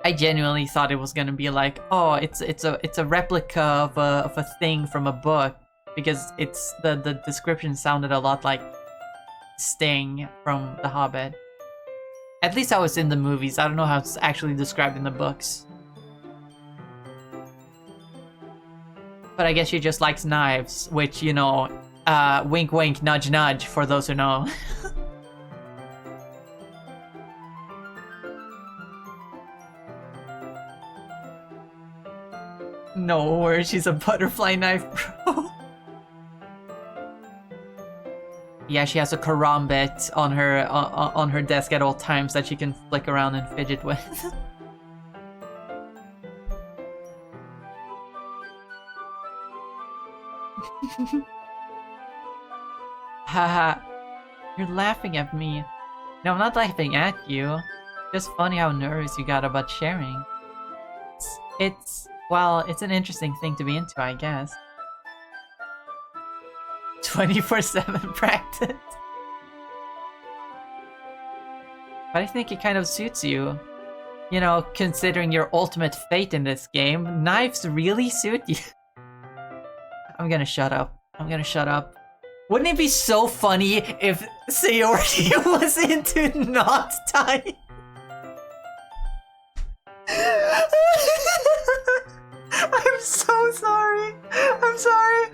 I genuinely thought it was gonna be like, oh, it's a replica of a thing from a book, because it's the description sounded a lot like Sting from The Hobbit. At least how it's in the movies. I don't know how it's actually described in the books. But I guess she just likes knives, which, you know, wink wink, nudge nudge, for those who know. No, where she's a butterfly knife, bro. Yeah, she has a karambit on her desk at all times that she can flick around and fidget with. Haha, you're laughing at me. No, I'm not laughing at you. Just funny how nervous you got about sharing. Well, it's an interesting thing to be into, I guess. 24/7 practice. But I think it kind of suits you. You know, considering your ultimate fate in this game, knives really suit you. I'm gonna shut up. I'm gonna shut up. Wouldn't it be so funny if Sayori was into knot tying? I'm so sorry. I'm sorry.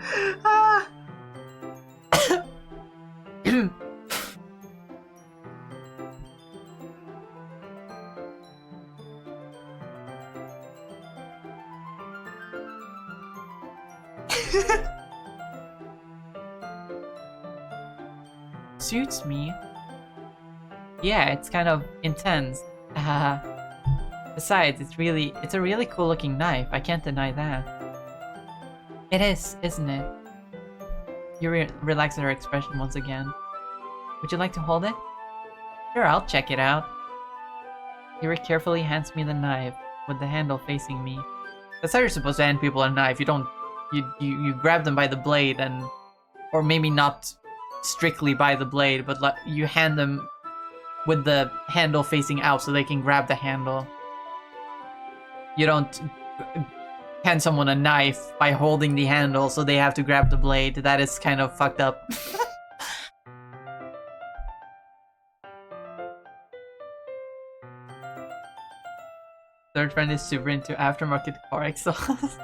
Suits me. Yeah, it's kind of intense. Besides, it's a really cool looking knife. I can't deny that. It is, isn't it? Yuri relaxes her expression once again. Would you like to hold it? Sure, I'll check it out. Yuri carefully hands me the knife, with the handle facing me. That's how you're supposed to hand people a knife. You don't... You grab them by the blade and... Or maybe not strictly by the blade, but you hand them with the handle facing out so they can grab the handle. You don't hand someone a knife by holding the handle so they have to grab the blade. That is kind of fucked up. Third friend is super into aftermarket car exhaust.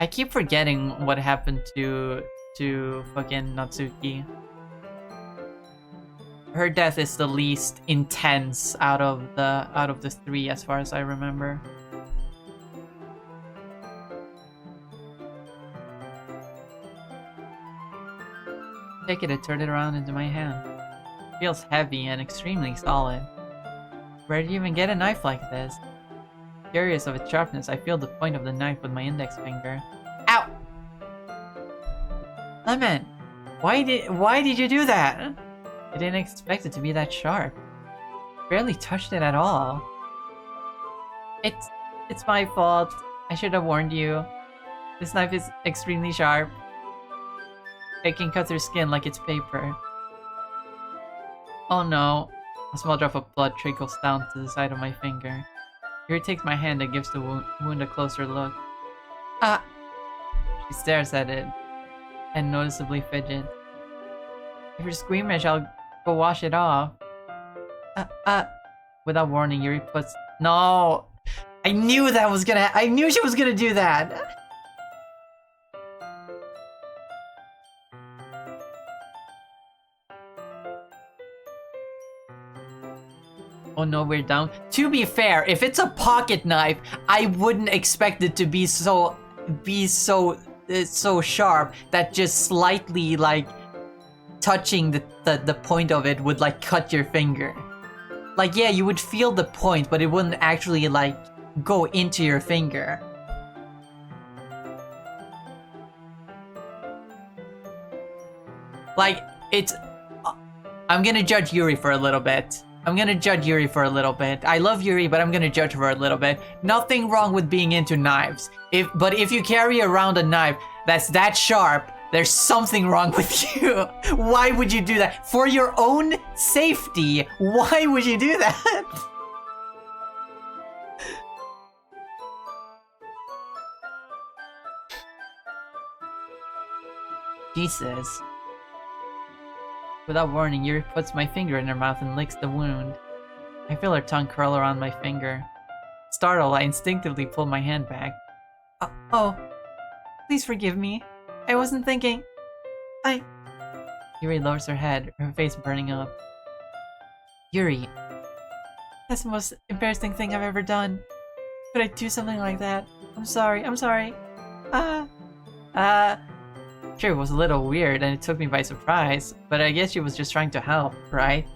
I keep forgetting what happened to fucking Natsuki. Her death is the least intense out of the three, as far as I remember. Take it and turn it around into my hand. It feels heavy and extremely solid. Where did you even get a knife like this? Curious of its sharpness, I feel the point of the knife with my index finger. Ow! Lemon! Why did you do that? I didn't expect it to be that sharp. Barely touched it at all. It's my fault. I should have warned you. This knife is extremely sharp. It can cut through skin like it's paper. Oh no. A small drop of blood trickles down to the side of my finger. Yuri takes my hand and gives the wound a closer look. Ah! She stares at it and noticeably fidgets. If you're squeamish, I'll go wash it off. Without warning, Yuri puts... No! I knew that was gonna... I knew she was gonna do that! Oh no, we're down. To be fair, if it's a pocket knife, I wouldn't expect it to be so sharp that just slightly like touching the point of it would like cut your finger. Like yeah, you would feel the point, but it wouldn't actually like go into your finger. Like it's I'm gonna judge Yuri for a little bit. I love Yuri, but I'm gonna judge her a little bit. Nothing wrong with being into knives. But if you carry around a knife that's that sharp, there's something wrong with you. Why would you do that? For your own safety, why would you do that? Jesus. Without warning, Yuri puts my finger in her mouth and licks the wound. I feel her tongue curl around my finger. Startled, I instinctively pull my hand back. Oh, please forgive me. I wasn't thinking. Yuri lowers her head, her face burning up. Yuri, that's the most embarrassing thing I've ever done. Could I do something like that? I'm sorry. Sure, it was a little weird and it took me by surprise, but I guess she was just trying to help, right?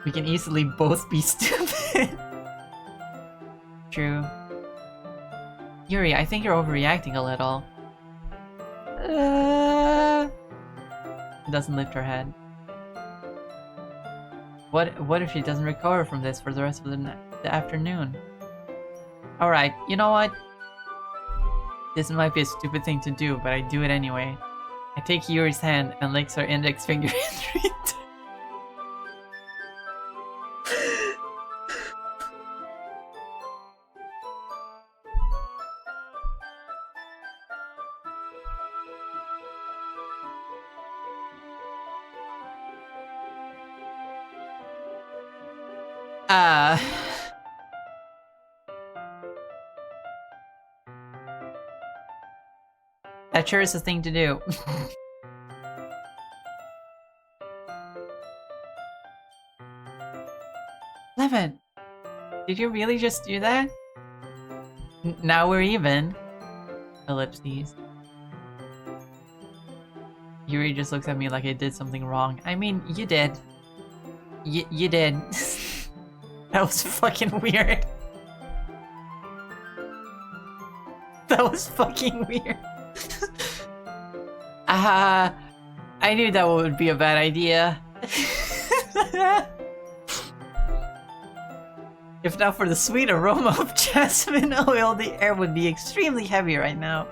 We can easily both be stupid. True. Yuri, I think you're overreacting a little. She doesn't lift her head. What if she doesn't recover from this for the rest of the afternoon? Alright, you know what? This might be a stupid thing to do, but I do it anyway. I take Yuri's hand and licks her index finger in 3 times. That sure is a thing to do. Levin, did you really just do that? Now we're even. Ellipses. Yuri just looks at me like I did something wrong. I mean, you did. You did. That was fucking weird. That was fucking weird. I knew that would be a bad idea. If not for the sweet aroma of jasmine oil, the air would be extremely heavy right now.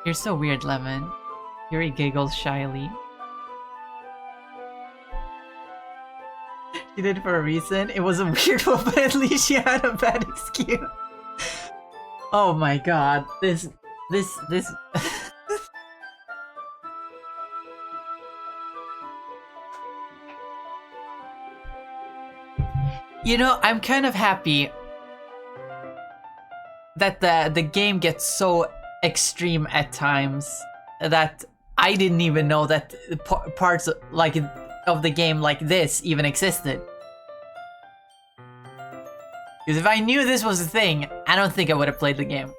You're so weird, Lemon. Yuri giggles shyly. She did it for a reason. It was a weird one, but at least she had a bad excuse. Oh my god, this... You know, I'm kind of happy that the game gets so extreme at times that I didn't even know that parts like of the game like this even existed. Because if I knew this was a thing, I don't think I would have played the game.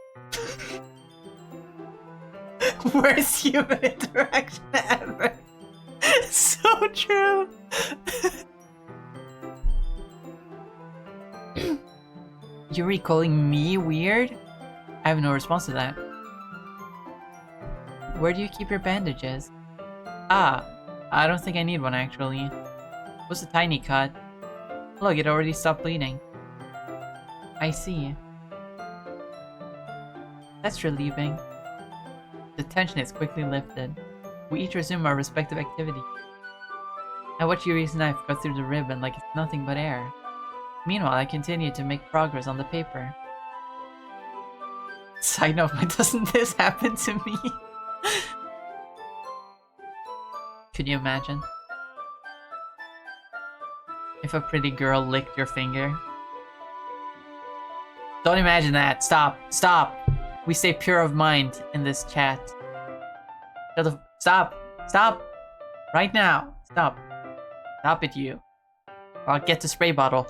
Worst human interaction ever. So true. Yuri calling me weird? I have no response to that. Where do you keep your bandages? Ah, I don't think I need one actually. It was a tiny cut. Look, it already stopped bleeding. I see. That's relieving. The tension is quickly lifted. We each resume our respective activity. I watch Yuri's knife cut through the ribbon like it's nothing but air. Meanwhile, I continue to make progress on the paper. Side note, why doesn't this happen to me? Could you imagine? If a pretty girl licked your finger? Don't imagine that. Stop. Stop. We stay pure of mind in this chat. Stop. Stop. Right now. Stop. Stop it, you. Or I'll get the spray bottle.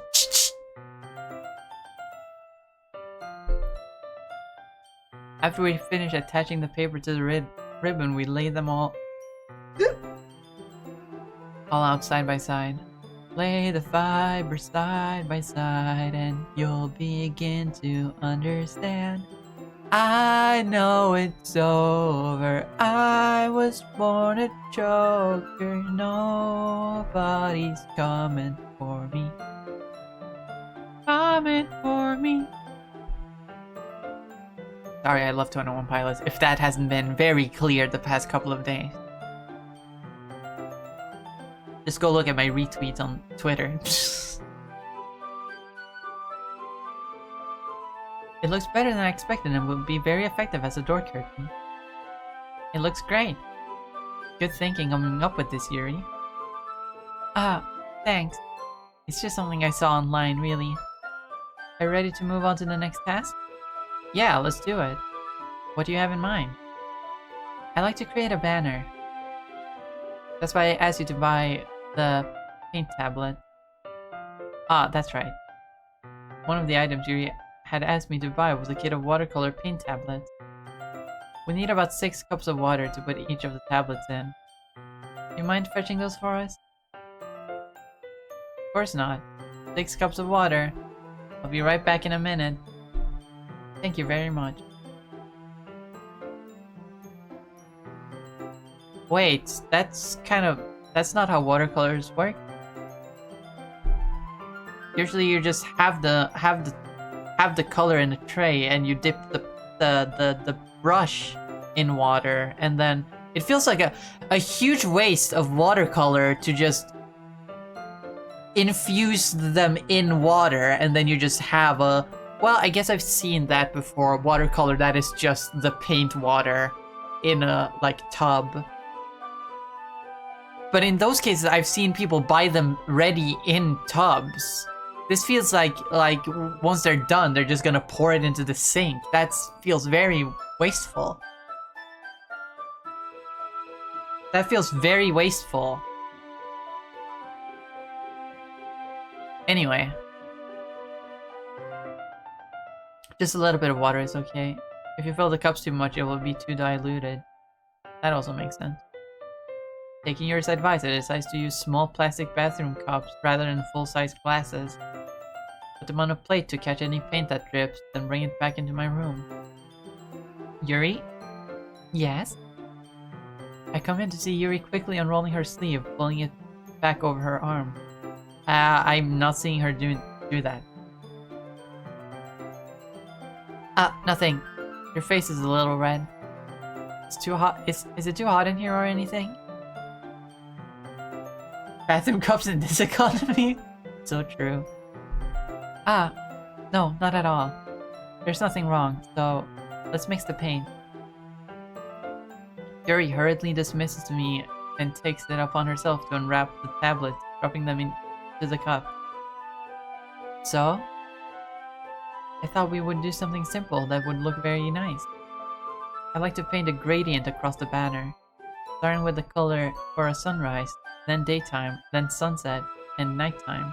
After we finish attaching the paper to the ribbon, we lay them all out side by side. Lay the fibers side by side and you'll begin to understand. I know it's over. I was born a joker. Nobody's coming for me. Coming for me. Sorry, I love 201 Pilots, if that hasn't been very clear the past couple of days. Just go look at my retweets on Twitter. It looks better than I expected and will be very effective as a door curtain. It looks great. Good thinking coming up with this, Yuri. Ah, thanks. It's just something I saw online, really. Are you ready to move on to the next task? Yeah, let's do it. What do you have in mind? I'd like to create a banner. That's why I asked you to buy the paint tablet. Ah, that's right. One of the items Yuri had asked me to buy was a kit of watercolor paint tablets. We need about 6 cups of water to put each of the tablets in. Do you mind fetching those for us? Of course not. 6 cups of water. I'll be right back in a minute. Thank you very much. Wait, that's not how watercolors work. Usually you just have the color in a tray and you dip the brush in water, and then it feels like a huge waste of watercolor to just infuse them in water, and then you just have a, well, I guess I've seen that before, watercolor that is just the paint water in a like tub. But in those cases I've seen people buy them ready in tubs. This feels like once they're done, they're just gonna pour it into the sink. That feels very wasteful. That feels very wasteful. Anyway. Just a little bit of water is okay. If you fill the cups too much, it will be too diluted. That also makes sense. Taking your advice, I decided to use small plastic bathroom cups rather than full-size glasses. Put them on a plate to catch any paint that drips, then bring it back into my room. Yuri? Yes? I come in to see Yuri quickly unrolling her sleeve, pulling it back over her arm. I'm not seeing her do that. Nothing. Your face is a little red. It's too hot. Is it too hot in here or anything? Bathroom cups in this economy? So true. No, not at all. There's nothing wrong, so let's mix the paint. Yuri hurriedly dismisses me and takes it upon herself to unwrap the tablets, dropping them into the cup. So? I thought we would do something simple that would look very nice. I'd like to paint a gradient across the banner, starting with the color for a sunrise, then daytime, then sunset, and nighttime.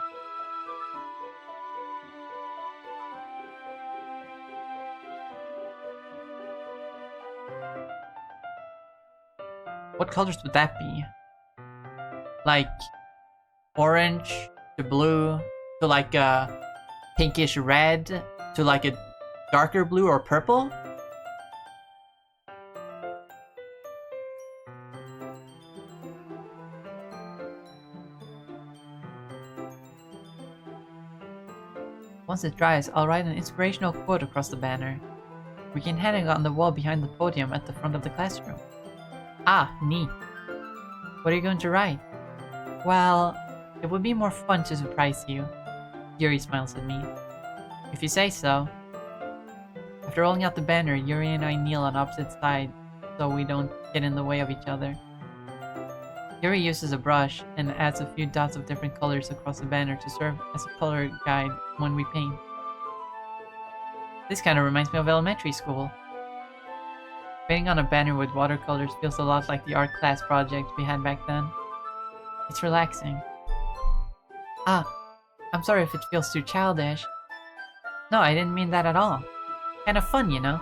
What colors would that be? Like orange to blue to like a pinkish red to like a darker blue or purple? Once it dries, I'll write an inspirational quote across the banner. We can hang it on the wall behind the podium at the front of the classroom. Ah, neat. What are you going to write? Well, it would be more fun to surprise you. Yuri smiles at me. If you say so. After rolling out the banner, Yuri and I kneel on opposite sides so we don't get in the way of each other. Yuri uses a brush and adds a few dots of different colors across the banner to serve as a color guide when we paint. This kind of reminds me of elementary school. Painting on a banner with watercolors feels a lot like the art class project we had back then. It's relaxing. Ah, I'm sorry if it feels too childish. No, I didn't mean that at all. Kind of fun, you know?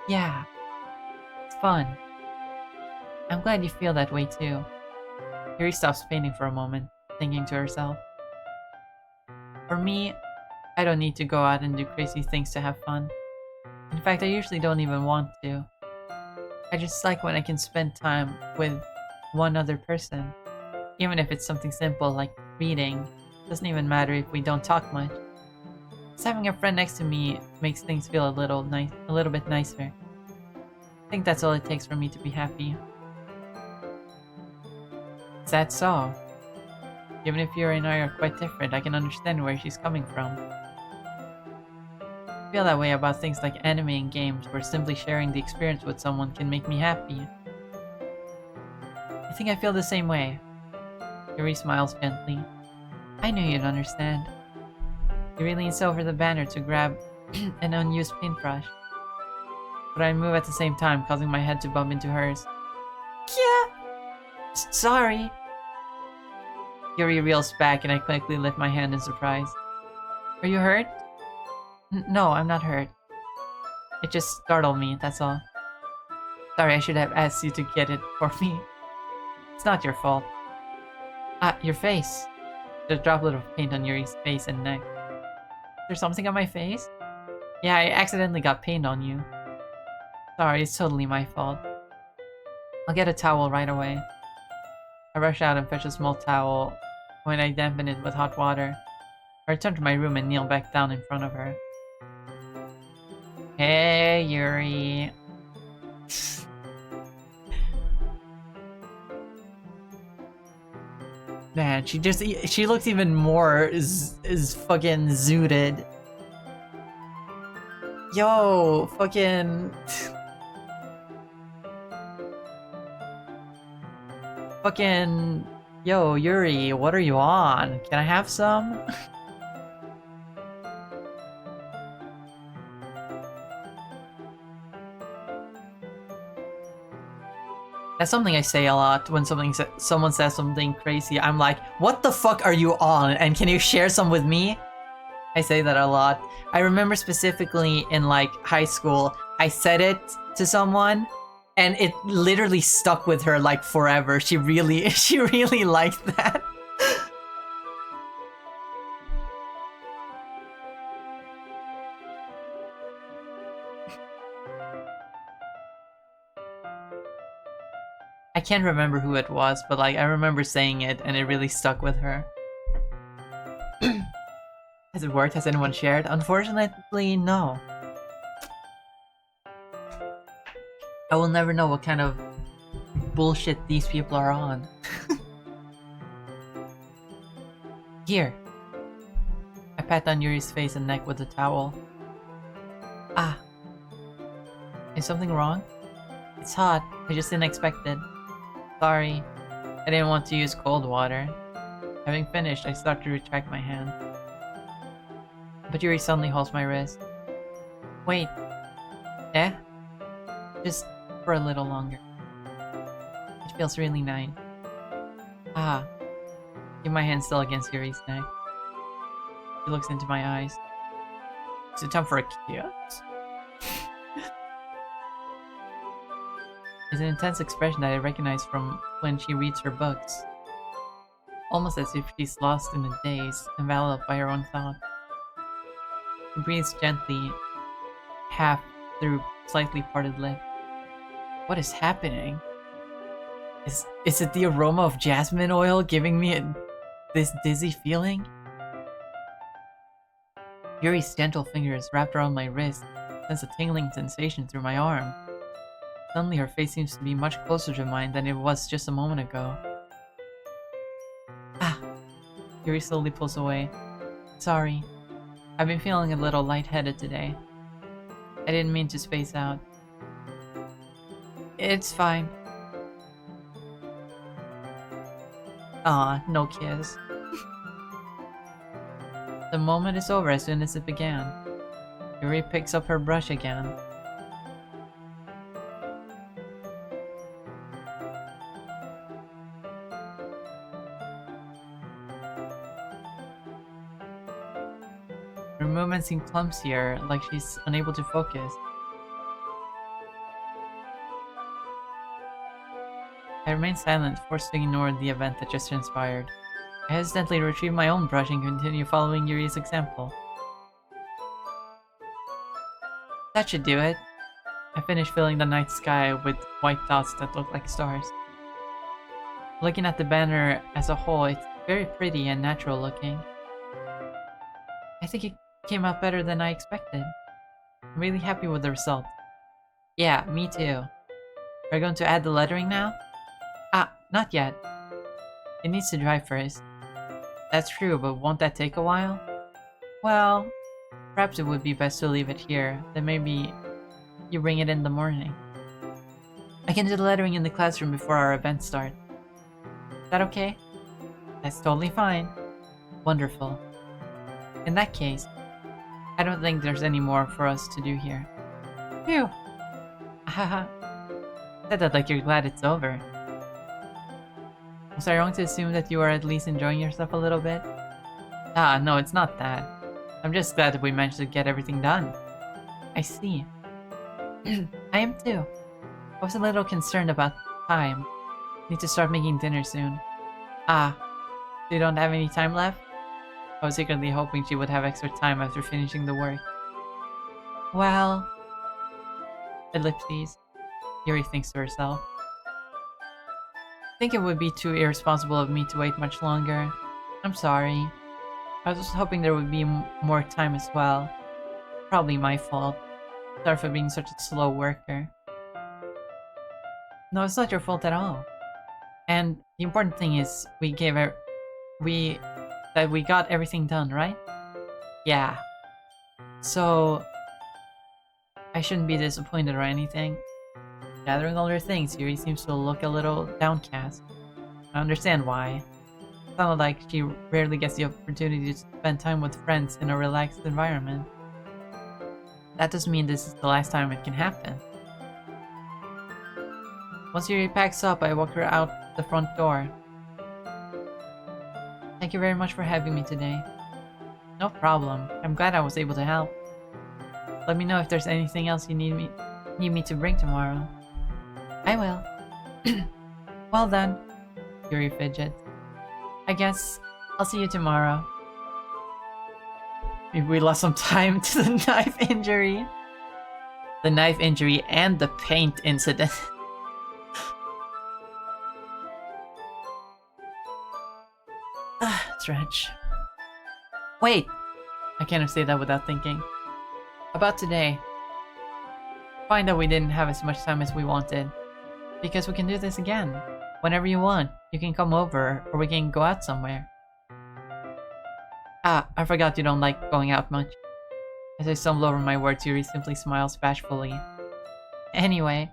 Yeah, it's fun. I'm glad you feel that way too. Yuri stops painting for a moment, thinking to herself. For me, I don't need to go out and do crazy things to have fun. In fact, I usually don't even want to. I just like when I can spend time with one other person. Even if it's something simple like reading. Doesn't even matter if we don't talk much. Just having a friend next to me makes things feel a little bit nicer. I think that's all it takes for me to be happy. Is that so? Even if Yuri and I are quite different, I can understand where she's coming from. I feel that way about things like anime and games, where simply sharing the experience with someone can make me happy. I think I feel the same way. Yuri smiles gently. I knew you'd understand. Yuri leans over the banner to grab an unused paintbrush. But I move at the same time, causing my head to bump into hers. Yeah! Sorry. Yuri reels back and I quickly lift my hand in surprise. Are you hurt? No, I'm not hurt. It just startled me, that's all. Sorry, I should have asked you to get it for me. It's not your fault. Ah, your face. There's a droplet of paint on Yuri's face and neck. Is there something on my face? Yeah, I accidentally got paint on you. Sorry, it's totally my fault. I'll get a towel right away. I rush out and fetch a small towel when I dampen it with hot water. I return to my room and kneel back down in front of her. Hey, Yuri. Man, she looks even more is fucking zooted. Yo, fucking fucking yo, Yuri, what are you on? Can I have some? That's something I say a lot when someone says something crazy. I'm like, what the fuck are you on? And can you share some with me? I say that a lot. I remember specifically in like high school, I said it to someone and it literally stuck with her like forever. She really liked that. I can't remember who it was, but like I remember saying it and it really stuck with her. Has it worked? Has anyone shared? Unfortunately, no. I will never know what kind of bullshit these people are on. Here. I pat down Yuri's face and neck with a towel. Ah. Is something wrong? It's hot. I just didn't expect it. Sorry. I didn't want to use cold water. Having finished, I start to retract my hand. But Yuri suddenly holds my wrist. Wait. Eh? Just for a little longer. It feels really nice. Ah. Keep my hand still against Yuri's neck. She looks into my eyes. Is it time for a kiss? It's an intense expression that I recognize from when she reads her books. Almost as if she's lost in a daze, enveloped by her own thoughts. She breathes gently, half through slightly parted lips. What is happening? Is it the aroma of jasmine oil giving me this dizzy feeling? Yuri's gentle fingers wrapped around my wrist, sends a tingling sensation through my arm. Suddenly her face seems to be much closer to mine than it was just a moment ago. Ah! Yuri slowly pulls away. Sorry. I've been feeling a little lightheaded today. I didn't mean to space out. It's fine. Aw, no kiss. The moment is over as soon as it began. Yuri picks up her brush again. Her movements seem clumsier, like she's unable to focus. I remain silent, forced to ignore the event that just transpired. I hesitantly retrieve my own brush and continue following Yuri's example. That should do it. I finish filling the night sky with white dots that look like stars. Looking at the banner as a whole, it's very pretty and natural looking. I think it came out better than I expected. I'm really happy with the result. Yeah, me too. Are you going to add the lettering now? Ah, not yet. It needs to dry first. That's true, but won't that take a while? Well, perhaps it would be best to leave it here, then maybe you bring it in the morning. I can do the lettering in the classroom before our event starts. Is that okay? That's totally fine. Wonderful. In that case, I don't think there's any more for us to do here. Phew! Haha. Said that like you're glad it's over. Was I wrong to assume that you are at least enjoying yourself a little bit? Ah, no, it's not that. I'm just glad that we managed to get everything done. I see. I am too. I was a little concerned about time. Need to start making dinner soon. Ah, so you don't have any time left? I was secretly hoping she would have extra time after finishing the work. Well... Ellipses. Yuri thinks to herself. I think it would be too irresponsible of me to wait much longer. I'm sorry. I was just hoping there would be more time as well. Probably my fault. Sorry for being such a slow worker. No, it's not your fault at all. And the important thing is we got everything done, right? Yeah. So I shouldn't be disappointed or anything. Gathering all her things, Yuri seems to look a little downcast. I understand why. It sounded like she rarely gets the opportunity to spend time with friends in a relaxed environment. That doesn't mean this is the last time it can happen. Once Yuri packs up, I walk her out the front door. Thank you very much for having me today. No problem. I'm glad I was able to help. Let me know if there's anything else you need me to bring tomorrow. I will. Well done. Yuri fidgets. I guess I'll see you tomorrow. Maybe we lost some time to the knife injury. The knife injury and the paint incident. Stretch. Wait! I can't say that without thinking. About today. Fine that we didn't have as much time as we wanted. Because we can do this again. Whenever you want, you can come over, or we can go out somewhere. Ah, I forgot you don't like going out much. As I stumble over my words, Yuri simply smiles bashfully. Anyway,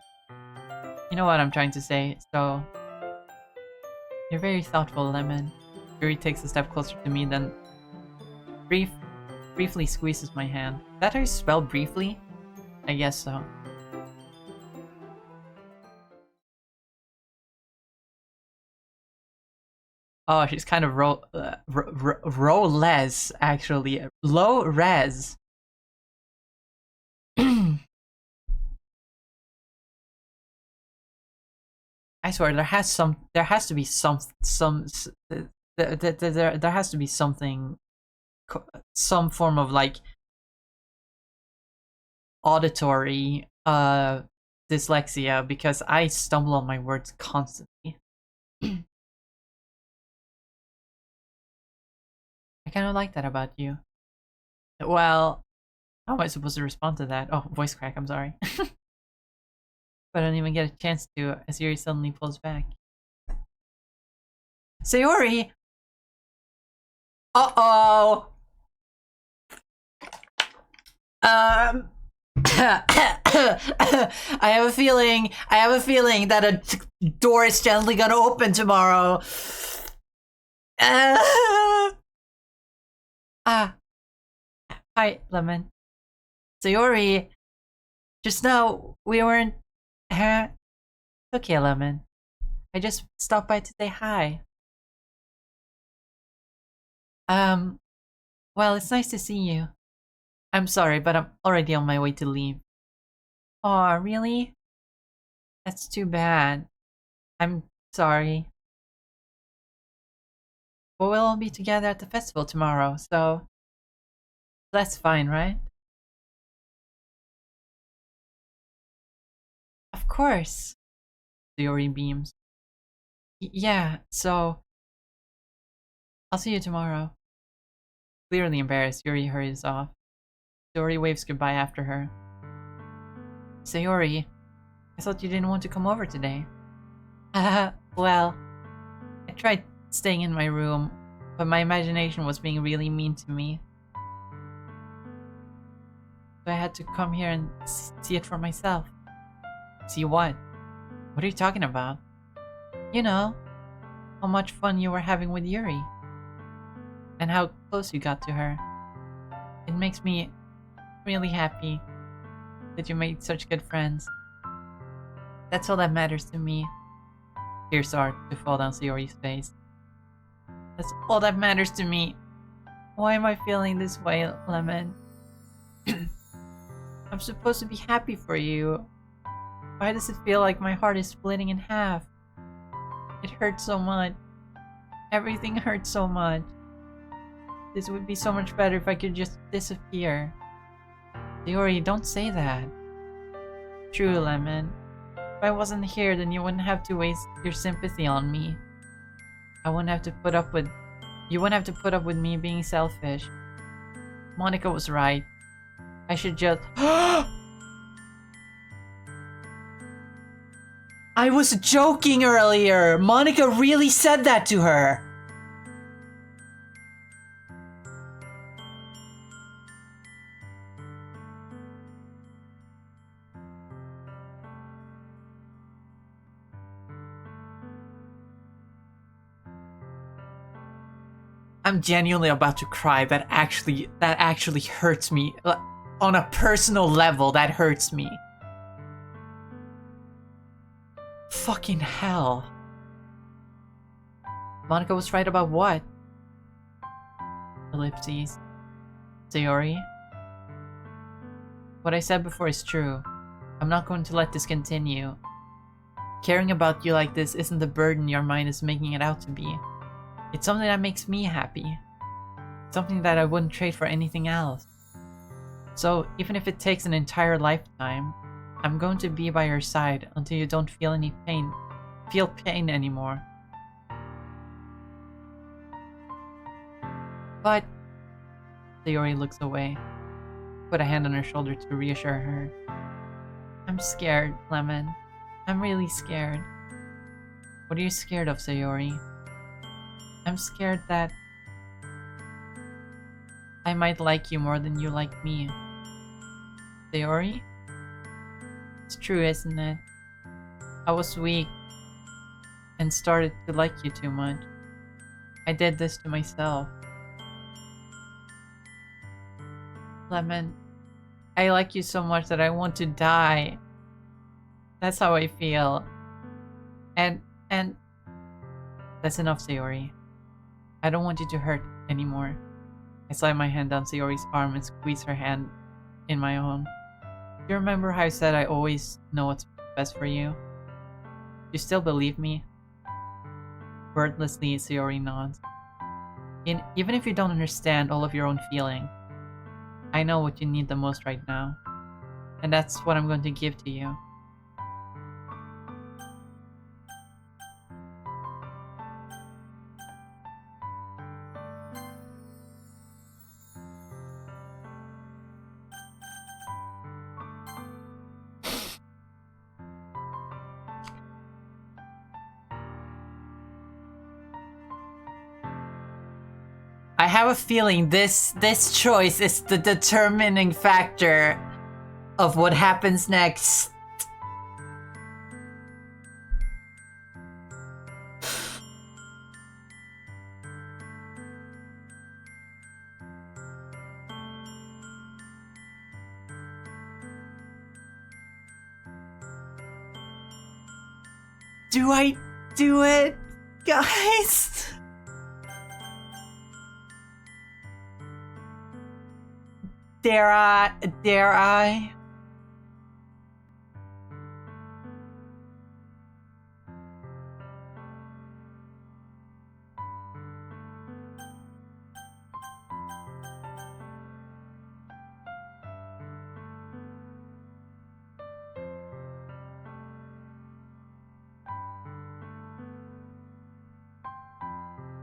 you know what I'm trying to say, so... You're very thoughtful, Lemon. Yuri takes a step closer to me, then briefly squeezes my hand. Is that how you spell briefly? I guess so. Oh, she's kind of low-res, actually. Low-res. I swear, there has to be there has to be something, some form of like auditory dyslexia, because I stumble on my words constantly. I kind of like that about you. Well, how am I supposed to respond to that? Oh, voice crack, I'm sorry. But I don't even get a chance to as Yuri suddenly pulls back. Sayori! Uh-oh! I have a feeling that a door is gently gonna open tomorrow. Ah, hi, Lemon. Sayori, just now we weren't. Huh? Okay, Lemon. I just stopped by to say hi. Um, well, it's nice to see you. I'm sorry, but I'm already on my way to leave. Aw, really? That's too bad. I'm sorry. But we'll all be together at the festival tomorrow, so that's fine, right? Of course. Sayori beams. Yeah, so I'll see you tomorrow. Clearly embarrassed, Yuri hurries off. Sayori waves goodbye after her. Sayori, I thought you didn't want to come over today. Well, I tried staying in my room, but my imagination was being really mean to me. So I had to come here and see it for myself. See what? What are you talking about? You know, how much fun you were having with Yuri. And how close you got to her. It makes me really happy that you made such good friends. That's all that matters to me. Tears start to fall down Sayori's face. That's all that matters to me. Why am I feeling this way, Lemon? I'm supposed to be happy for you. Why does it feel like my heart is splitting in half? It hurts so much. Everything hurts so much. This would be so much better if I could just disappear. Sayori, don't say that. True, Lemon. If I wasn't here, then you wouldn't have to waste your sympathy on me. I wouldn't have to put up with... You wouldn't have to put up with me being selfish. Monica was right. I should just... I was joking earlier! Monica really said that to her! I'm genuinely about to cry. That actually hurts me. On a personal level, that hurts me. Fucking hell. Monica was right about what? Ellipses. Sayori? What I said before is true. I'm not going to let this continue. Caring about you like this isn't the burden your mind is making it out to be. It's something that makes me happy. Something that I wouldn't trade for anything else. So, even if it takes an entire lifetime, I'm going to be by your side until you don't feel any pain. Feel pain anymore. But... Sayori looks away. Put a hand on her shoulder to reassure her. I'm scared, Lemon. I'm really scared. What are you scared of, Sayori? I'm scared that I might like you more than you like me. Sayori? It's true, isn't it? I was weak and started to like you too much. I did this to myself. Lemon, I like you so much that I want to die. That's how I feel. And that's enough, Sayori. I don't want you to hurt anymore. I slide my hand down Sayori's arm and squeeze her hand in my own. Do you remember how I said I always know what's best for you? Do you still believe me? Wordlessly, Sayori nods. Even if you don't understand all of your own feelings, I know what you need the most right now. And that's what I'm going to give to you. I have a feeling this choice is the determining factor of what happens next. Do I do it, guys? Dare I? Dare I?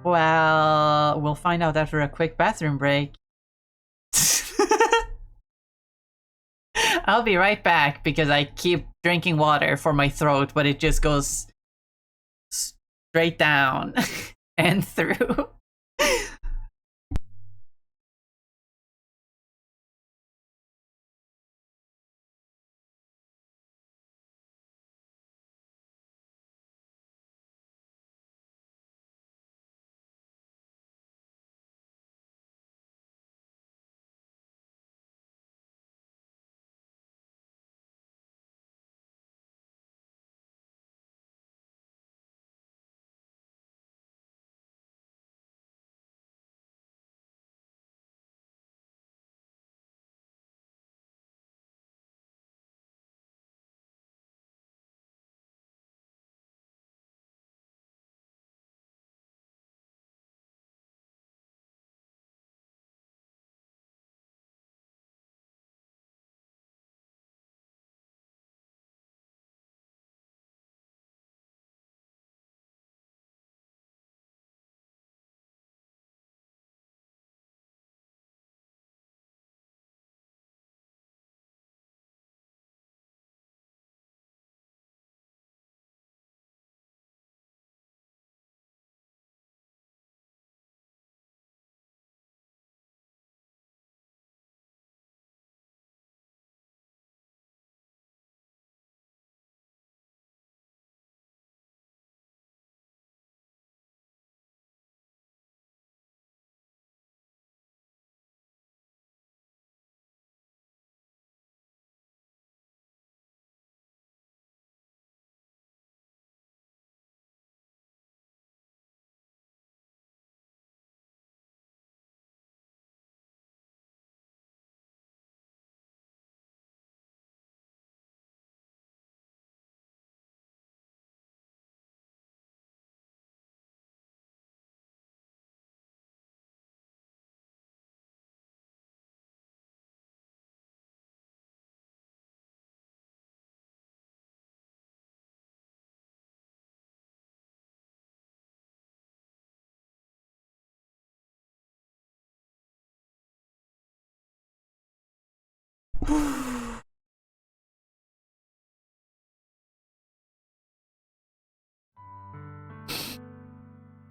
Well, we'll find out after a quick bathroom break. I'll be right back because I keep drinking water for my throat, but it just goes straight down and through.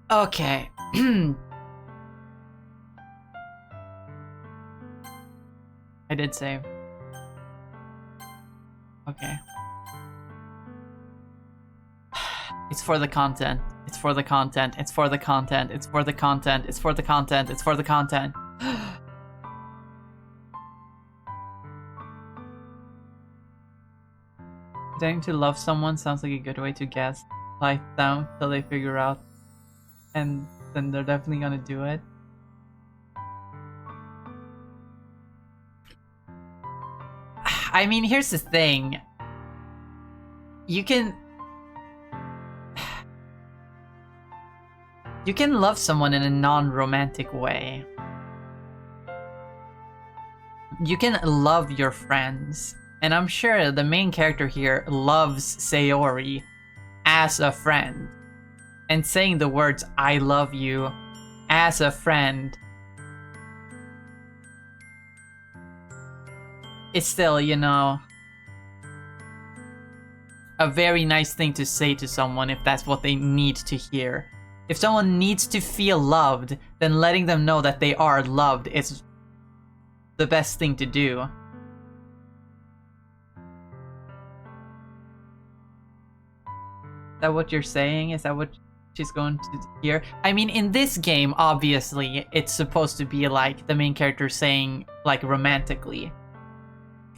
Okay. I did save. Okay. It's for the content. It's for the content. It's for the content. It's for the content. It's for the content. It's for the content. Pretending to love someone sounds like a good way to guess life down till they figure out, and then they're definitely gonna do it. I mean, here's the thing. You can love someone in a non-romantic way. You can love your friends. And I'm sure the main character here loves Sayori as a friend. And saying the words, I love you, as a friend, it's still, you know, a very nice thing to say to someone if that's what they need to hear. If someone needs to feel loved, then letting them know that they are loved is the best thing to do. Is that what you're saying? Is that what she's going to hear? I mean, in this game, obviously, it's supposed to be like the main character saying like romantically.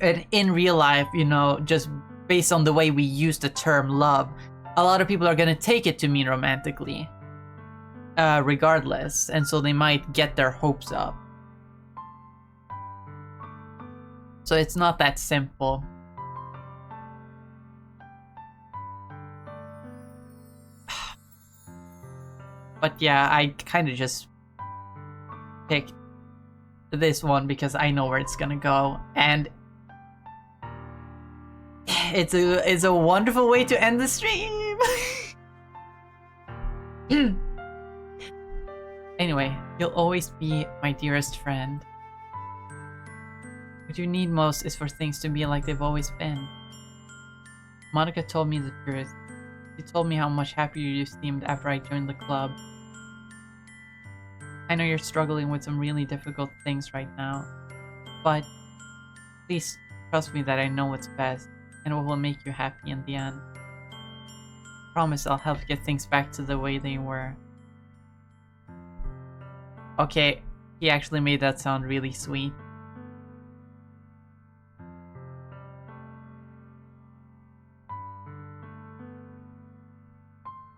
And in real life, you know, just based on the way we use the term love, a lot of people are gonna take it to mean romantically. Regardless. And so they might get their hopes up. So it's not that simple. But yeah, I kind of just picked this one because I know where it's gonna go, and it's a wonderful way to end the stream. Anyway, you'll always be my dearest friend. What you need most is for things to be like they've always been. Monica told me the truth. She told me how much happier you seemed after I joined the club. I know you're struggling with some really difficult things right now, but please trust me that I know what's best and what will make you happy in the end. Promise I'll help get things back to the way they were. Okay, he actually made that sound really sweet.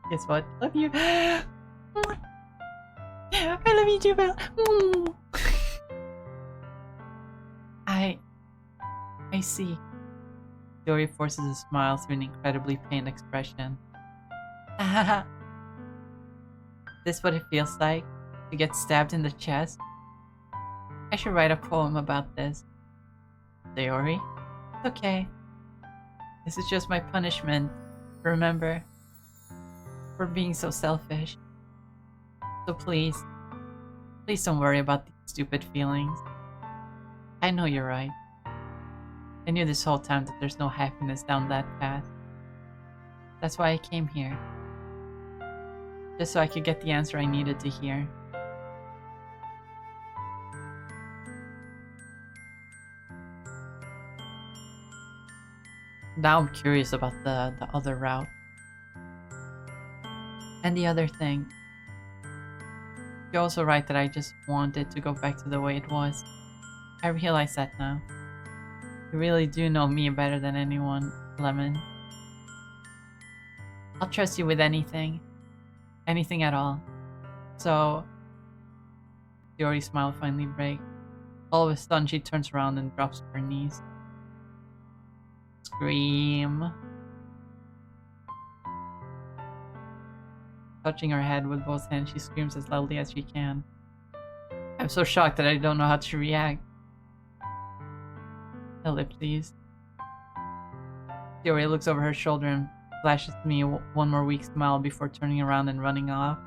Guess what? Love you. I love you too, Belle. I see. Dory forces a smile through an incredibly pained expression. This what it feels like? To get stabbed in the chest? I should write a poem about this. Dory? It's okay. This is just my punishment. Remember? For being so selfish. So please don't worry about these stupid feelings. I know you're right. I knew this whole time that there's no happiness down that path. That's why I came here. Just so I could get the answer I needed to hear. Now I'm curious about the other route. And the other thing. You're also right that I just wanted to go back to the way it was. I realize that now. You really do know me better than anyone, Lemon. I'll trust you with anything. Anything at all. So... Dory's smile finally breaks. All of a sudden she turns around and drops to her knees. Scream. Touching her head with both hands, she screams as loudly as she can. I'm so shocked that I don't know how to react. Hilda, please. Dory looks over her shoulder and flashes me one more weak smile before turning around and running off.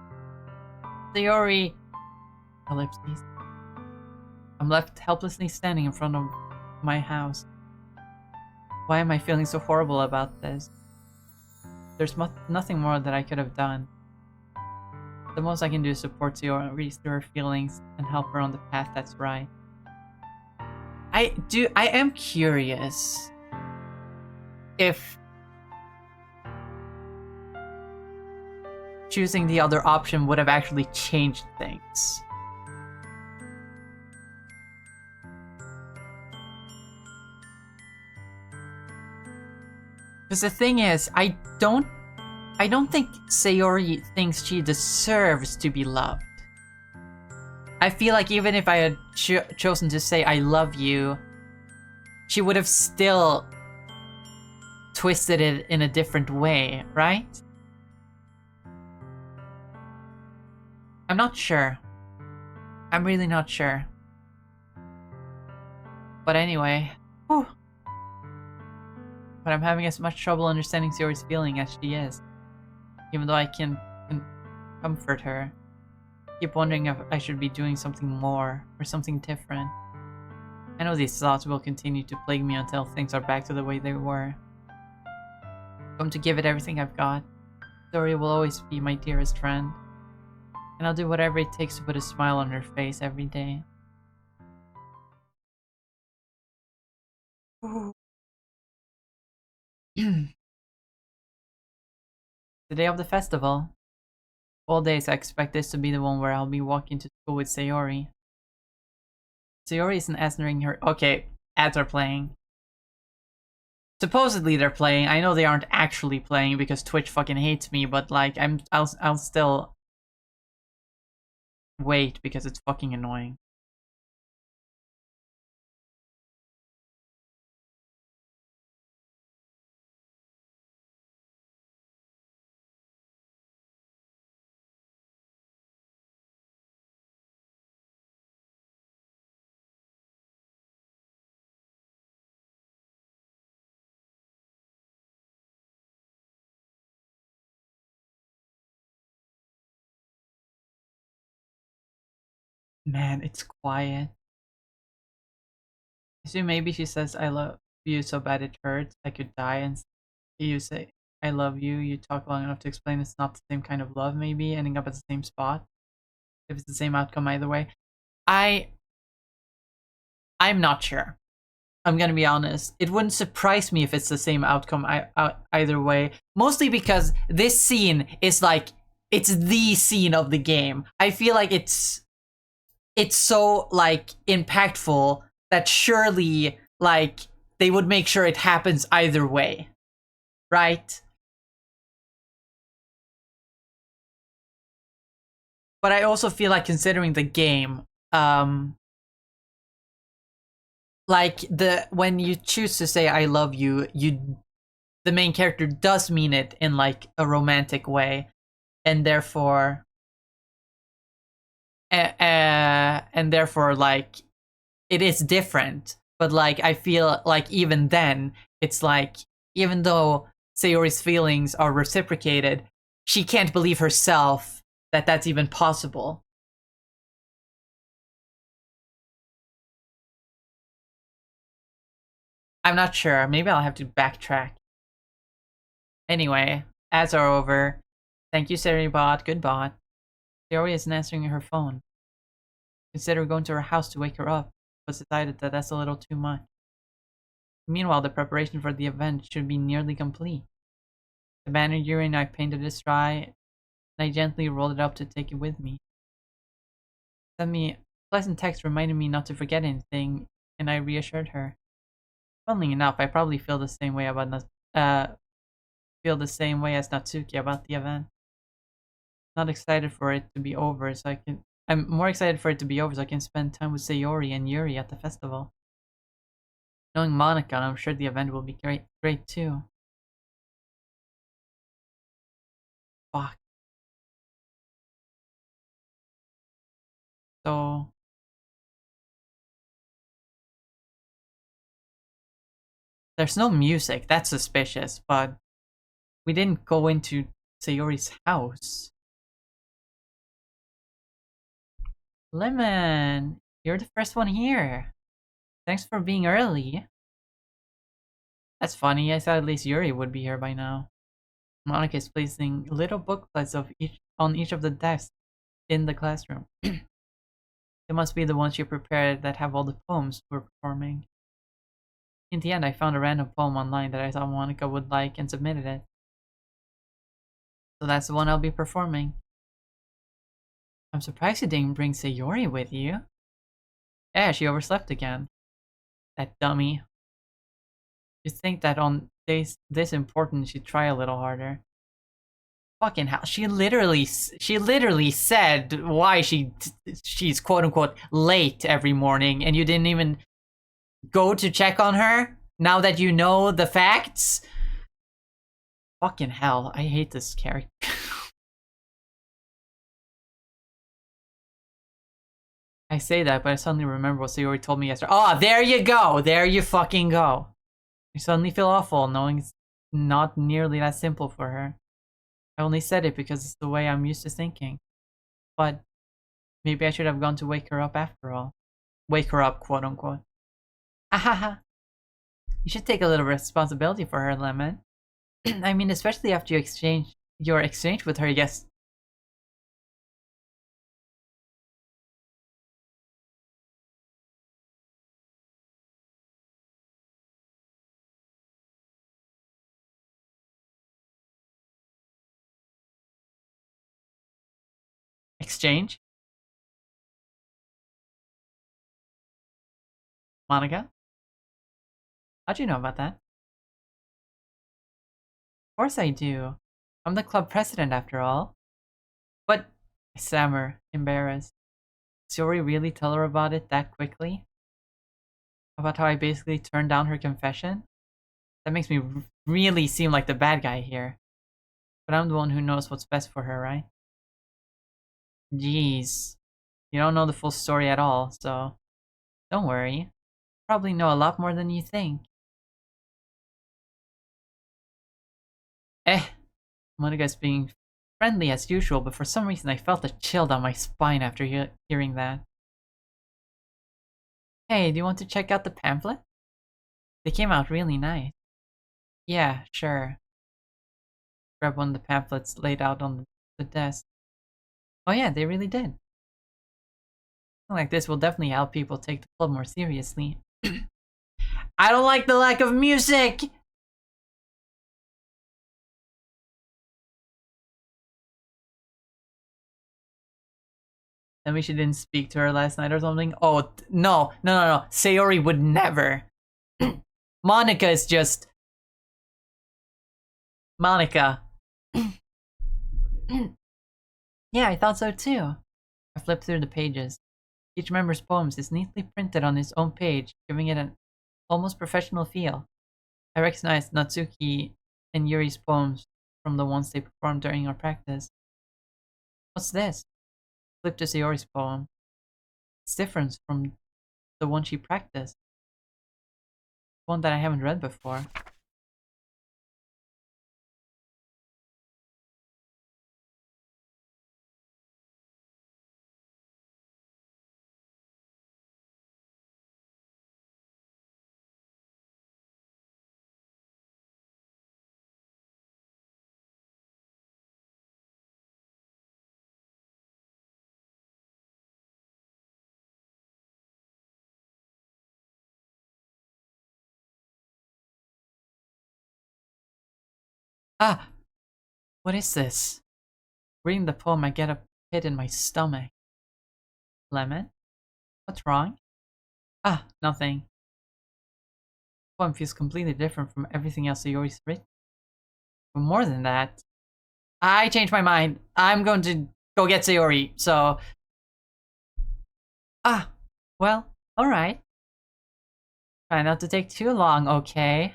Dory! Ellipses. I'm left helplessly standing in front of my house. Why am I feeling so horrible about this? There's nothing more that I could have done. The most I can do is support Theora, restore her feelings, and help her on the path that's right. I am curious if choosing the other option would have actually changed things. Because the thing is, I don't think Sayori thinks she deserves to be loved. I feel like even if I had chosen to say I love you, she would have still twisted it in a different way, right? I'm not sure. I'm really not sure. But anyway, whew. But I'm having as much trouble understanding Sayori's feeling as she is. Even though I can comfort her. I keep wondering if I should be doing something more or something different. I know these thoughts will continue to plague me until things are back to the way they were. I'm to give it everything I've got. Sayori will always be my dearest friend. And I'll do whatever it takes to put a smile on her face every day. The day of the festival. All days I expect this to be the one where I'll be walking to school with Sayori. Sayori isn't answering her. Okay, ads are playing. Supposedly they're playing. I know they aren't actually playing because Twitch fucking hates me, but like I'll still wait because it's fucking annoying. Man, it's quiet. So maybe she says I love you so bad it hurts, I could die, and you say I love you, you talk long enough to explain it's not the same kind of love, maybe ending up at the same spot. If it's the same outcome either way. I'm not sure. I'm gonna be honest. It wouldn't surprise me if it's the same outcome either way. Mostly because this scene is like it's the scene of the game. I feel like it's so like impactful that surely like they would make sure it happens either way, right? But I also feel like considering the game, like when you choose to say I love you, the main character does mean it in like a romantic way, and therefore like it is different. But like I feel like even then it's like even though Sayori's feelings are reciprocated, she can't believe herself that that's even possible. I'm not sure. Maybe I'll have to backtrack. Anyway, ads are over. Thank you, Seribot. Good bot. Sayori isn't answering her phone. Consider going to her house to wake her up, but decided that that's a little too much. Meanwhile, the preparation for the event should be nearly complete. The banner urine I painted is dry, and I gently rolled it up to take it with me. Sent me a pleasant text reminding me not to forget anything, and I reassured her. Funnily enough, I probably feel the same way about feel the same way as Natsuki about the event. Not excited for it to be over, so I'm more excited for it to be over so I can spend time with Sayori and Yuri at the festival. Knowing Monica, I'm sure the event will be great too. Fuck. So there's no music. That's suspicious, but we didn't go into Sayori's house. Lemon, you're the first one here. Thanks for being early. That's funny. I thought at least Yuri would be here by now. Monica is placing little booklets on each of the desks in the classroom. It must be the ones you prepared that have all the poems we're performing. In the end, I found a random poem online that I thought Monica would like and submitted it. So that's the one I'll be performing. I'm surprised you didn't bring Sayori with you. Yeah, she overslept again. That dummy. You'd think that on days this important she'd try a little harder. Fucking hell, she literally said why she's quote unquote late every morning, and you didn't even go to check on her now that you know the facts. Fucking hell, I hate this character. I say that, but I suddenly remember what Sayori told me yesterday. Oh, there you go. There you fucking go. I suddenly feel awful knowing it's not nearly that simple for her. I only said it because it's the way I'm used to thinking. But maybe I should have gone to wake her up after all. Wake her up, quote unquote. Ahaha. You should take a little responsibility for her, Lemon. I mean, especially after your exchange with her exchange. Monica? How'd you know about that? Of course I do. I'm the club president after all. But, I stammer, embarrassed. Did Sayori really tell her about it that quickly? About how I basically turned down her confession? That makes me really seem like the bad guy here. But I'm the one who knows what's best for her, right? Jeez. You don't know the full story at all, so don't worry. You probably know a lot more than you think. Monica's being friendly as usual, but for some reason I felt a chill down my spine after hearing that. Hey, do you want to check out the pamphlet? They came out really nice. Yeah, sure. Grab one of the pamphlets laid out on the desk. Oh yeah, they really did. Something like this will definitely help people take the club more seriously. I don't like the lack of music! Tell me she didn't speak to her last night or something? Oh, no. Sayori would never. Monica is just... Monica. Yeah, I thought so too. I flipped through the pages. Each member's poems is neatly printed on his own page, giving it an almost professional feel. I recognized Natsuki and Yuri's poems from the ones they performed during our practice. What's this? Flip to Sayori's poem. It's different from the one she practiced. One that I haven't read before. Ah! What is this? Reading the poem, I get a pit in my stomach. Lemon? What's wrong? Ah, nothing. The poem feels completely different from everything else Sayori's written. But more than that, I changed my mind. I'm going to go get Sayori, so... Ah, well, alright. Try not to take too long, okay?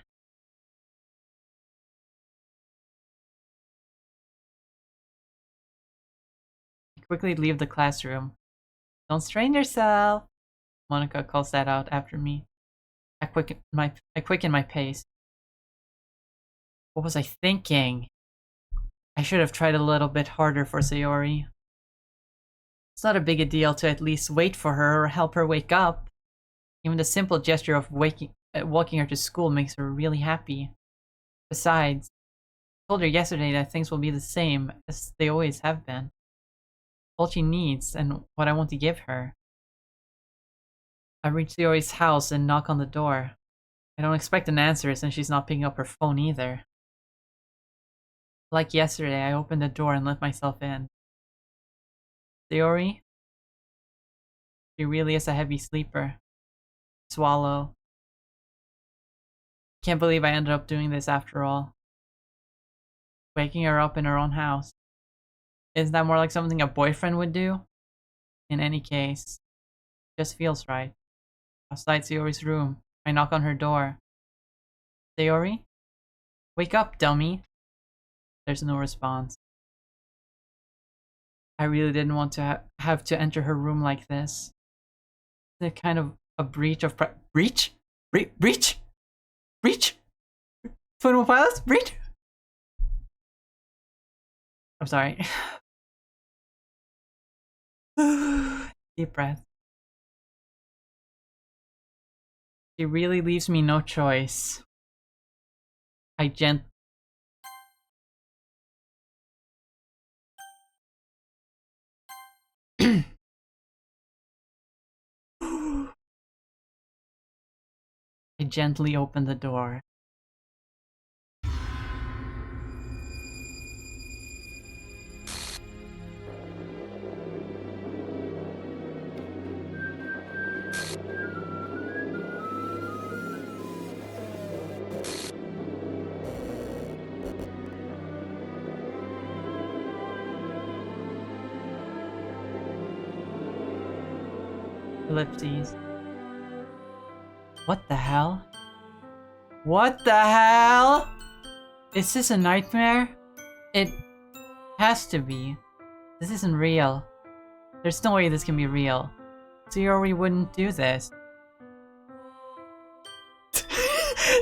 I quickly leave the classroom. Don't strain yourself! Monica calls that out after me. I quicken my pace. What was I thinking? I should have tried a little bit harder for Sayori. It's not a big a deal to at least wait for her or help her wake up. Even the simple gesture of walking her to school makes her really happy. Besides, I told her yesterday that things will be the same as they always have been. All she needs and what I want to give her. I reach Sayori's house and knock on the door. I don't expect an answer since she's not picking up her phone either. Like yesterday, I opened the door and let myself in. Sayori? She really is a heavy sleeper. Swallow. Can't believe I ended up doing this after all. Waking her up in her own house. Isn't that more like something a boyfriend would do? In any case, it just feels right. Outside Sayori's room, I knock on her door. Sayori? Wake up, dummy! There's no response. I really didn't want to have to enter her room like this. Is it kind of a breach of breach? Breach? Breach? 21 Pilots? Breach? I'm sorry. Deep breath. She really leaves me no choice. I gently open the door. Ellipses. What the hell? What the hell? Is this a nightmare? It has to be. This isn't real. There's no way this can be real. Sayori wouldn't do this.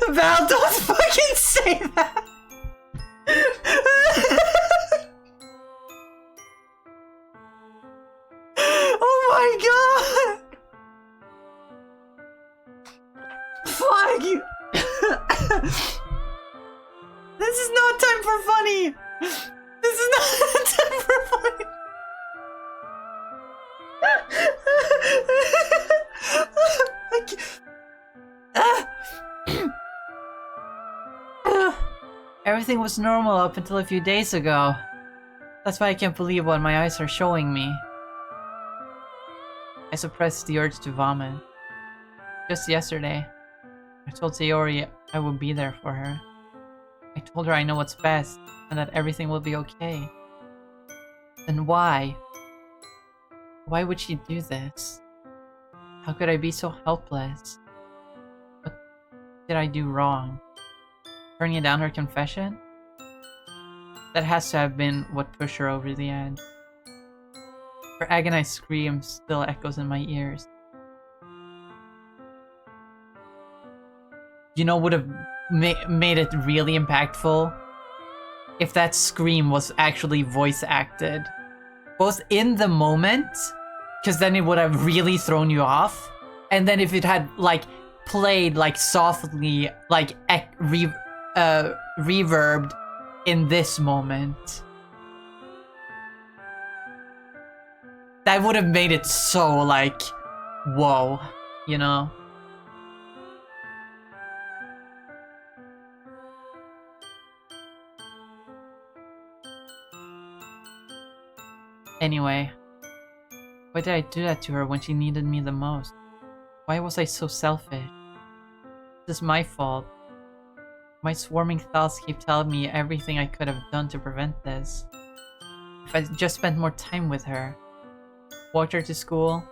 Val, don't fucking say that! Oh my god! Fuck you! This is not time for funny! This is not time for funny! Everything was normal up until a few days ago. That's why I can't believe what my eyes are showing me. I suppressed the urge to vomit. Just yesterday, I told Sayori I would be there for her. I told her I know what's best and that everything will be okay. Then why? Why would she do this? How could I be so helpless? What did I do wrong? Turning down her confession? That has to have been what pushed her over the edge. Her agonized scream still echoes in my ears. You know what would have made it really impactful? If that scream was actually voice acted. Both in the moment, because then it would have really thrown you off, and then if it had like played like softly, like reverbed in this moment. That would have made it so like, whoa, you know? Anyway, why did I do that to her when she needed me the most? Why was I so selfish? This is my fault. My swarming thoughts keep telling me everything I could have done to prevent this. If I just spent more time with her, walked her to school,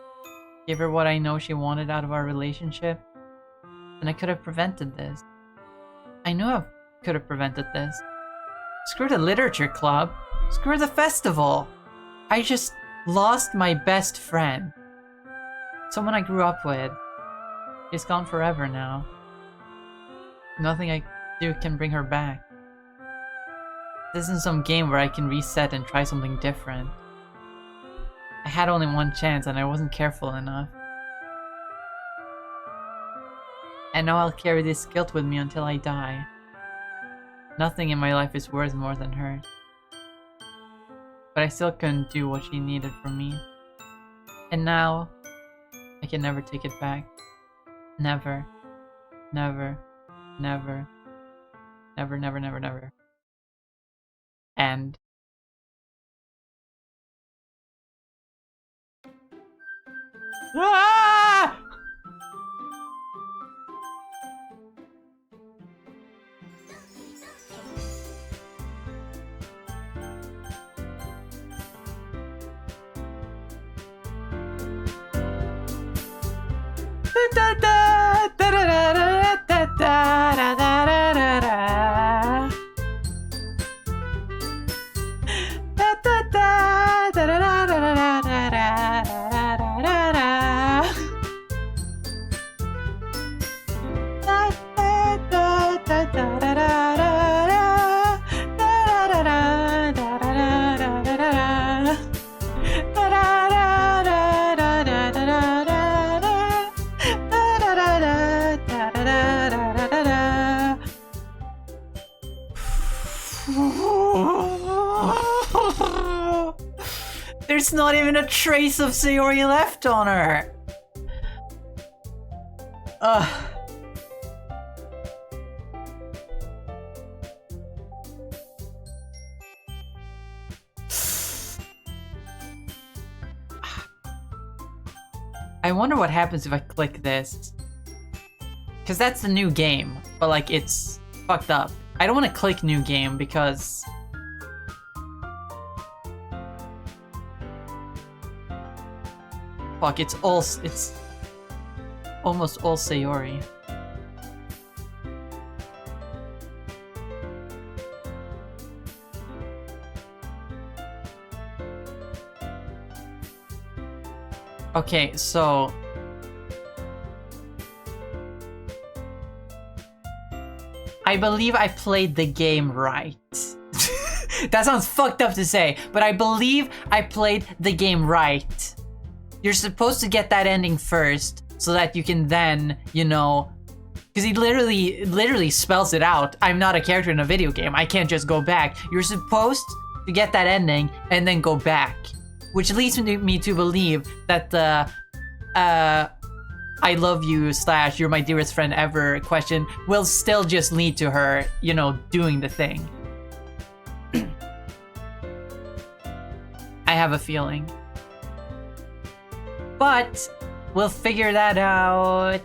gave her what I know she wanted out of our relationship, then I could have prevented this. I knew I could have prevented this. Screw the literature club. Screw the festival. I just lost my best friend. Someone I grew up with. She's gone forever now. Nothing I do can bring her back. This isn't some game where I can reset and try something different. I had only one chance and I wasn't careful enough. And now I'll carry this guilt with me until I die. Nothing in my life is worth more than her. But I still couldn't do what she needed from me. And now, I can never take it back. Never. Never. Never. Never, never, never, never. And... Ah! There's not even a trace of Sayori left on her. Ugh. I wonder what happens if I click this. Because that's the new game, but like it's fucked up. I don't want to click new game because... Fuck, it's almost all Sayori. Okay, so I believe I played the game right. That sounds fucked up to say, but I believe I played the game right. You're supposed to get that ending first, so that you can then, you know, because he literally spells it out. I'm not a character in a video game. I can't just go back. You're supposed to get that ending and then go back, which leads me to believe that the I love you / you're my dearest friend ever question will still just lead to her, you know, doing the thing. I have a feeling. But we'll figure that out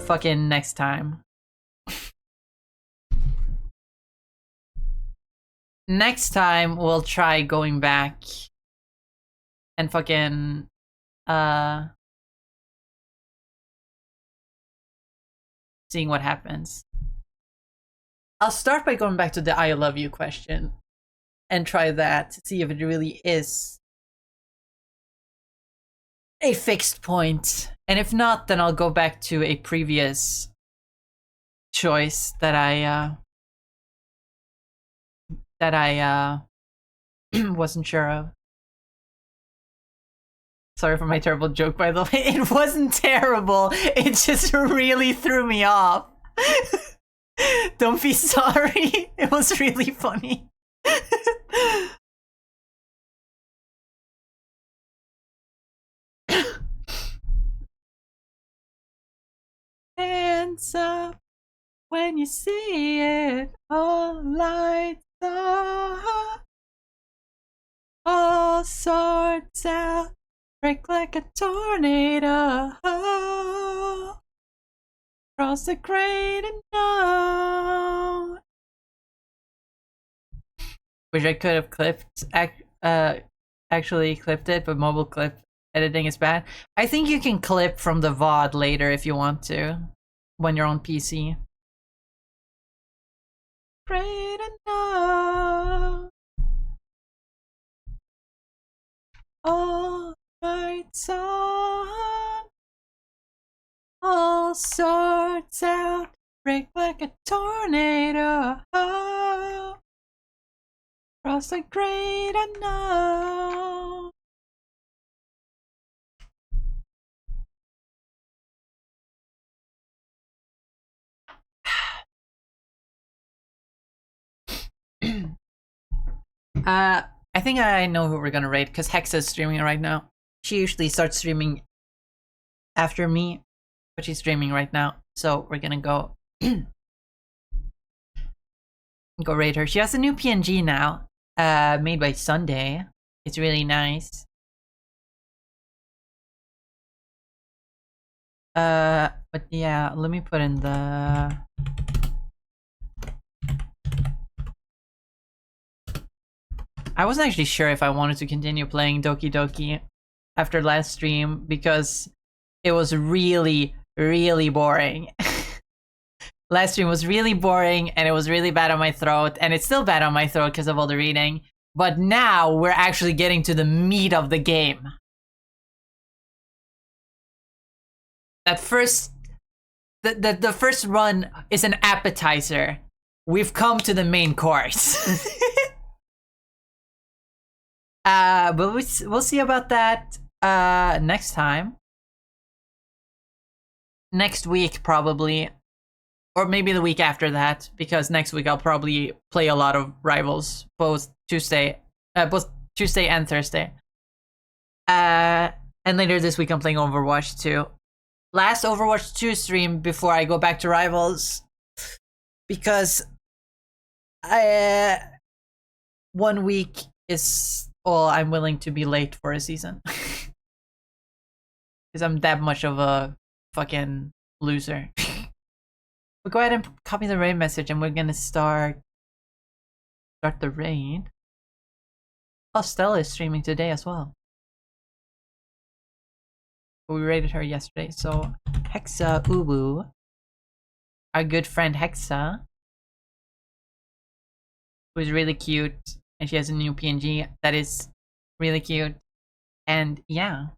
fucking next time. Next time we'll try going back and fucking seeing what happens. I'll start by going back to the I love you question and try that to see if it really is a fixed point. And if not, then I'll go back to a previous choice that I wasn't sure of. Sorry for my terrible joke, by the way. It wasn't terrible. It just really threw me off. Don't be sorry. It was really funny. Hands up when you see it. All lights up. All sorts out. Break like a tornado. Cross the great unknown. Wish I could have actually clipped it, but mobile clip editing is bad. I think you can clip from the VOD later if you want to, when you're on PC. Great unknown. All lights on. All sorts out. Break like a tornado. Cross the great unknown. I think I know who we're gonna raid, because Hexa is streaming right now. She usually starts streaming after me, but she's streaming right now, so we're gonna go go raid her. She has a new PNG now, made by Sunday. It's really nice. But yeah, let me put in the... I wasn't actually sure if I wanted to continue playing Doki Doki after last stream, because it was really, really boring. Last stream was really boring, and it was really bad on my throat, and it's still bad on my throat because of all the reading. But now we're actually getting to the meat of the game. That first... The first run is an appetizer. We've come to the main course. But we'll see about that next time. Next week, probably. Or maybe the week after that, because next week I'll probably play a lot of Rivals, both Tuesday and Thursday. And later this week I'm playing Overwatch 2. Last Overwatch 2 stream before I go back to Rivals, because 1 week is all I'm willing to be late for a season. Because I'm that much of a fucking loser. But go ahead and copy the raid message, and we're gonna start the raid. Oh, Stella is streaming today as well. We rated her yesterday. So Hexa Ubu, our good friend Hexa, who's really cute, and she has a new PNG that is really cute. And yeah.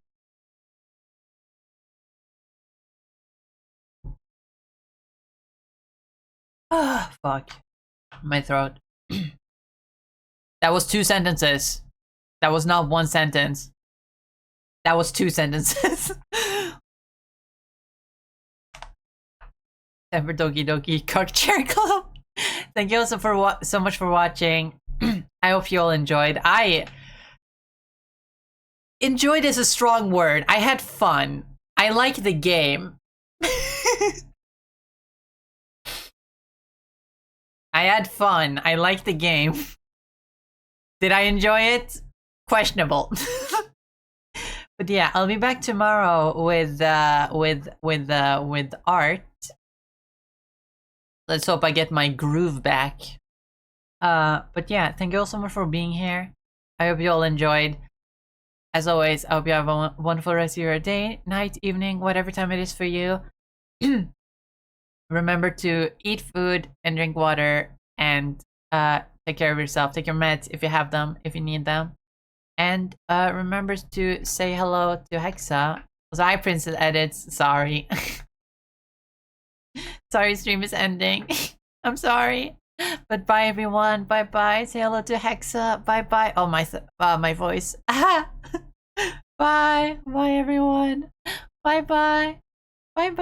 Ah, fuck. My throat. That was 2 sentences. That was not 1 sentence. That was 2 sentences. And for Doki Doki Cockchair Club. Thank you also for so much for watching. I hope you all enjoyed. Enjoyed is a strong word. I had fun. I like the game. I had fun. I like the game. Did I enjoy it? Questionable. But yeah, I'll be back tomorrow with art. Let's hope I get my groove back. But yeah, thank you all so much for being here. I hope you all enjoyed. As always, I hope you have a wonderful rest of your day, night, evening, whatever time it is for you. Remember to eat food and drink water, and take care of yourself. Take your meds if you have them, if you need them. And remember to say hello to Hexa. Hi, Princess Edits. Sorry. Sorry, stream is ending. I'm sorry. But bye, everyone. Bye-bye. Say hello to Hexa. Bye-bye. Oh, my voice. Bye. Bye, everyone. Bye-bye. Bye-bye.